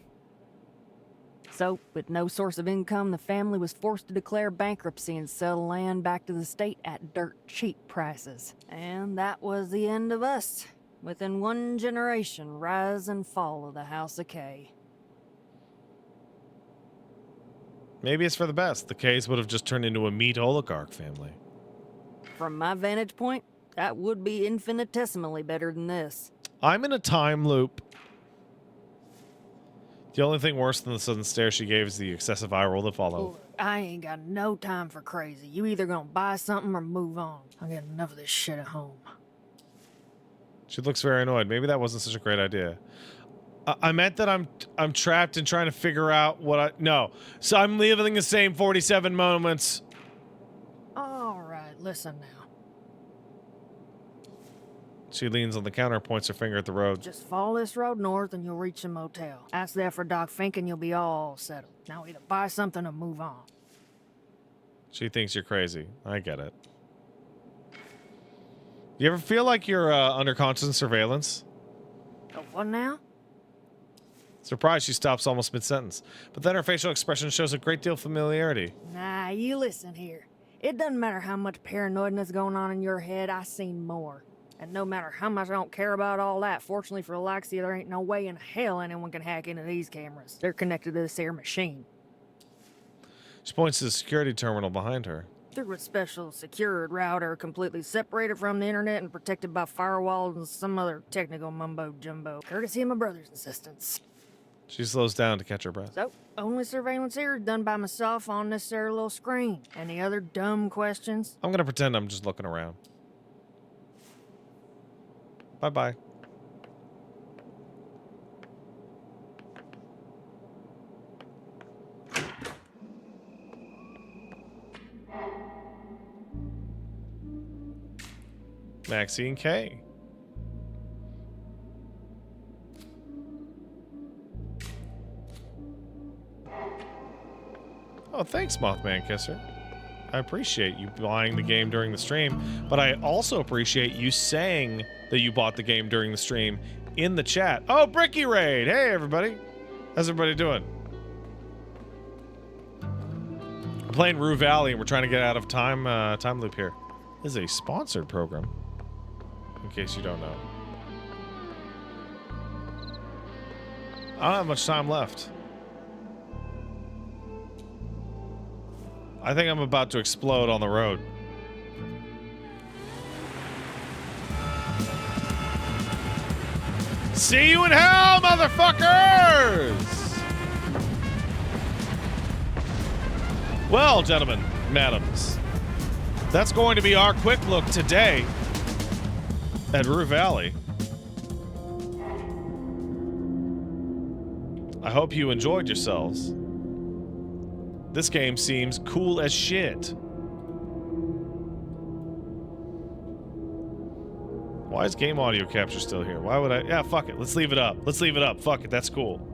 So, with no source of income, the family was forced to declare bankruptcy and sell the land back to the state at dirt cheap prices. And that was the end of us. Within 1 generation, rise and fall of the House of K. Maybe it's for the best. The K's would have just turned into a meat oligarch family. From my vantage point, that would be infinitesimally better than this. I'm in a time loop. The only thing worse than the sudden stare she gave is the excessive eye roll that followed. Look, I ain't got no time for crazy. You either gonna buy something or move on. I got enough of this shit at home. She looks very annoyed. Maybe that wasn't such a great idea. I meant that I'm trapped and trying to figure out what I... No. So I'm living the same 47 moments. All right, listen now. She leans on the counter, points her finger at the road. Just follow this road north and you'll reach the motel. Ask there for Doc Fink and you'll be all settled. Now either buy something or move on. She thinks you're crazy. I get it. You ever feel like you're under constant surveillance? Oh, what now? Surprised she stops almost mid-sentence. But then her facial expression shows a great deal of familiarity. Nah, you listen here. It doesn't matter how much paranoidness going on in your head, I seen more. And no matter how much I don't care about all that, fortunately for Alexia, there ain't no way in hell anyone can hack into these cameras. They're connected to this here machine. She points to the security terminal behind her. Through a special secured router completely separated from the internet and protected by firewalls and some other technical mumbo-jumbo, courtesy of my brother's assistants. She slows down to catch her breath. So, only surveillance here is done by myself on this there little screen. Any other dumb questions? I'm gonna pretend I'm just looking around. Bye-bye. Maxie and Kay. Oh, thanks, Mothman Kisser. I appreciate you buying the game during the stream, but I also appreciate you saying that you bought the game during the stream in the chat. Oh, Bricky Raid! Hey, everybody. How's everybody doing? playing Rue Valley and we're trying to get out of time loop here. This is a sponsored program, in case you don't know. I don't have much time left. I think I'm about to explode on the road. See you in hell, motherfuckers! Well, gentlemen, madams, that's going to be our quick look today at Rue Valley. I hope you enjoyed yourselves. This game seems cool as shit. Why is game audio capture still here? Why would I? Yeah, fuck it. Let's leave it up. Let's leave it up. Fuck it. That's cool.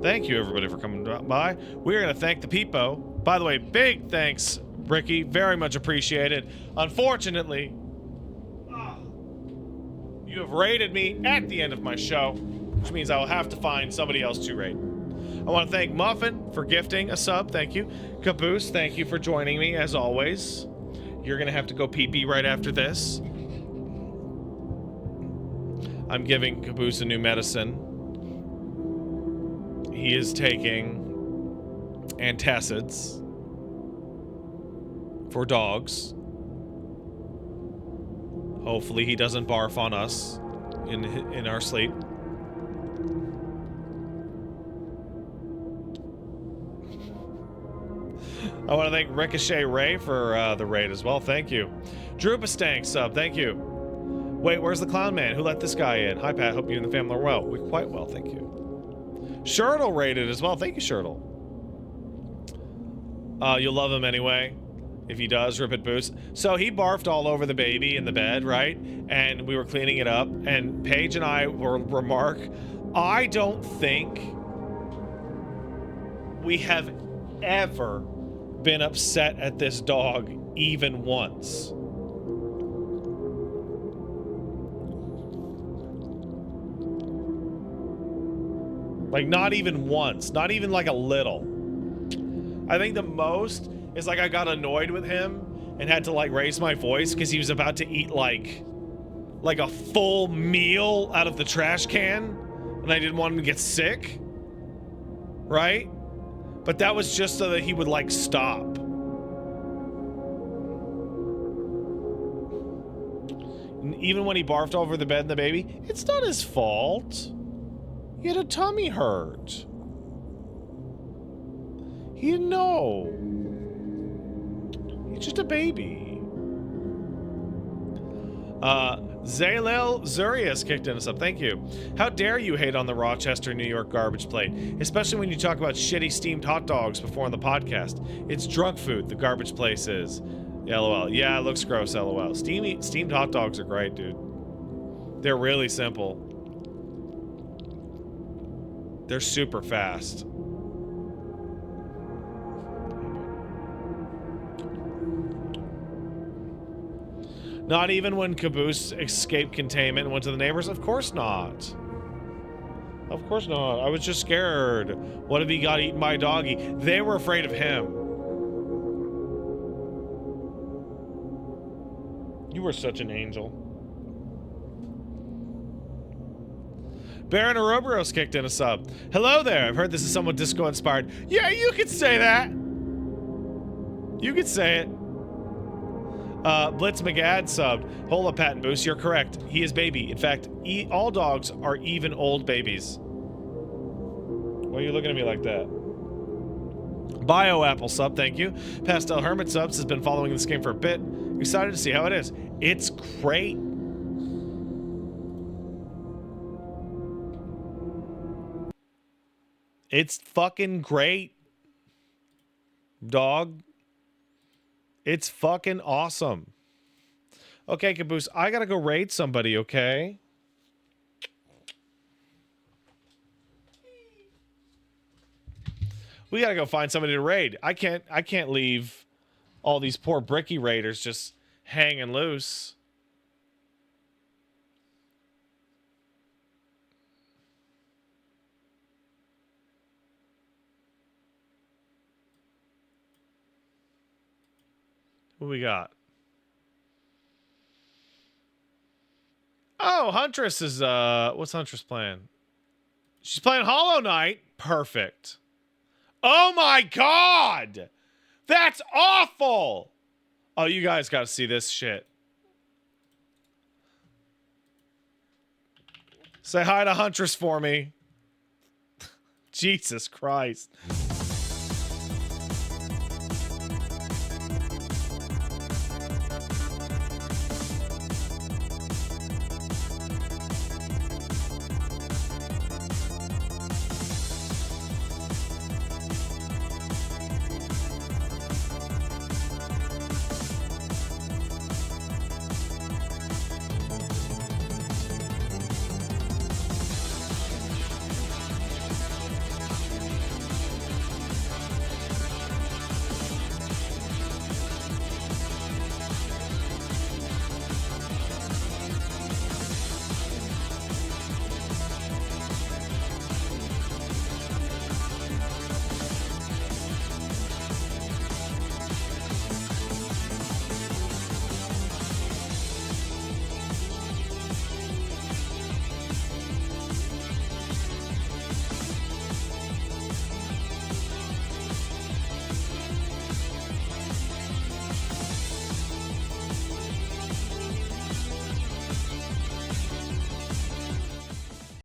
Thank you, everybody, for coming by. We're going to thank the peepo. By the way, big thanks, Ricky. Very much appreciated. Unfortunately, you have raided me at the end of my show, which means I will have to find somebody else to raid. I want to thank Muffin for gifting a sub. Thank you. Caboose, thank you for joining me, as always. You're going to have to go pee-pee right after this. I'm giving Caboose a new medicine. He is taking antacids for dogs. Hopefully he doesn't barf on us in our sleep. I want to thank Ricochet Ray for the raid as well. Thank you. Droopastank sub. Thank you. Wait, where's the clown man? Who let this guy in? Hi, Pat. Hope you and the family are well. We're quite well, thank you. Shirtle raided as well. Thank you, Shirtle. You'll love him anyway. If he does, rip it boost. So he barfed all over the baby in the bed, right? And we were cleaning it up. And Paige and I were remark, I don't think we have ever been upset at this dog even once. Like, not even once. Not even like a little. I think the most is like I got annoyed with him and had to like raise my voice because he was about to eat like a full meal out of the trash can and I didn't want him to get sick. Right? But that was just so that he would like stop. And even when he barfed over the bed and the baby, it's not his fault. He had a tummy hurt. He didn't know. He's just a baby. Zalel Zurius kicked in us up. Thank you. How dare you hate on the Rochester, New York garbage plate, especially when you talk about shitty steamed hot dogs before on the podcast. It's drunk food, the garbage place is. LOL. Yeah, it looks gross, LOL. Steamed hot dogs are great, dude. They're really simple. They're super fast. Not even when Caboose escaped containment and went to the neighbors? Of course not. Of course not. I was just scared. What if he got eaten by a doggy? They were afraid of him. You were such an angel. Baron Ouroboros kicked in a sub. Hello there. I've heard this is somewhat disco inspired. Yeah, you could say that. You could say it. Blitz McGad subbed. Hold up, Pat and Boost. You're correct. He is baby. In fact, all dogs are even old babies. Why are you looking at me like that? Bio Apple sub, thank you. Pastel Hermit subs has been following this game for a bit. Excited to see how it is. It's great. It's fucking great, dog. It's fucking awesome. Okay, Caboose, I gotta go raid somebody, okay? We gotta go find somebody to raid. I can't leave all these poor bricky raiders just hanging loose. Who we got? Oh, Huntress is what's Huntress playing? She's playing Hollow Knight. Perfect. Oh my god! That's awful! Oh, you guys gotta see this shit. Say hi to Huntress for me. Jesus Christ.